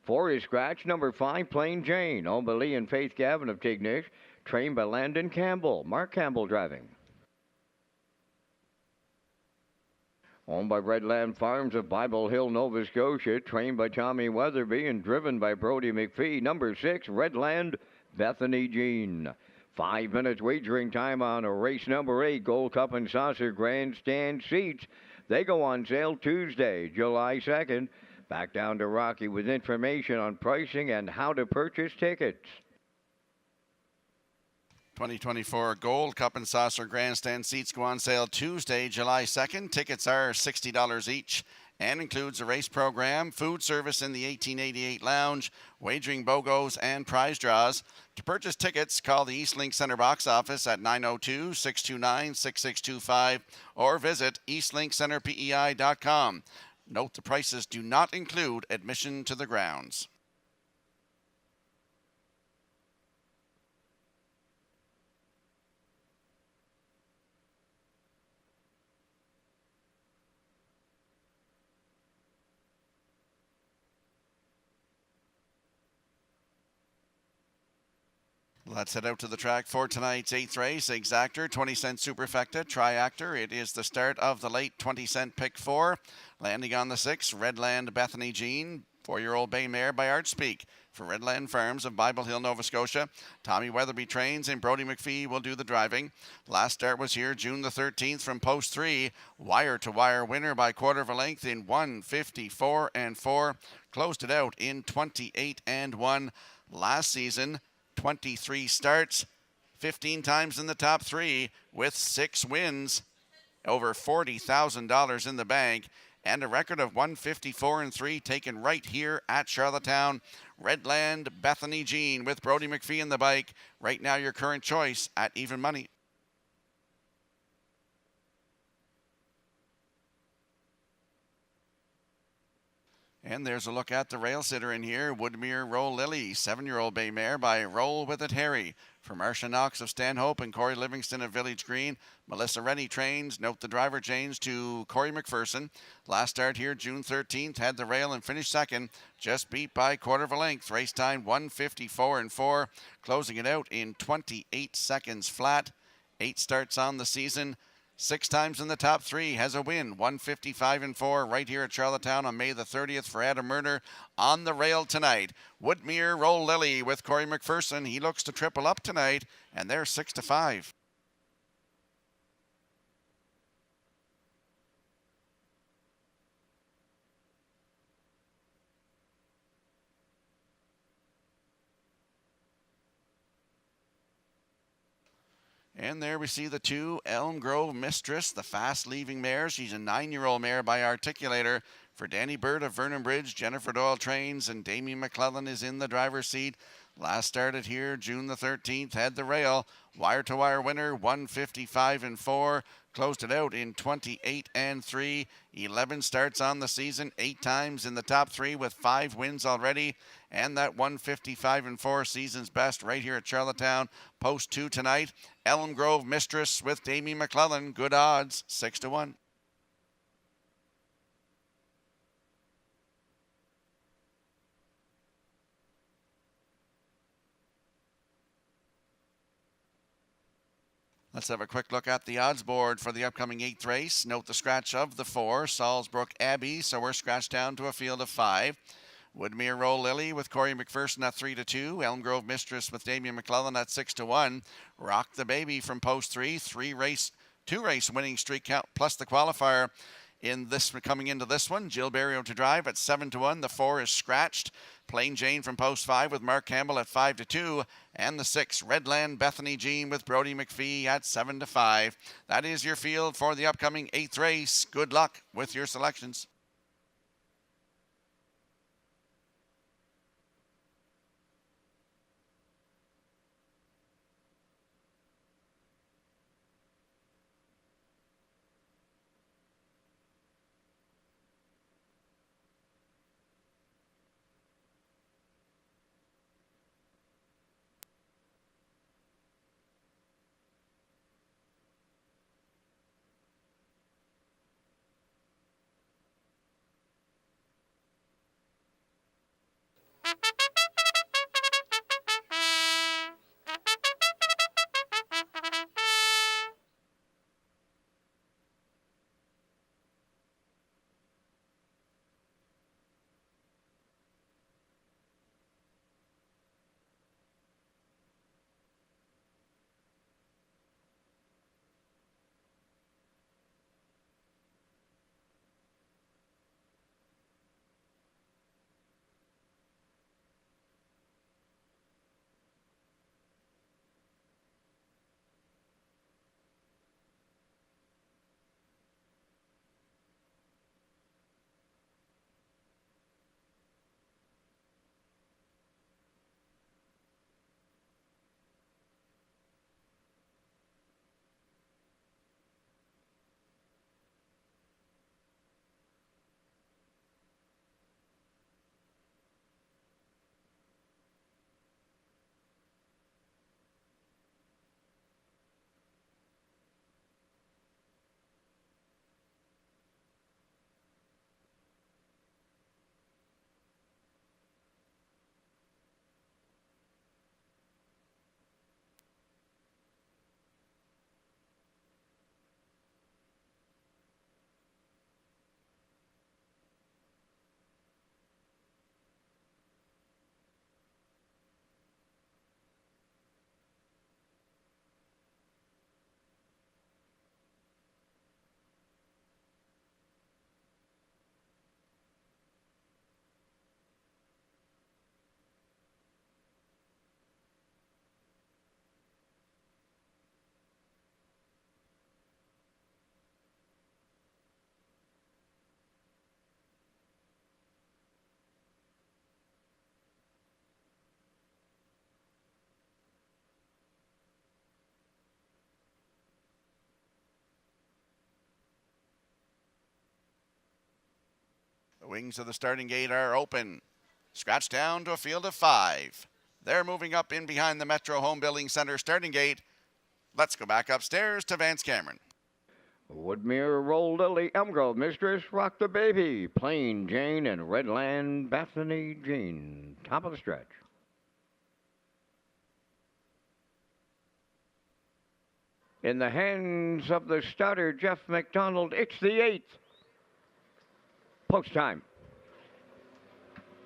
4 is scratch number 5, Plain Jane, owned by Lee and Faith Gavin of Tignish, trained by Landon Campbell. Mark Campbell driving. Owned by Redland Farms of Bible Hill, Nova Scotia, trained by Tommy Weatherby and driven by Brody McPhee. Number 6, Redland, Bethany Jean. 5 minutes wagering time on race number 8, Gold Cup and Saucer Grandstand seats. They go on sale Tuesday, July 2nd. Back down to Rocky with information on pricing and how to purchase tickets. 2024 Gold Cup and Saucer Grandstand seats go on sale Tuesday, July 2nd. Tickets are $60 each and includes a race program, food service in the 1888 Lounge, wagering BOGOs, and prize draws. To purchase tickets, call the Eastlink Center box office at 902-629-6625 or visit eastlinkcenterpei.com. Note the prices do not include admission to the grounds. Let's head out to the track for tonight's 8th race. Exactor, 20-cent Superfecta, Triactor. It is the start of the late 20-cent pick 4. Landing on the 6, Redland Bethany Jean, 4-year-old bay mare by Artspeak. For Redland Farms of Bible Hill, Nova Scotia, Tommy Weatherby trains and Brody McPhee will do the driving. Last start was here June the 13th from post 3. Wire-to-wire winner by quarter of a length in 1:54 and 4. Closed it out in 28 and 1. Last season, 23 starts, 15 times in the top 3 with 6 wins, over $40,000 in the bank, and a record of 154 and 3 taken right here at Charlottetown. Redland Bethany Jean with Brody McPhee in the bike. Right now your current choice at even money. And there's a look at the rail sitter in here. Woodmere Roll Lily, 7-year-old bay mare by Roll With It Harry. For Marcia Knox of Stanhope and Corey Livingston of Village Green. Melissa Rennie trains. Note the driver change to Corey McPherson. Last start here June 13th. Had the rail and finished second. Just beat by quarter of a length. Race time 1:54 and 4. Closing it out in 28 seconds flat. 8 starts on the season. 6 times in the top 3, has a win, 155 and 4 right here at Charlottetown on May the 30th for Adam Murner on the rail tonight. Woodmere Roll Lily with Corey McPherson. He looks to triple up tonight, and they're 6-5. And there we see the 2 Elm Grove Mistress, the fast-leaving mare. She's a 9-year-old mare by Articulator. For Danny Bird of Vernon Bridge, Jennifer Doyle trains, and Damien McClellan is in the driver's seat. Last started here June the 13th, had the rail. Wire-to-wire winner, 155 and 4. Closed it out in 28 and 3. 11 starts on the season, 8 times in the top 3 with 5 wins already. And that 155 and 4 season's best right here at Charlottetown. Post 2 tonight. Elm Grove Mistress with Damien McClellan. Good odds, 6-1. Let's have a quick look at the odds board for the upcoming 8th race. Note the scratch of the 4, Salisbrook Abbey, so we're scratched down to a field of 5. Woodmere Roll Lily with Corey McPherson at 3-2. Elm Grove Mistress with Damien McClellan at 6-1. Rock the Baby from post 3, 2-race winning streak count plus the qualifier in this coming into this one. Jill Barrio to drive at 7-1. The 4 is scratched. Plain Jane from post 5 with Mark Campbell at 5-2. And the 6, Redland Bethany Jean with Brody McPhee at 7-5. That is your field for the upcoming 8th race. Good luck with your selections. wings of the starting gate are open. Scratch down to a field of 5. They're moving up in behind the Metro Home Building Center starting gate. Let's go back upstairs to Vance Cameron. Woodmere, Roll Lily, Elmgrove Mistress, Rock the Baby, Plain Jane, and Redland Bethany Jean. Top of the stretch. In the hands of the starter, Jeff McDonald, it's the 8th. Post time.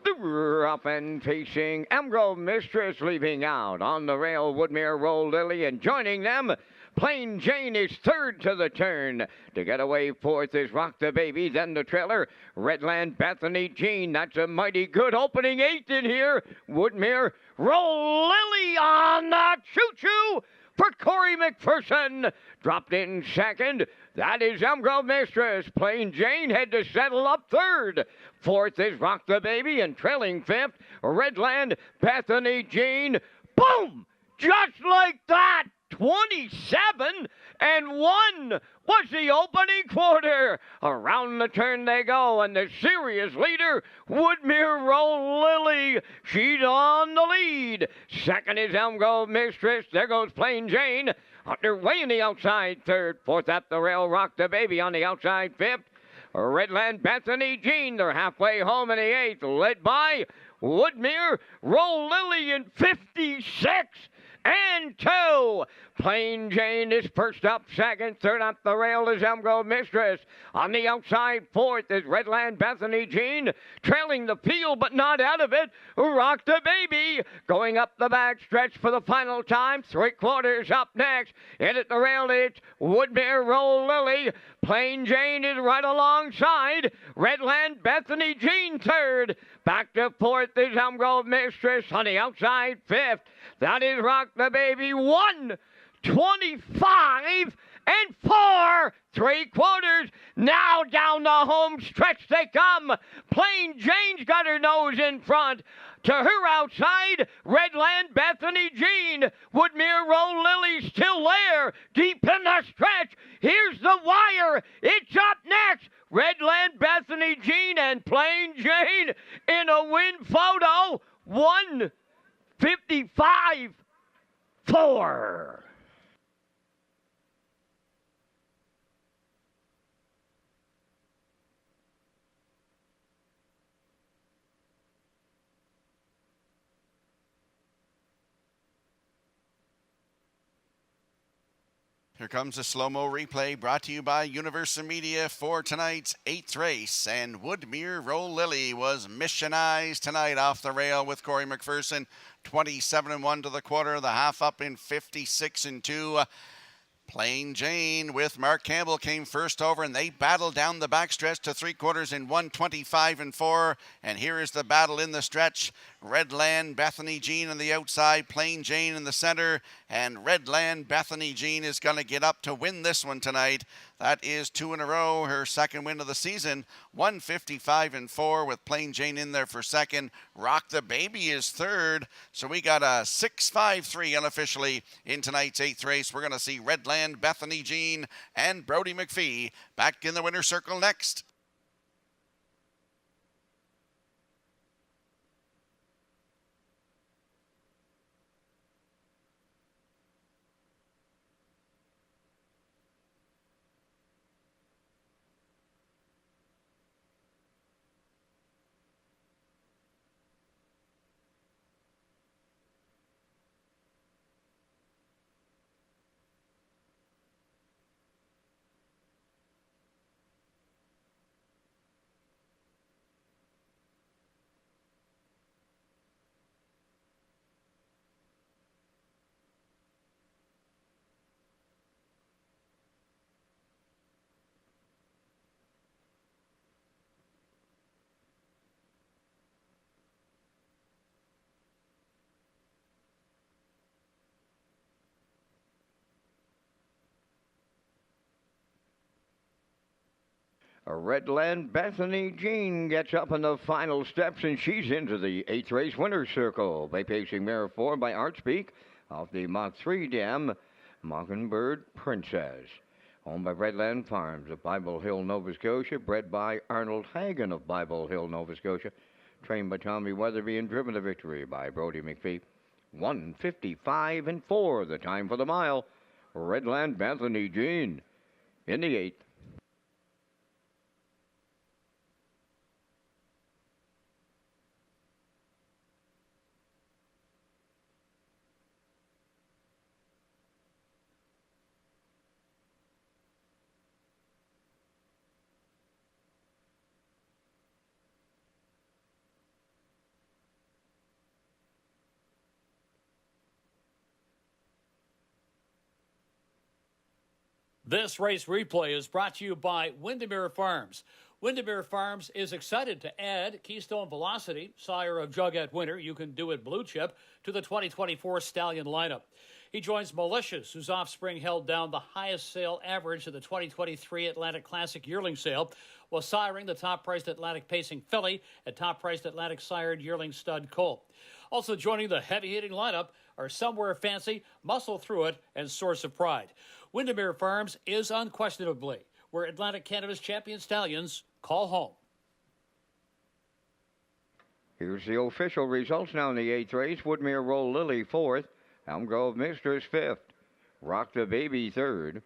Up and facing Elmgrove Mistress, leaving out on the rail, Woodmere, Roll Lily, and joining them, Plain Jane is third to the turn. To get away fourth is Rock the Baby, then the trailer, Redland Bethany Jean. That's a mighty good opening 8th in here. Woodmere, Roll Lily on the choo-choo for Corey McPherson. Dropped in second. That is Elmgrove Mistress. Plain Jane had to settle up third. Fourth is Rock the Baby, and trailing fifth, Redland Bethany Jean. Boom! Just like that, 27-1 was the opening quarter. Around the turn they go, and the serious leader, Woodmere Roll Lily. She's on the lead. Second is Elmgrove Mistress. There goes Plain Jane. Underway in the outside third. Fourth up the rail, Rock the Baby on the outside fifth. Redland Bethany Jean, they're halfway home in the 8th, led by Woodmere Roll Lily in 56-2. Plain Jane is first up second. Third up the rail is Elmgrove Mistress. On the outside fourth is Redland Bethany Jean. Trailing the field but not out of it, Rock the Baby. Going up the back stretch for the final time. 3/4 up next. In at the rail it's Woodmere Roll Lily. Plain Jane is right alongside. Redland Bethany Jean third. Back to fourth is Elmgrove Mistress. On the outside fifth, that is Rock the Baby. 1:25 and 4/3. Now down the home stretch they come. Plain Jane's got her nose in front. To her outside, Redland Bethany Jean. Woodmere Roll Lily still there, deep in the stretch. Here's the wire. It's up next. Redland Bethany Jean and Plain Jane in a win photo. 1:55.4. Here comes a slow-mo replay brought to you by Universal Media for tonight's 8th race. And Woodmere Roll Lily was missionized tonight off the rail with Corey McPherson. 27-1 to the quarter, the half up in 56-2. Plain Jane with Mark Campbell came first over, and they battled down the backstretch to 3/4 in 1:25.4. And here is the battle in the stretch. Redland Bethany Jean on the outside, Plain Jane in the center, and Redland Bethany Jean is going to get up to win this one tonight. That is 2 in a row, her second win of the season. 1:55.4 with Plain Jane in there for second. Rock the Baby is third. So we got a 6:53 unofficially in tonight's 8th race. We're going to see Redland Bethany Jean and Brody McPhee back in the winner's circle next. Redland Bethany Jean gets up in the final steps, and she's into the 8th race winner's circle. Bay pacing mare 4 by Artspeak off the Mach 3 dam, Mockingbird Princess. Owned by Redland Farms of Bible Hill, Nova Scotia. Bred by Arnold Hagen of Bible Hill, Nova Scotia. Trained by Tommy Weatherby and driven to victory by Brody McPhee. 1:55 the time for the mile. Redland Bethany Jean in the 8th. This race replay is brought to you by Windermere Farms. Windermere Farms is excited to add Keystone Velocity, sire of Jugette Winter. You can do it blue chip, to the 2024 Stallion lineup. He joins Malicious, whose offspring held down the highest sale average of the 2023 Atlantic Classic yearling sale, while siring the top-priced Atlantic Pacing filly and top-priced Atlantic sired yearling stud colt. Also joining the heavy-hitting lineup are Somewhere Fancy, Muscle Through It, and Source of Pride. Windermere Farms is unquestionably where Atlantic Canada's champion stallions call home. Here's the official results now in the 8th race. Woodmere Roll Lily 4th. Elm Grove Mistress 5th. Rock the Baby 3rd.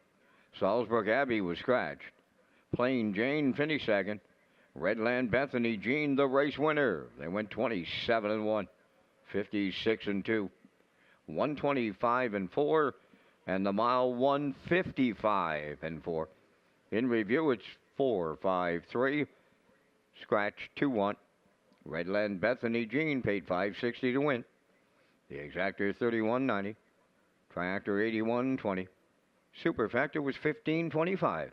Salzburg Abbey was scratched. Plain Jane finished 2nd. Redland Bethany Jean the race winner. They went 27-1, 56-2, 125-4. And the mile 155-4. In review, it's 4-5-3. Scratch 2-1. Redland Bethany Jean paid $5.60 to win. The exactor $31.90. Triactor $81.20. Superfactor was $15.25.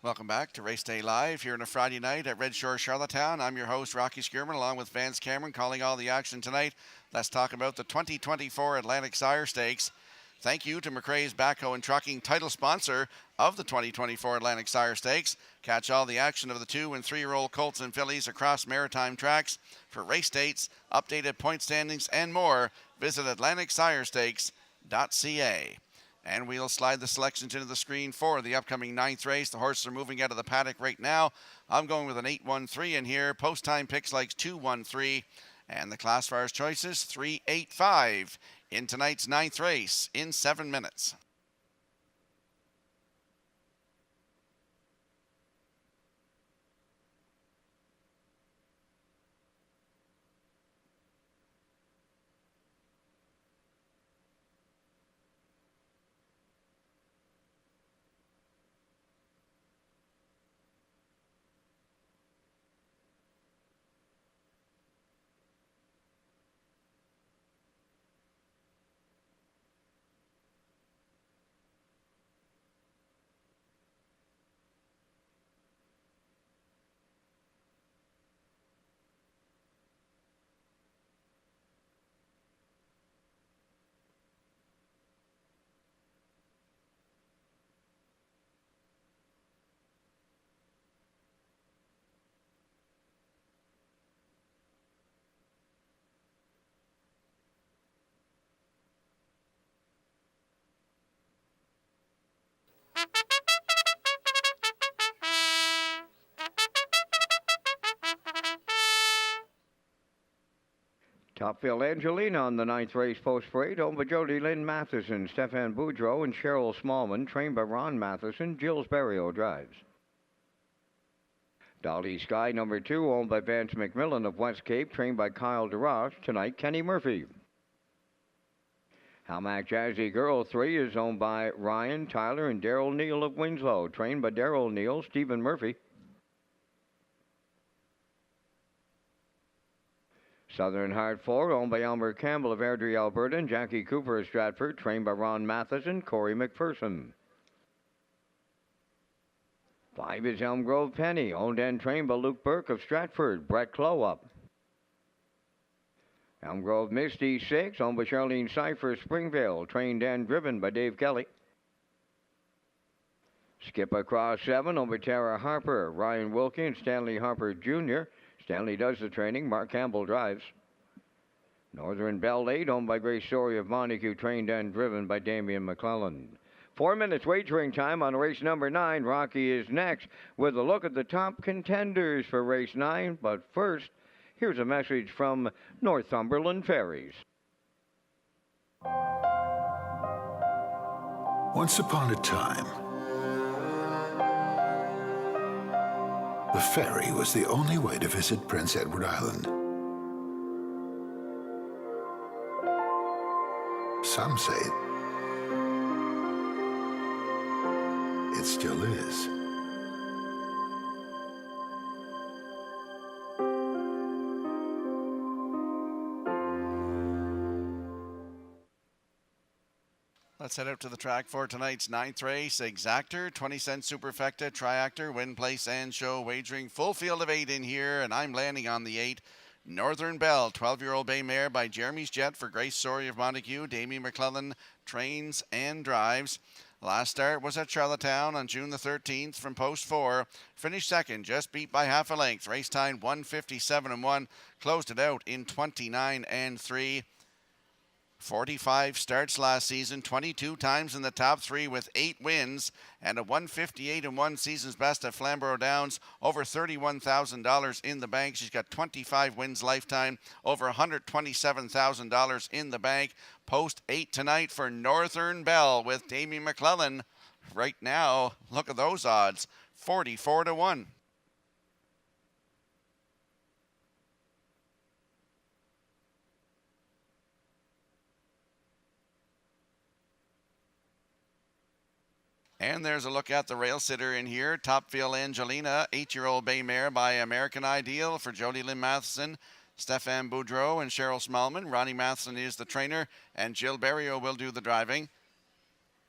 Welcome back to Race Day Live here on a Friday night at Red Shores, Charlottetown. I'm your host, Rocky Skierman, along with Vance Cameron, calling all the action tonight. Let's talk about the 2024 Atlantic Sire Stakes. Thank you to McRae's Backhoe and Trucking, title sponsor of the 2024 Atlantic Sire Stakes. Catch all the action of the 2- and 3-year-old colts and fillies across maritime tracks. For race dates, updated point standings, and more, visit AtlanticSireStakes.ca. And we'll slide the selections into the screen for the upcoming 9th race. The horses are moving out of the paddock right now. I'm going with an 8-1-3 in here. Post time picks likes 2-1-3. And the classifier's choices 3-8-5 in tonight's 9th race in 7 minutes. Topville Angelina on the 9th race post parade, owned by Jody Lynn Matheson, Stefan Boudreau, and Cheryl Smallman, trained by Ron Matheson. Jills Barrio drives. Dolly Sky, number 2, owned by Vance McMillan of West Cape, trained by Kyle DeRoche. Tonight, Kenny Murphy. Hamac Jazzy Girl 3 is owned by Ryan, Tyler, and Daryl Neal of Winslow, trained by Daryl Neal, Stephen Murphy. Southern Heart 4, owned by Elmer Campbell of Airdrie, Alberta, and Jackie Cooper of Stratford, trained by Ron Matheson, Corey McPherson. 5 is Elm Grove Penny, owned and trained by Luke Burke of Stratford, Brett Clow up. Elm Grove Misty 6, owned by Charlene Cipher, Springvale, trained and driven by Dave Kelly. Skip Across 7, owned by Tara Harper, Ryan Wilkie, and Stanley Harper Jr. Stanley does the training, Mark Campbell drives. Northern Belle 8, owned by Grace Story of Montague, trained and driven by Damian McClellan. 4 minutes wagering time on race number 9. Rocky is next with a look at the top contenders for race 9. But first, here's a message from Northumberland Ferries. Once upon a time, the ferry was the only way to visit Prince Edward Island. Some say it still is. Let's head out to the track for tonight's 9th race. Exactor, 20-cent superfecta, triactor, win, place, and show wagering. Full field of 8 in here, and I'm landing on the 8. Northern Belle, 12-year-old bay mare by Jeremy's Jet for Grace Story of Montague. Damien McClellan trains and drives. Last start was at Charlottetown on June the 13th from post 4. Finished second, just beat by half a length. Race time 1:57.1. Closed it out in 29.3. 45 starts last season, 22 times in the top 3 with 8 wins, and a 158.1 season's best at Flamborough Downs. Over $31,000 in the bank. She's got 25 wins lifetime, over $127,000 in the bank. Post 8 tonight for Northern Belle with Damien McClellan. Right now, look at those odds, 44-1. And there's a look at the rail sitter in here. Topville Angelina, 8-year-old bay mare by American Ideal for Jody Lynn Matheson, Stefan Boudreau, and Cheryl Smallman. Ronnie Matheson is the trainer, and Jill Barrio will do the driving.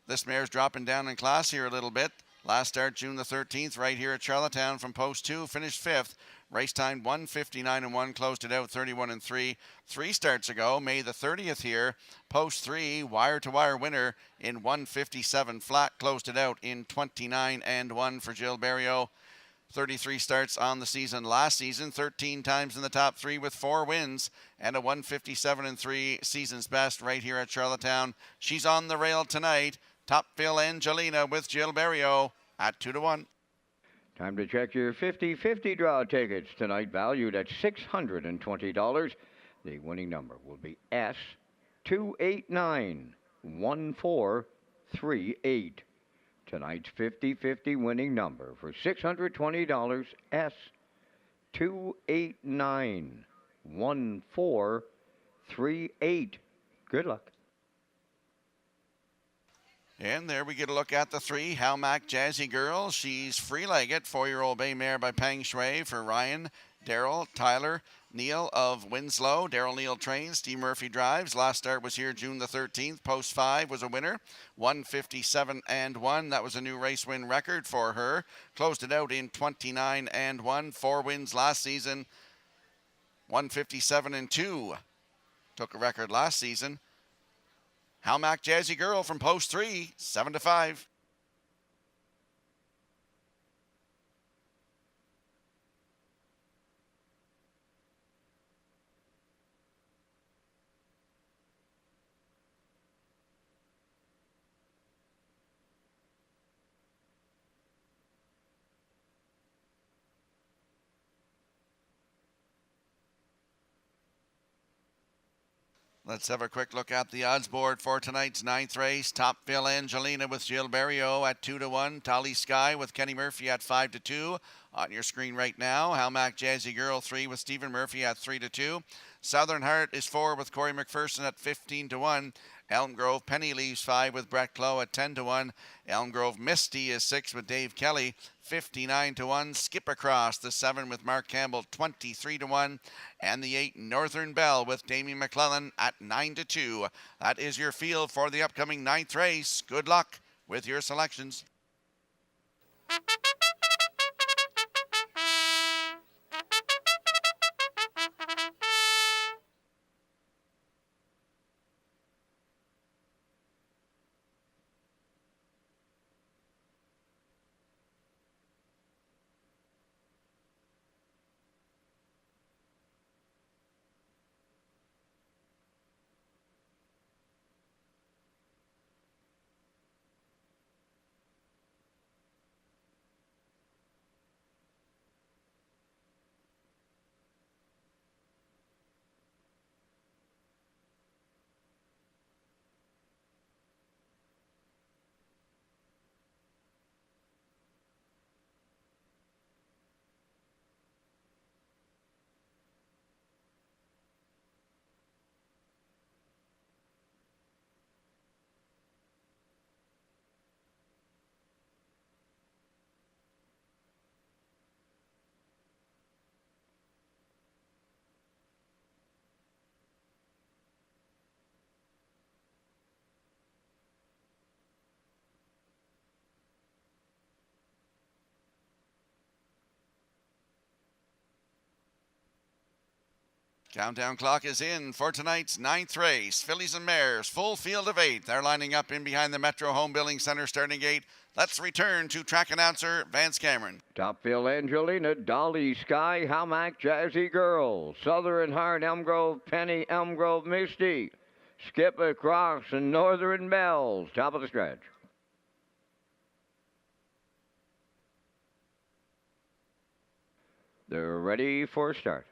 This mare's dropping down in class here a little bit. Last start June the 13th right here at Charlottetown from post 2, finished 5th. Race time 1:59.1, closed it out 31.3. 3 starts ago, May the 30th here. Post 3, wire-to-wire winner in 1:57 flat, closed it out in 29.1 for Jill Barrio. 33 starts on the season last season, 13 times in the top 3 with 4 wins, and a 1:57.3 season's best right here at Charlottetown. She's on the rail tonight. Topville Angelina with Jill Barrio at 2-1. Time to check your 50-50 draw tickets tonight, valued at $620. The winning number will be S2891438. Tonight's 50-50 winning number for $620, S2891438. Good luck. And there we get a look at the 3, Hamac Jazzy Girl. She's free-legged, 4-year-old bay mare by Pang Shui for Ryan, Daryl, Tyler, Neil of Winslow. Daryl Neal trains, Steve Murphy drives. Last start was here June the 13th. Post 5 was a winner, 1:57.1. That was a new race win record for her. Closed it out in 29.1. 4 wins last season, 1:57.2. Took a record last season. Hamac Jazzy Girl from post 3, 7-5. Let's have a quick look at the odds board for tonight's 9th race. Topville Angelina with Jill Barrio at 2-1. Tolly Sky with Kenny Murphy at 5-2. On your screen right now, Halmac Jazzy Girl 3 with Stephen Murphy at 3-2. Southern Heart is 4 with Corey McPherson at 15-1. Elm Grove Penny leaves 5 with Brett Clough at 10-1. Elm Grove Misty is 6 with Dave Kelly, 59-1. Skip Across the 7 with Mark Campbell, 23-1. And the 8 Northern Bell with Damien McClellan at 9-2. That is your field for the upcoming 9th race. Good luck with your selections. Countdown clock is in for tonight's 9th race. Fillies and Mares, full field of 8. They're lining up in behind the Metro Home Building Center starting gate. Let's return to track announcer Vance Cameron. Topville Angelina, Dolly Sky, Halmac Jazzy Girl, Southern Heart, Elm Grove Penny, Elm Grove Misty, Skip Across, and Northern Bells. Top of the stretch. They're ready for start.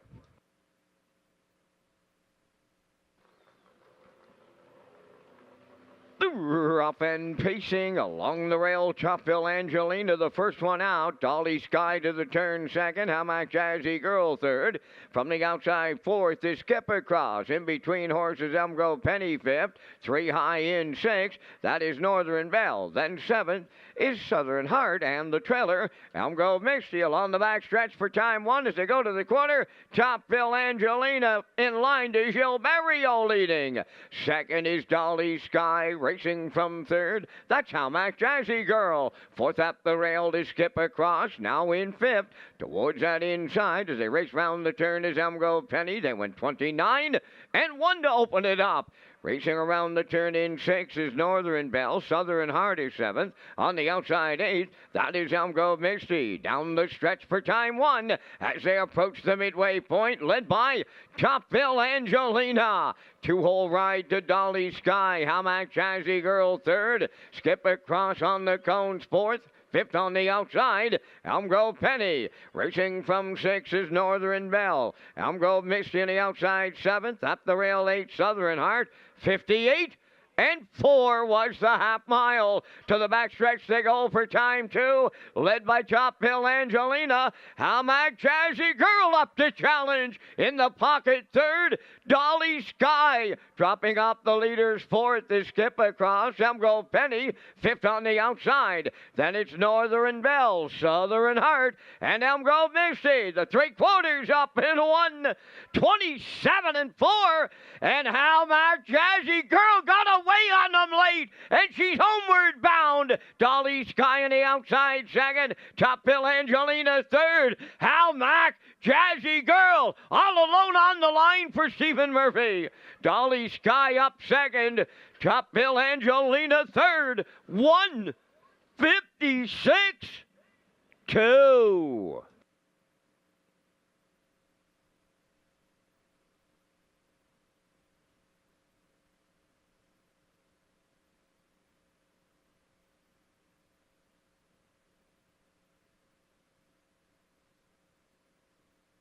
Up and pacing along the rail, Topville Angelina, the first one out. Dolly Sky to the turn second. Halmac Jazzy Girl third. From the outside fourth is Skip Across. In between horses, Elm Grove Penny fifth. 3 high in sixth. That is Northern Bell. Then seventh is Southern Heart, and the trailer, Elm Grove Misty, along the back stretch for time 1 as they go to the quarter. Topville Angelina in line to Gil Barrio leading. Second is Dolly Sky, racing from third. That's Halmac Jazzy Girl. Fourth up the rail to Skip Across, now in fifth. Towards that inside as they race round the turn is Elm Grove Penny. They went 29 and 1 to open it up. Racing around the turn in 6 is Northern Bell. Southern Heart is 7th. On the outside 8th, that is Elm Grove Misty. Down the stretch for time 1 as they approach the midway point, led by Topville Angelina. 2-hole ride to Dolly Sky. Halmac Jazzy Girl 3rd. Skip Across on the cones 4th. 5th on the outside, Elm Grove Penny. Racing from 6 is Northern Bell. Elm Grove Misty on the outside 7th. Up the rail 8, Southern Heart. 58 and 4 was the half mile. To the backstretch they go for time 2, led by Topville Angelina. Halmac Jazzy Girl up to challenge. In the pocket 3rd, Dolly Sky. Dropping off the leaders 4th is Skip Across. Elm Grove Penny 5th on the outside. Then it's Northern Bell, Southern Heart, and Elm Grove Misty. The 3/4 up in 1, 27 and 4. And Halmac Jazzy Girl got away on them late, and she's homeward bound. Dolly Sky on the outside 2nd. Topville Angelina 3rd. Halmac Jazzy Girl all alone on the line for Stephen Murphy. Dolly Sky up 2nd. Topville Angelina 3rd. 1:56.2.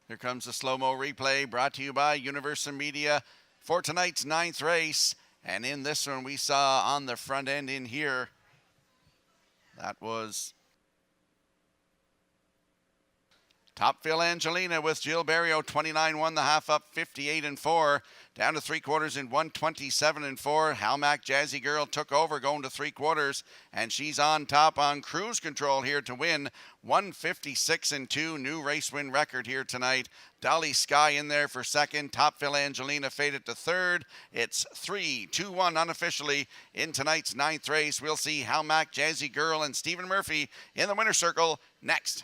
Here comes the slow-mo replay brought to you by Universal Media. for tonight's 9th race. And in this one, we saw on the front end in here, that was Topville Angelina with Jill Barrio, 29 1 the half up, 58 and 4. Down to 3/4 in 127 and 4. Halmac Jazzy Girl took over going to 3/4, and she's on top on cruise control here to win 156 and 2. New race win record here tonight. Dolly Sky in there for second. Topville Angelina faded to third. It's 3-2-1 unofficially in tonight's 9th race. We'll see Halmac Jazzy Girl and Stephen Murphy in the winner's circle next.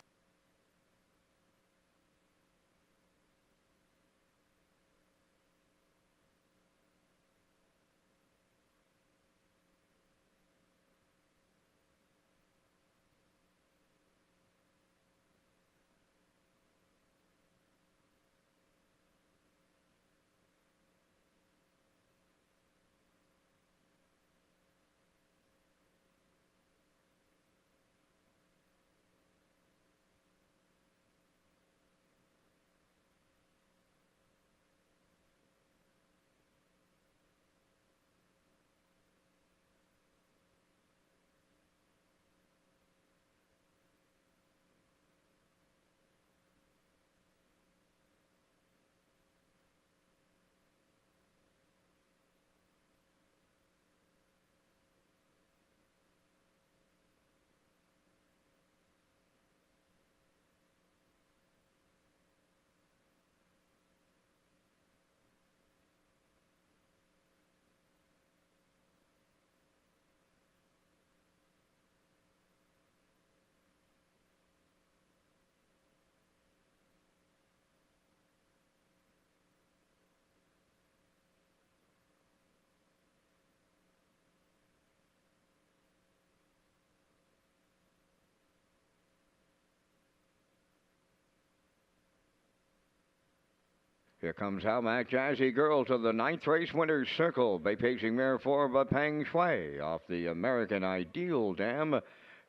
Here comes Halmac Jazzy Girl to the 9th race winner's circle. Bay pacing mare 4 by Peng Shui off the American Ideal Dam.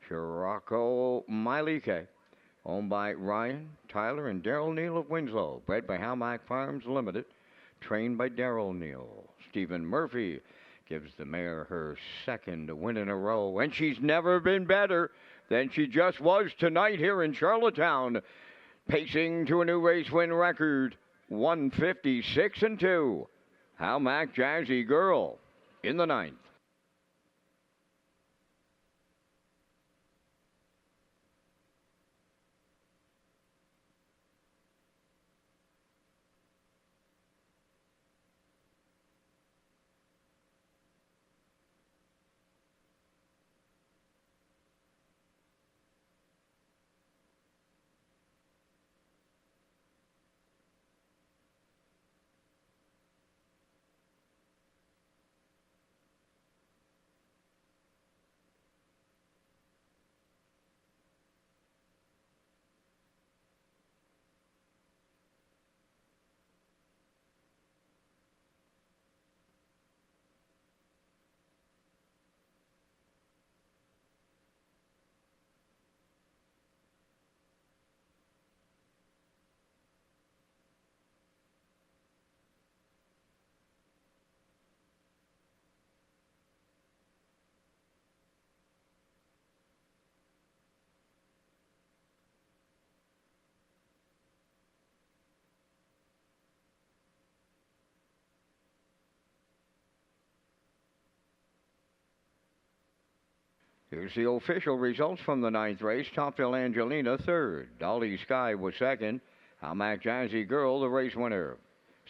Shirako Mailike, owned by Ryan, Tyler, and Daryl Neal of Winslow. Bred by Halmac Farms Limited. Trained by Daryl Neal. Stephen Murphy gives the mare her second win in a row. And she's never been better than she just was tonight here in Charlottetown. Pacing to a new race win record. 156 and 2. Halmac Jazzy Girl in the 9th. Here's the official results from the 9th race. Topville Angelina, third. Dolly Sky was second. Halmac Jazzy Girl, the race winner.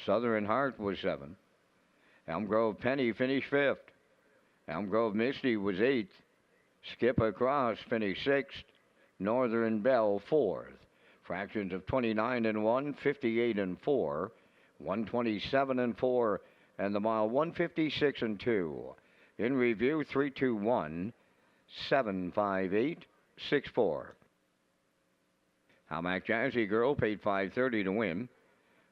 Southern Heart was 7th. Elm Grove Penny finished 5th. Elm Grove Misty was 8th. Skip Across finished 6th. Northern Belle 4th. Fractions of 29 and 1, 58 and 4, 127 and 4, and the mile 156 and 2. In review, 321. 75864. Halmac Jazzy Girl paid $5.30 to win.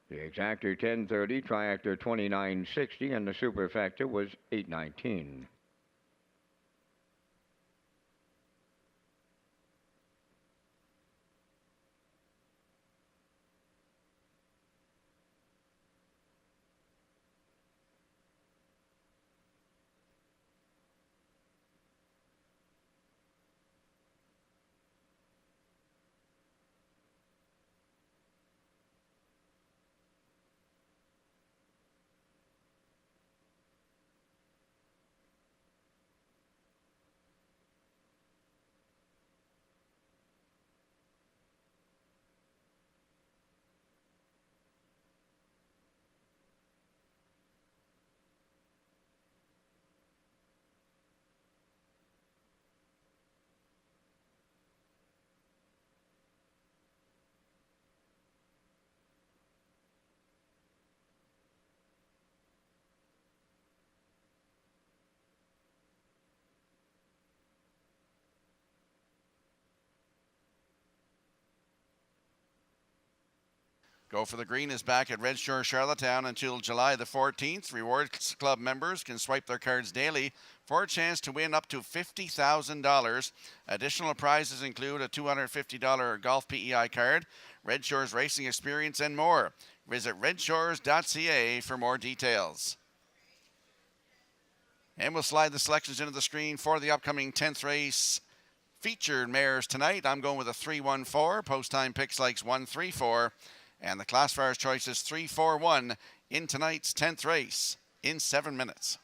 The exactor $10.30, triactor $29.60, and the superfecta was $8.19. Go for the Green is back at Red Shore Charlottetown until July the 14th. Rewards Club members can swipe their cards daily for a chance to win up to $50,000. Additional prizes include a $250 golf PEI card, Red Shores racing experience, and more. Visit Redshores.ca for more details. And we'll slide the selections into the screen for the upcoming 10th race featured mares tonight. I'm going with a 3-1-4. Post time picks likes 1-3-4. And the classifiers choice is 3-4-1 in tonight's 10th race in 7 minutes.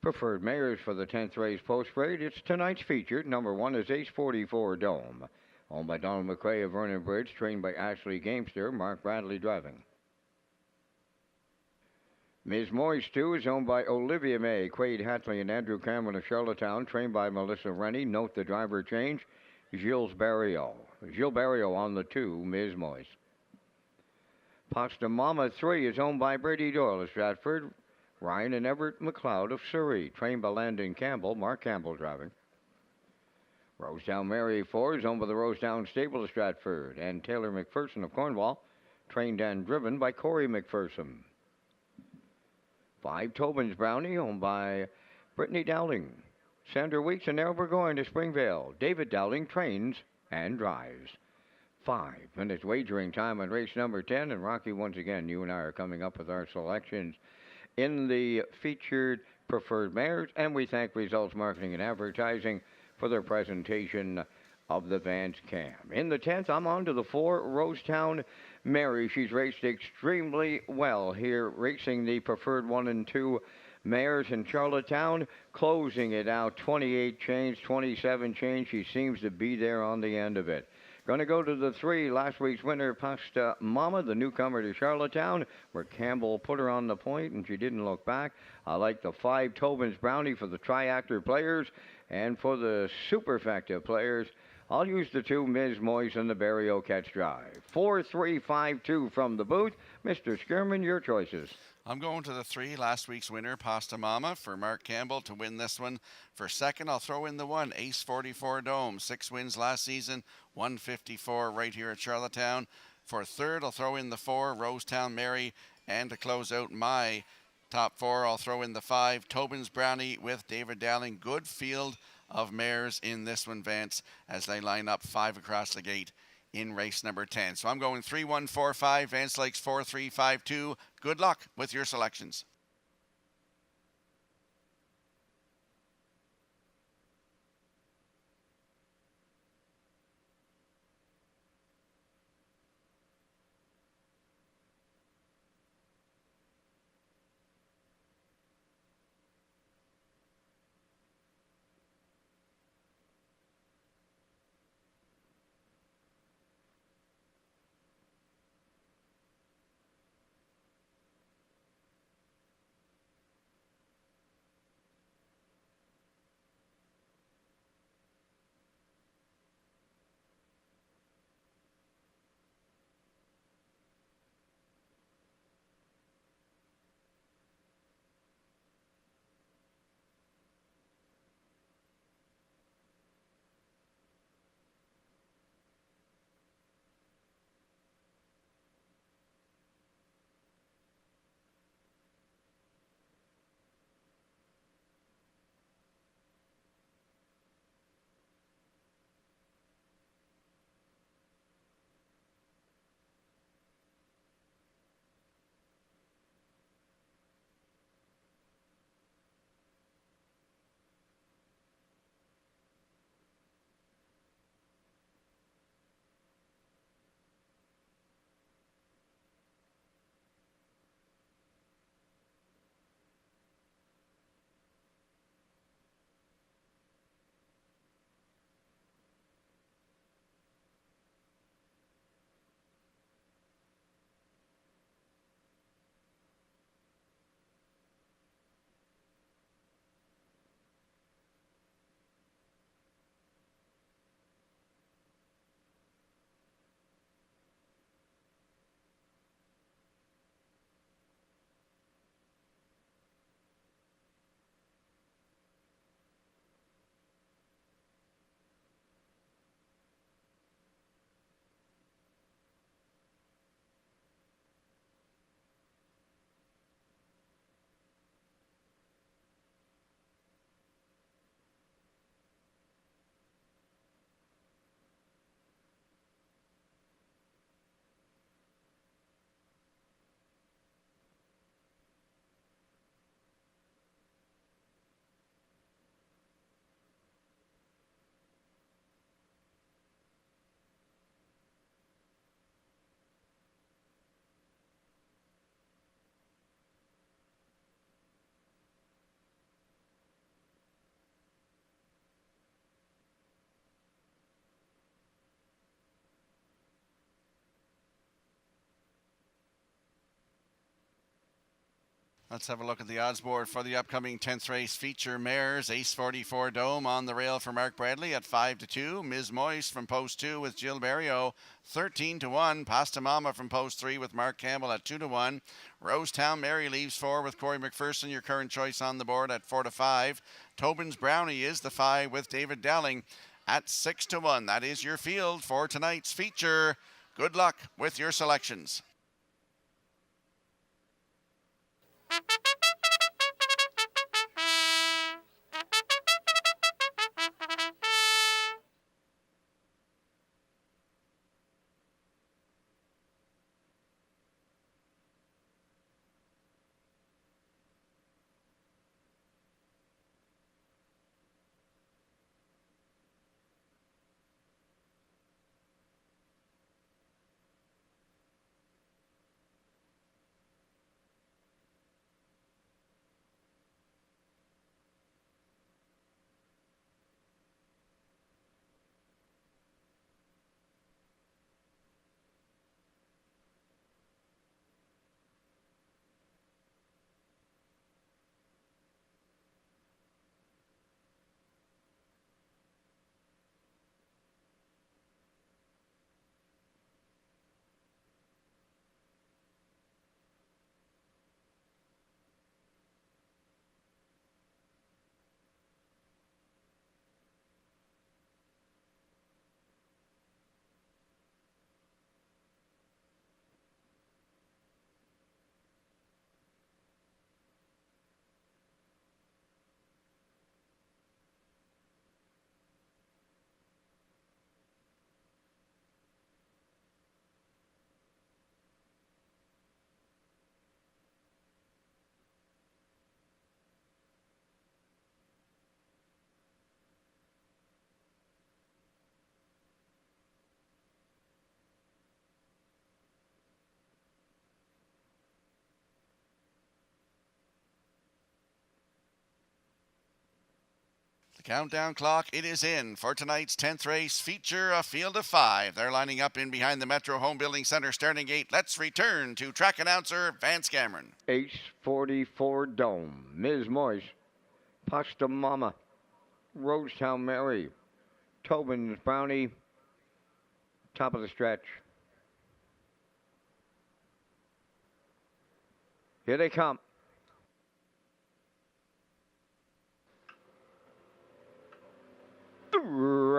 Preferred mares for the 10th race post grade. It's tonight's featured. Number 1 is Ace 44 Dome, owned by Donald McRae of Vernon Bridge, trained by Ashley Gamester, Mark Bradley driving. Ms. Moist 2 is owned by Olivia May, Quade Hatley, and Andrew Cameron of Charlottetown, trained by Melissa Rennie. Note the driver change, Gilles Barrio. Gilles Barrio on the 2, Ms. Moist. Pasta Mama 3 is owned by Brady Doyle of Stratford, Ryan and Everett McLeod of Surrey, trained by Landon Campbell, Mark Campbell driving. Rosetown Mary 4 is owned by the Rosetown Stable of Stratford, and Taylor McPherson of Cornwall, trained and driven by Corey McPherson. 5 Tobin's Brownie, owned by Brittany Dowling. Sandra Weeks and Errol Burgoyne of Springvale. David Dowling trains and drives. 5 minutes wagering time on race number 10, and Rocky, once again, you and I are coming up with our selections in the featured preferred mares, and we thank Results Marketing and Advertising for their presentation of the Vance Cam. In the 10th, I'm on to the 4 Rosetown Mary. She's raced extremely well here, racing the preferred 1 and 2 mares in Charlottetown, closing it out 28 change, 27 change. She seems to be there on the end of it. Going to go to the 3, last week's winner, Pasta Mama, the newcomer to Charlottetown, where Campbell put her on the point and she didn't look back. I like the 5, Tobin's Brownie, for the Triactor players, and for the Superfecta players, I'll use the 2, Ms. Moyes and the Barrio Catch Drive. 4-3-5-2 from the booth. Mr. Skirman, your choices. I'm going to the 3, last week's winner, Pasta Mama, for Mark Campbell to win this one. For second, I'll throw in the 1, Ace 44 Dome. 6 wins last season, 154 right here at Charlottetown. For third, I'll throw in the 4, Rosetown Mary. And to close out my top 4, I'll throw in the 5, Tobin's Brownie with David Dowling. Good field of mares in this one, Vance, as they line up 5 across the gate in race number 10. So I'm going 3-1-4-5. Vance likes 4-3-5-2. Good luck with your selections. Let's have a look at the odds board for the upcoming 10th race feature mares. Ace 44 Dome on the rail for Mark Bradley at 5-2. Ms. Moist from post 2 with Jill Barrio 13-1. Pasta Mama from post 3 with Mark Campbell at 2-1. Rosetown Mary leaves 4 with Corey McPherson, your current choice on the board at 4-5. Tobin's Brownie is the 5 with David Dowling at 6-1. That is your field for tonight's feature. Good luck with your selections. Countdown clock, it is in for tonight's 10th race feature, a field of 5. They're lining up in behind the Metro Home Building Center starting gate. Let's return to track announcer Vance Cameron. Ace 44 Dome, Ms. Moist, Pasta Mama, Rosetown Mary, Tobin's Brownie, top of the stretch. Here they come.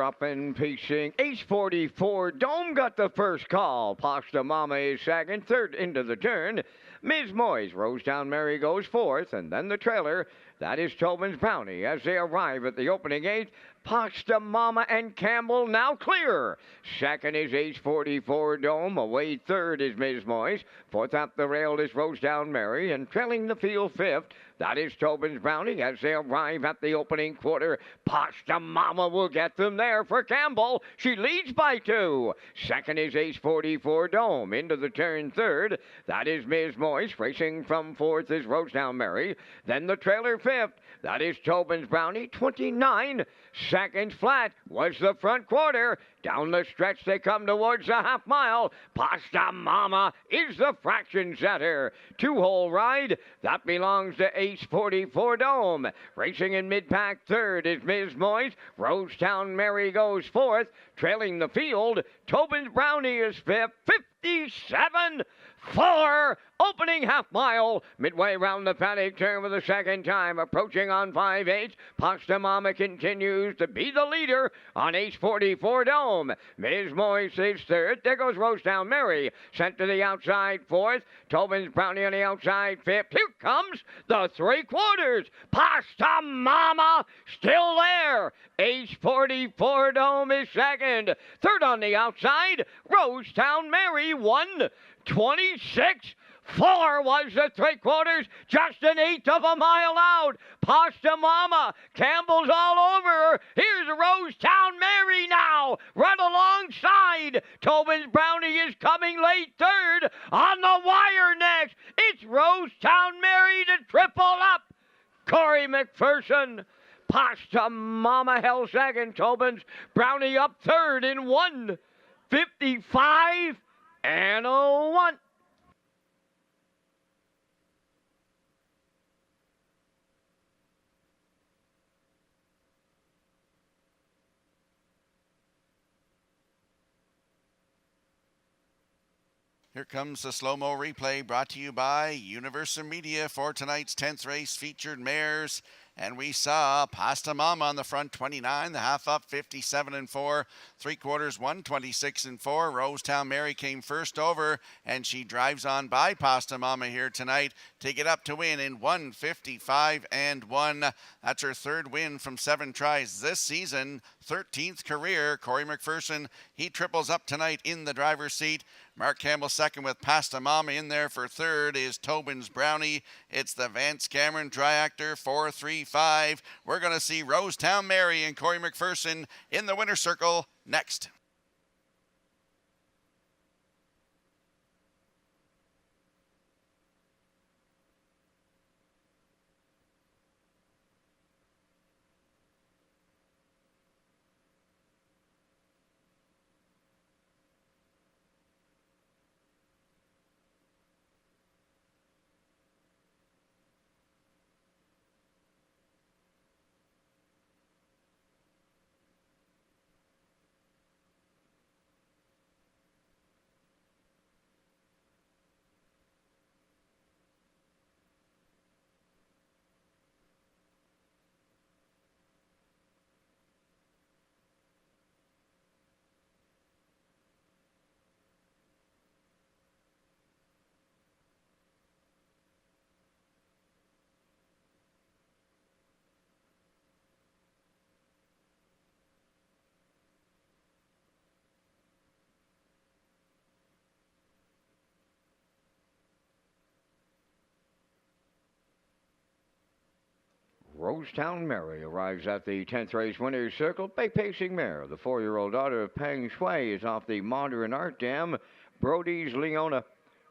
Up and pacing. Ace 44 Dome got the first call. Pasta Mama is second. Third into the turn. Ms. Moyes, Rosetown Mary goes fourth. And then the trailer. That is Tobin's Brownie as they arrive at the opening gate. Pasta Mama and Campbell now clear. Second is Ace 44 Dome. Away third is Ms. Moyes. Fourth up the rail is Rosetown Mary. And trailing the field fifth. That is Tobin's Brownie as they arrive at the opening quarter. Pasta Mama will get them there for Campbell. She leads by 2. Second is Ace 44 Dome. Into the turn third. That is Ms. Moyes. Racing from fourth is Rosetown Mary. Then the trailer fifth. That is Tobin's Brownie. 29 seconds flat was the front quarter. Down the stretch they come towards the half mile. Pasta Mama is the fraction setter. 2-hole ride. That belongs to Ace 44 Dome. Racing in mid-pack third is Ms. Moyes. Rosetown Mary goes fourth. Trailing the field, Tobin's Brownie is fifth. 57-4. Opening half mile. Midway round the paddock turn for the second time. Approaching on 5/8. Pasta Mama continues to be the leader on Ace 44 Dome. Ms. Moyes is third. There goes Rosetown Mary. Sent to the outside fourth. Tobin's Brownie on the outside fifth. Here comes the 3/4. Pasta Mama still there. Ace 44 Dome is second. Third on the outside. Rosetown Mary won. 26-4 was the 3/4, just an eighth of a mile out. Pasta Mama, Campbell's all over her. Here's Rosetown Mary now, right alongside. Tobin's Brownie is coming late third. On the wire next, it's Rosetown Mary to triple up. Corey McPherson. Pasta Mama held second. Tobin's Brownie up third in 1:55 and 1. Here comes the slow-mo replay brought to you by Universal Media for tonight's 10th race featured mares. And we saw Pasta Mama on the front, 29, the half up, 57 and 4, 3/4, 126 and 4. Rosetown Mary came first over, and she drives on by Pasta Mama here tonight to get up to win in 155 and 1. That's her third win from 7 tries this season, 13th career. Corey McPherson, he triples up tonight in the driver's seat. Mark Campbell second with Pasta Mama. In there for third is Tobin's Brownie. It's the Vance Cameron Triactor 435. We're going to see Rosetown Mary and Corey McPherson in the winner's circle next. Rosetown Mary arrives at the 10th race winner's circle by pacing mare. The 4-year-old daughter of Peng Shui is off the modern art dam, Brody's Leona,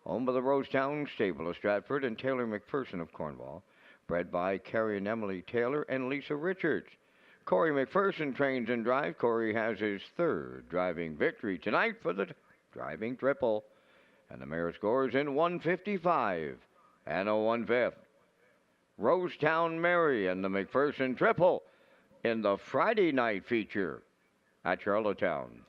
owned by the Rosetown Stable of Stratford and Taylor McPherson of Cornwall, bred by Carrie and Emily Taylor and Lisa Richards. Corey McPherson trains and drives. Corey has his third driving victory tonight for the driving triple, and the mare scores in 155 and a 1/5. Rosetown Mary and the McPherson triple in the Friday night feature at Charlottetown.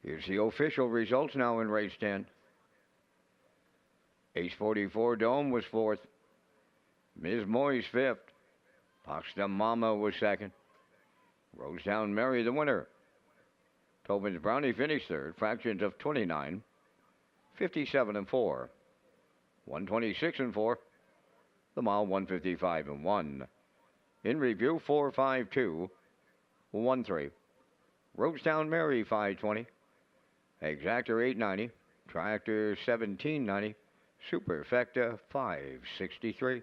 Here's the official results now in race 10. Ace 44 Dome was fourth. Ms. Moyes fifth. Pasta Mama was second. Rosetown Mary the winner. Tobin's Brownie finished third. Fractions of 29. 57 and 4. 126 and 4. The mile 155 and 1. In review 452 13. Rosetown Mary 520. Exactor 890, Triactor 1790, Superfecta 563.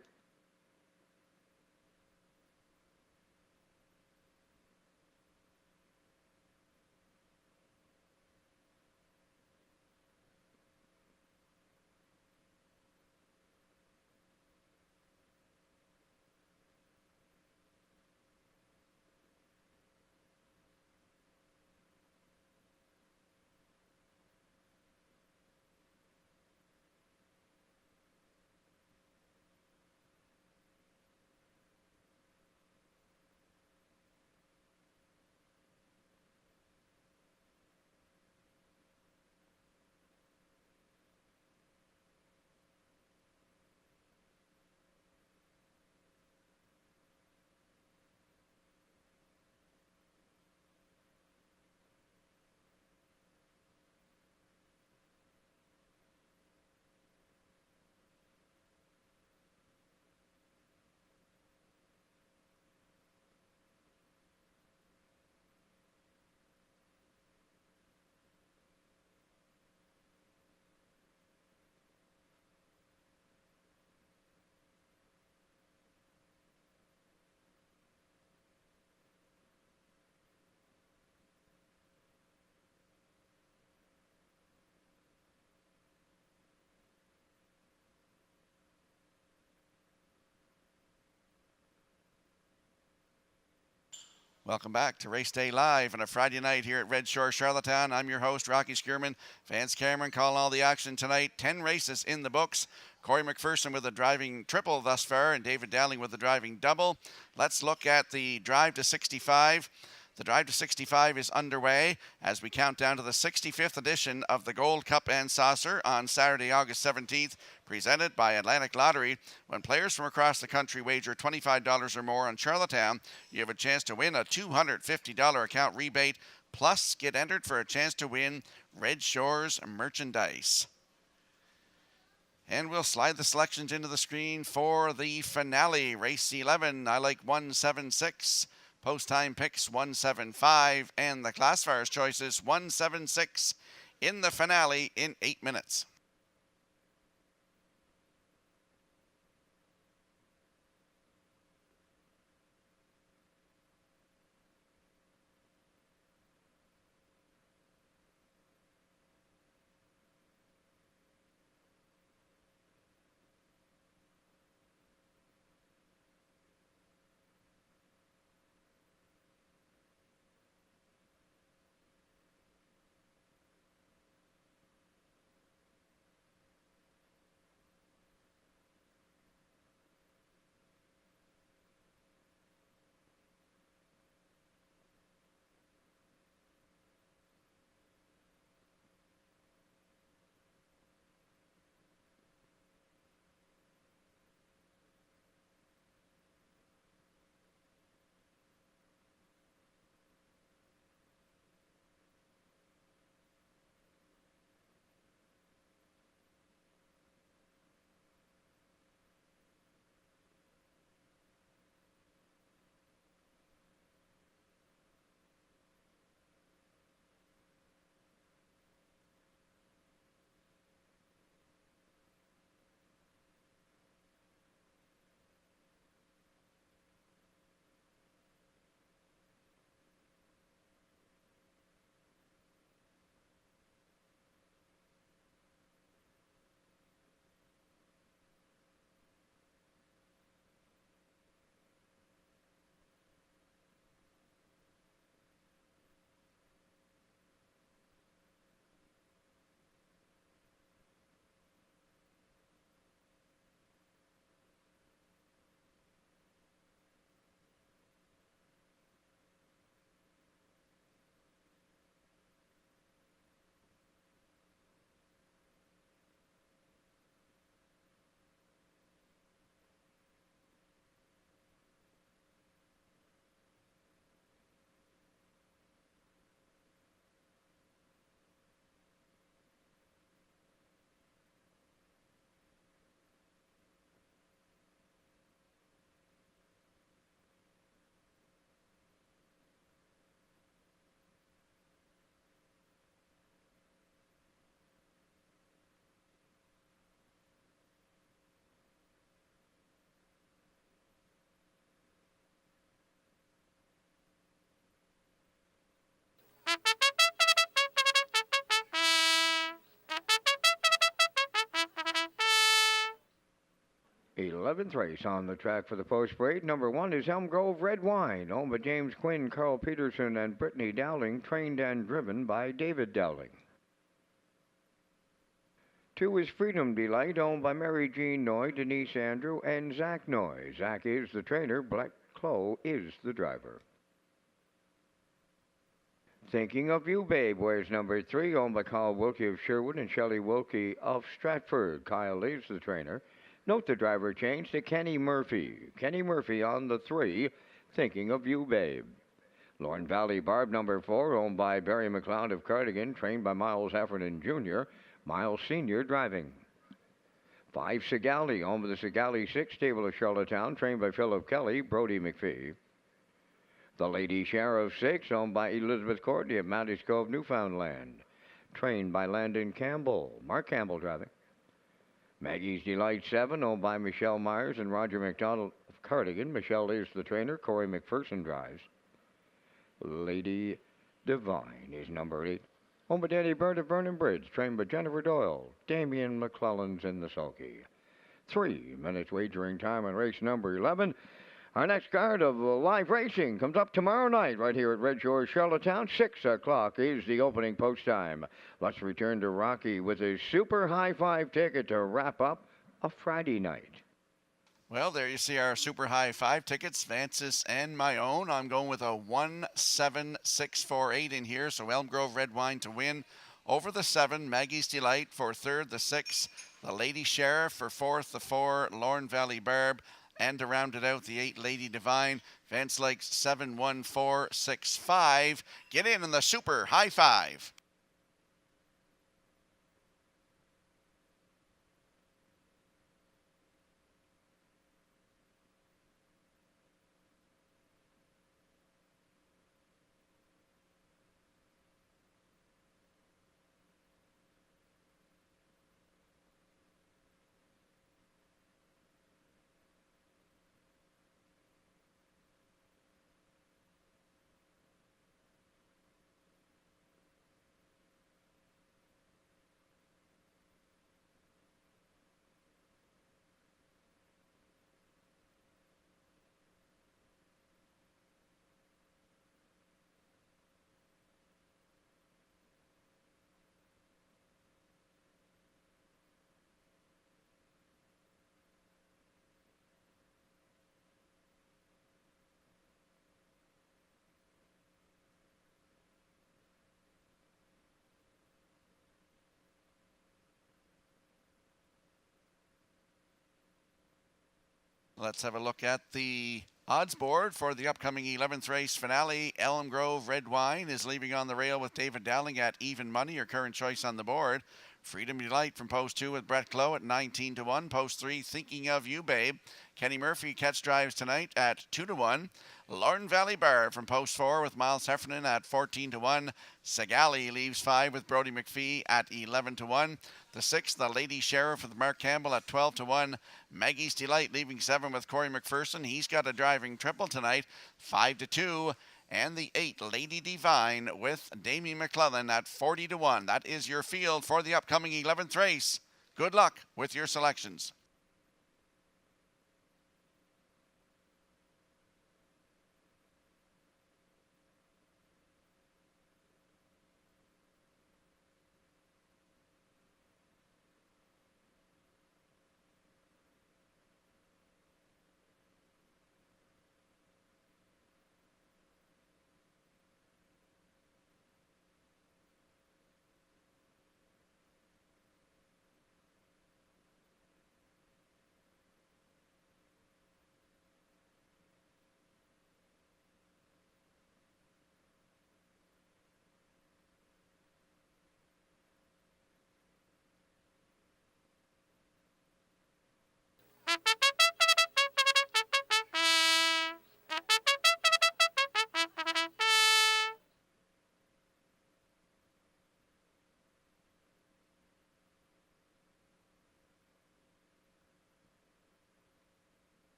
Welcome back to Race Day Live on a Friday night here at Red Shore, Charlottetown. I'm your host, Rocky Skierman. Vance Cameron calling all the action tonight. 10 races in the books. Corey McPherson with a driving triple thus far, and David Dowling with a driving double. Let's look at the Drive to 65. The Drive to 65 is underway as we count down to the 65th edition of the Gold Cup and Saucer on Saturday, August 17th, presented by Atlantic Lottery. When players from across the country wager $25 or more on Charlottetown, you have a chance to win a $250 account rebate, plus get entered for a chance to win Red Shores merchandise. And we'll slide the selections into the screen for the finale. Race 11, I like 176. Post-time picks 175, and the classifier's choices 176 in the finale in 8 minutes. Eleventh race on the track for the post parade. Number 1 is Elm Grove Red Wine, owned by James Quinn, Carl Peterson, and Brittany Dowling, trained and driven by David Dowling. 2 is Freedom Delight, owned by Mary Jean Noy, Denise Andrew, and Zach Noy. Zach is the trainer. Black Chloe is the driver. Thinking of You, Babe, wears number 3, owned by Kyle Wilkie of Sherwood and Shelley Wilkie of Stratford. Kyle is the trainer. Note the driver change to Kenny Murphy. Kenny Murphy on the 3, Thinking of You, Babe. Lorne Valley Barb, number 4, owned by Barry McLeod of Cardigan, trained by Miles Heffernan Jr., Miles Sr. driving. 5, Sigali, owned by the Sigali 6 stable of Charlottetown, trained by Philip Kelly, Brody McPhee. The Lady Sheriff 6, owned by Elizabeth Courtney of Mounties Cove, Newfoundland, trained by Landon Campbell, Mark Campbell driving. Maggie's Delight 7, owned by Michelle Myers and Roger McDonald of Cardigan. Michelle is the trainer. Corey McPherson drives. Lady Divine is number 8, owned by Danny Bird of Vernon Bridge, trained by Jennifer Doyle. Damian McClellan's in the sulky. 3 minutes wagering time on race number 11. Our next card of live racing comes up tomorrow night right here at Red Shores, Charlottetown. 6 o'clock is the opening post time. Let's return to Rocky with his Super High Five ticket to wrap up a Friday night. Well, there you see our Super High Five tickets, Vance's and my own. I'm going with a 17648 in here, so Elm Grove Red Wine to win. Over the 7, Maggie's Delight for third, the 6, the Lady Sheriff for fourth, the 4, Lorne Valley Barb, and to round it out, the 8, Lady Divine. Vance likes 71465. Get in the Super High Five. Let's have a look at the odds board for the upcoming 11th race finale. Elm Grove Red Wine is leaving on the rail with David Dowling at even money, your current choice on the board. Freedom Delight from post 2 with Brett Clough at 19-1. Post 3, Thinking of You, Babe. Kenny Murphy catch drives tonight at 2-1. Lorne Valley Bar from post 4 with Miles Heffernan at 14-1. Segali leaves 5 with Brody McPhee at 11-1. The 6, the Lady Sheriff with Mark Campbell at 12-1. Maggie's Delight leaving 7 with Corey McPherson. He's got a driving triple tonight, 5-2. And the 8, Lady Divine with Damien McClellan at 40-1. That is your field for the upcoming 11th race. Good luck with your selections.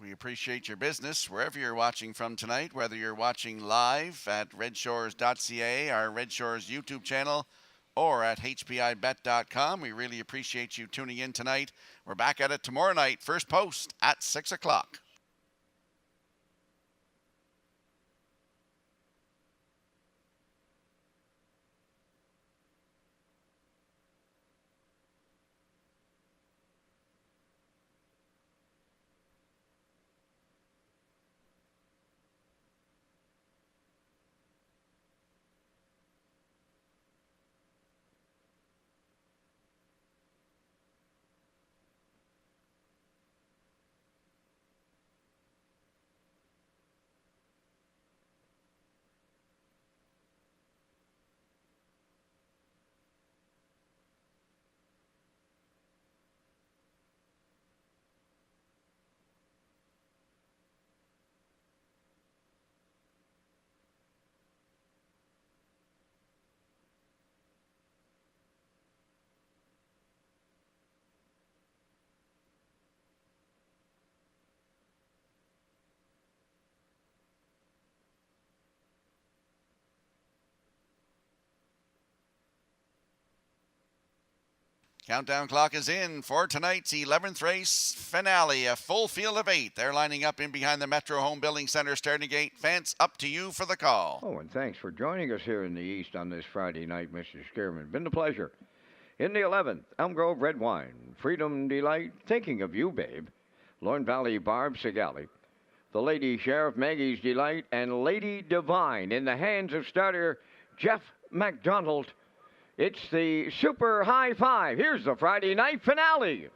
We appreciate your business wherever you're watching from tonight, whether you're watching live at Redshores.ca, our Red Shores YouTube channel, or at hpibet.com. We really appreciate you tuning in tonight. We're back at it tomorrow night, first post at 6 o'clock. Countdown clock is in for tonight's 11th race finale, a full field of 8. They're lining up in behind the Metro Home Building Center starting gate. Fence, up to you for the call. Oh, and thanks for joining us here in the East on this Friday night, Mr. Skierman. Been a pleasure. In the 11th, Elm Grove Red Wine, Freedom Delight, Thinking of You, Babe, Lorne Valley Barb Sigali, the Lady Sheriff Maggie's Delight, and Lady Divine in the hands of starter Jeff McDonald. It's the Super High Five. Here's the Friday night finale.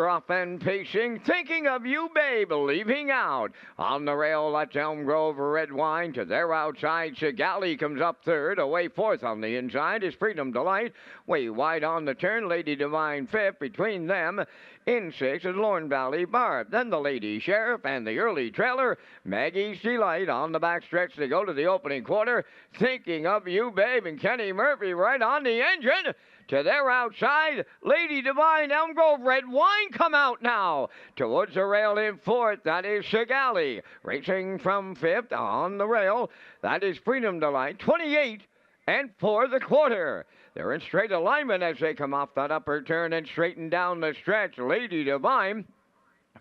Up and pacing, Thinking of You, Babe, leaving out. On the rail, that's Elm Grove Red Wine. To their outside, Sigali comes up third. Away fourth on the inside is Freedom Delight. Way wide on the turn, Lady Divine fifth. Between them, in sixth is Lorne Valley Barb. Then the Lady Sheriff and the early trailer, Maggie's Delight. On the backstretch, they go to the opening quarter. Thinking of You, Babe, and Kenny Murphy right on the engine. To their outside, Lady Divine, Elm Grove Red Wine come out now. Towards the rail in fourth, that is Sigali. Racing from fifth on the rail, that is Freedom Delight, 28 and for the quarter. They're in straight alignment as they come off that upper turn and straighten down the stretch. Lady Divine,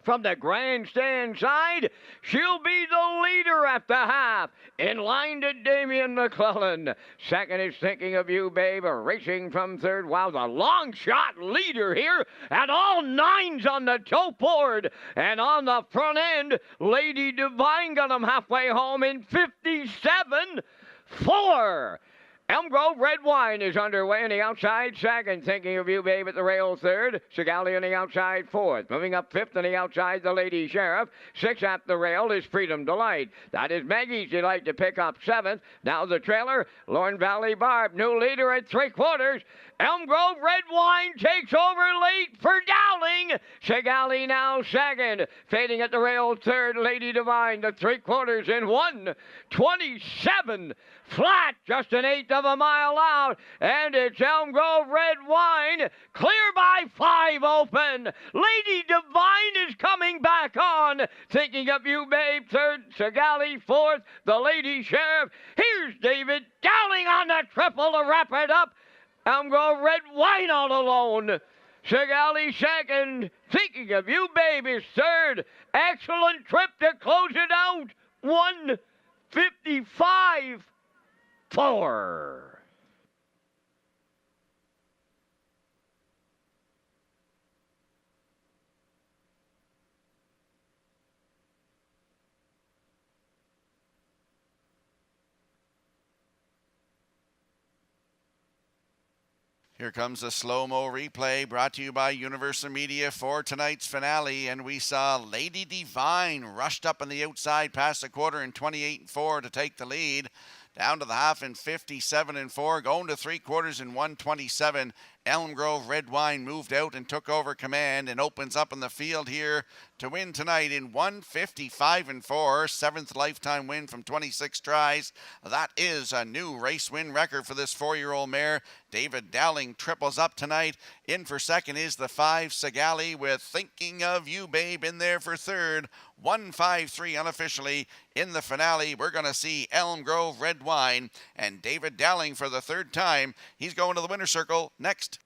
from the grandstand side, she'll be the leader at the half. In line to Damian McClellan. Second is Thinking of You, Babe, racing from third. Wow, the long shot leader here. And all nines on the toe board. And on the front end, Lady Divine got them halfway home in 57-4. Elm Grove Red Wine is underway on the outside second. Thinking of You, Babe, at the rail third. Sigali on the outside fourth. Moving up fifth on the outside, the Lady Sheriff. Sixth at the rail is Freedom Delight. That is Maggie's Delight to pick up seventh. Now the trailer, Lorne Valley Barb. New leader at 3/4. Elm Grove Red Wine takes over late for Dowling. Sigali now second. Fading at the rail third, Lady Divine. The 3/4 in 1:27 flat, just an eighth of a mile out. And it's Elm Grove Red Wine, clear by 5 open. Lady Divine is coming back on. Thinking of You, Babe, third. Sigali fourth. The Lady Sheriff. Here's David Dowling on the triple to wrap it up. Elm Grove Red Wine all alone. Sigali second. Thinking of You, Babe, is third. Excellent trip to close it out. 1:55.4. Here comes a slow-mo replay brought to you by Universal Media for tonight's finale. And we saw Lady Divine rushed up on the outside past the quarter in 28-4 to take the lead. Down to the half in 57-4, going to 3/4 in 1:27. Elm Grove Red Wine moved out and took over command and opens up in the field here to win tonight in 1:55-4. 7th lifetime win from 26 tries. That is a new race win record for this 4-year-old mare. David Dowling triples up tonight. In for second is the 5 Sigali with Thinking of You, Babe in there for third. 1:53 unofficially in the finale. We're going to see Elm Grove Red Wine and David Dowling for the third time. He's going to the winner's circle next.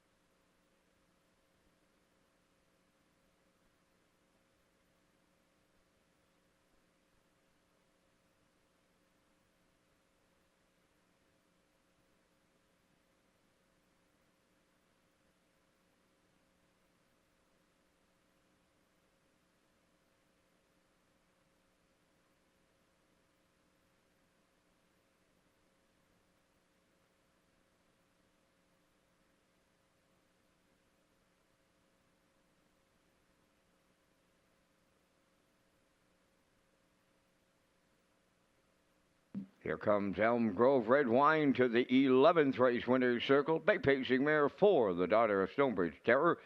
Here comes Elm Grove Red Wine to the 11th race winner's circle. Bay pacing mare 4, the daughter of Stonebridge Terror,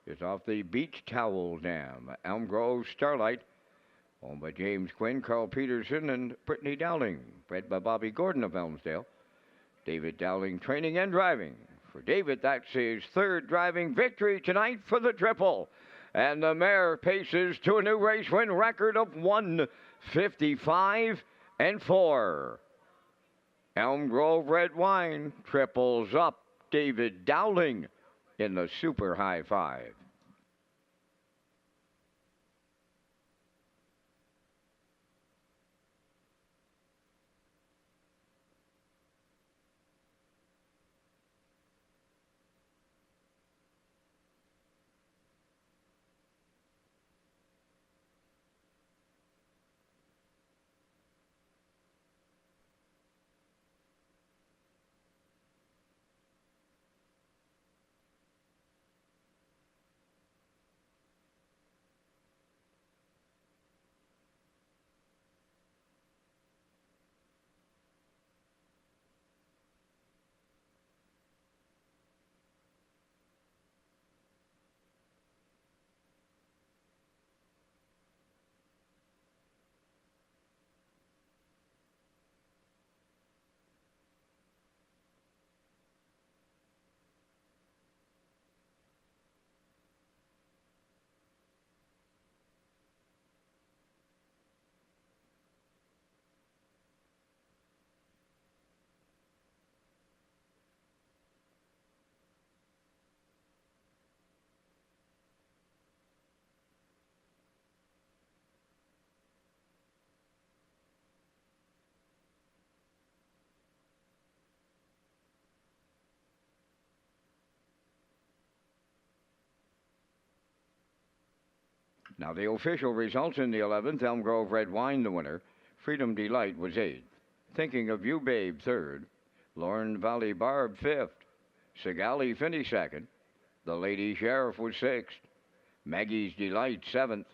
is off the Beach Towel Dam. Elm Grove Starlight, owned by James Quinn, Carl Peterson, and Brittany Dowling. Bred by Bobby Gordon of Elmsdale. David Dowling training and driving. For David, that's his third driving victory tonight for the triple. And the mare paces to a new race win record of 1:55-4. Elm Grove Red Wine triples up David Dowling in the Super High Five. Now the official results in the 11th, Elm Grove Red Wine the winner. Freedom Delight was 8th. Thinking of You Babe 3rd. Lorne Valley Barb 5th. Sigali finished 2nd. The Lady Sheriff was 6th. Maggie's Delight 7th.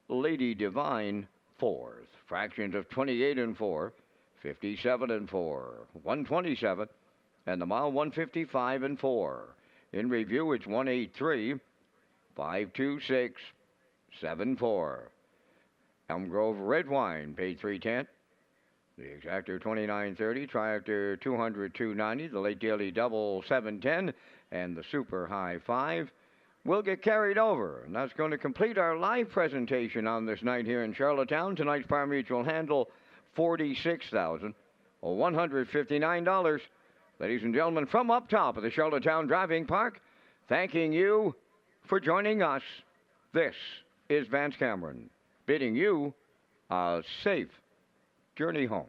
Lady Divine 4th. Fractions of 28 and 4. 57 and 4. 127. And the mile 155 and 4. In review, it's 183. 526. 7-4. Elm Grove Red Wine paid $310. The exactor $29.30. Triactor $200 $290. The late daily double $710, and the super high 5 will get carried over, and that's going to complete our live presentation on this night here in Charlottetown. Tonight's Par Mutual handle $46,159. Ladies and gentlemen, from up top of the Charlottetown Driving Park, thanking you for joining us. This is Vance Cameron, bidding you a safe journey home.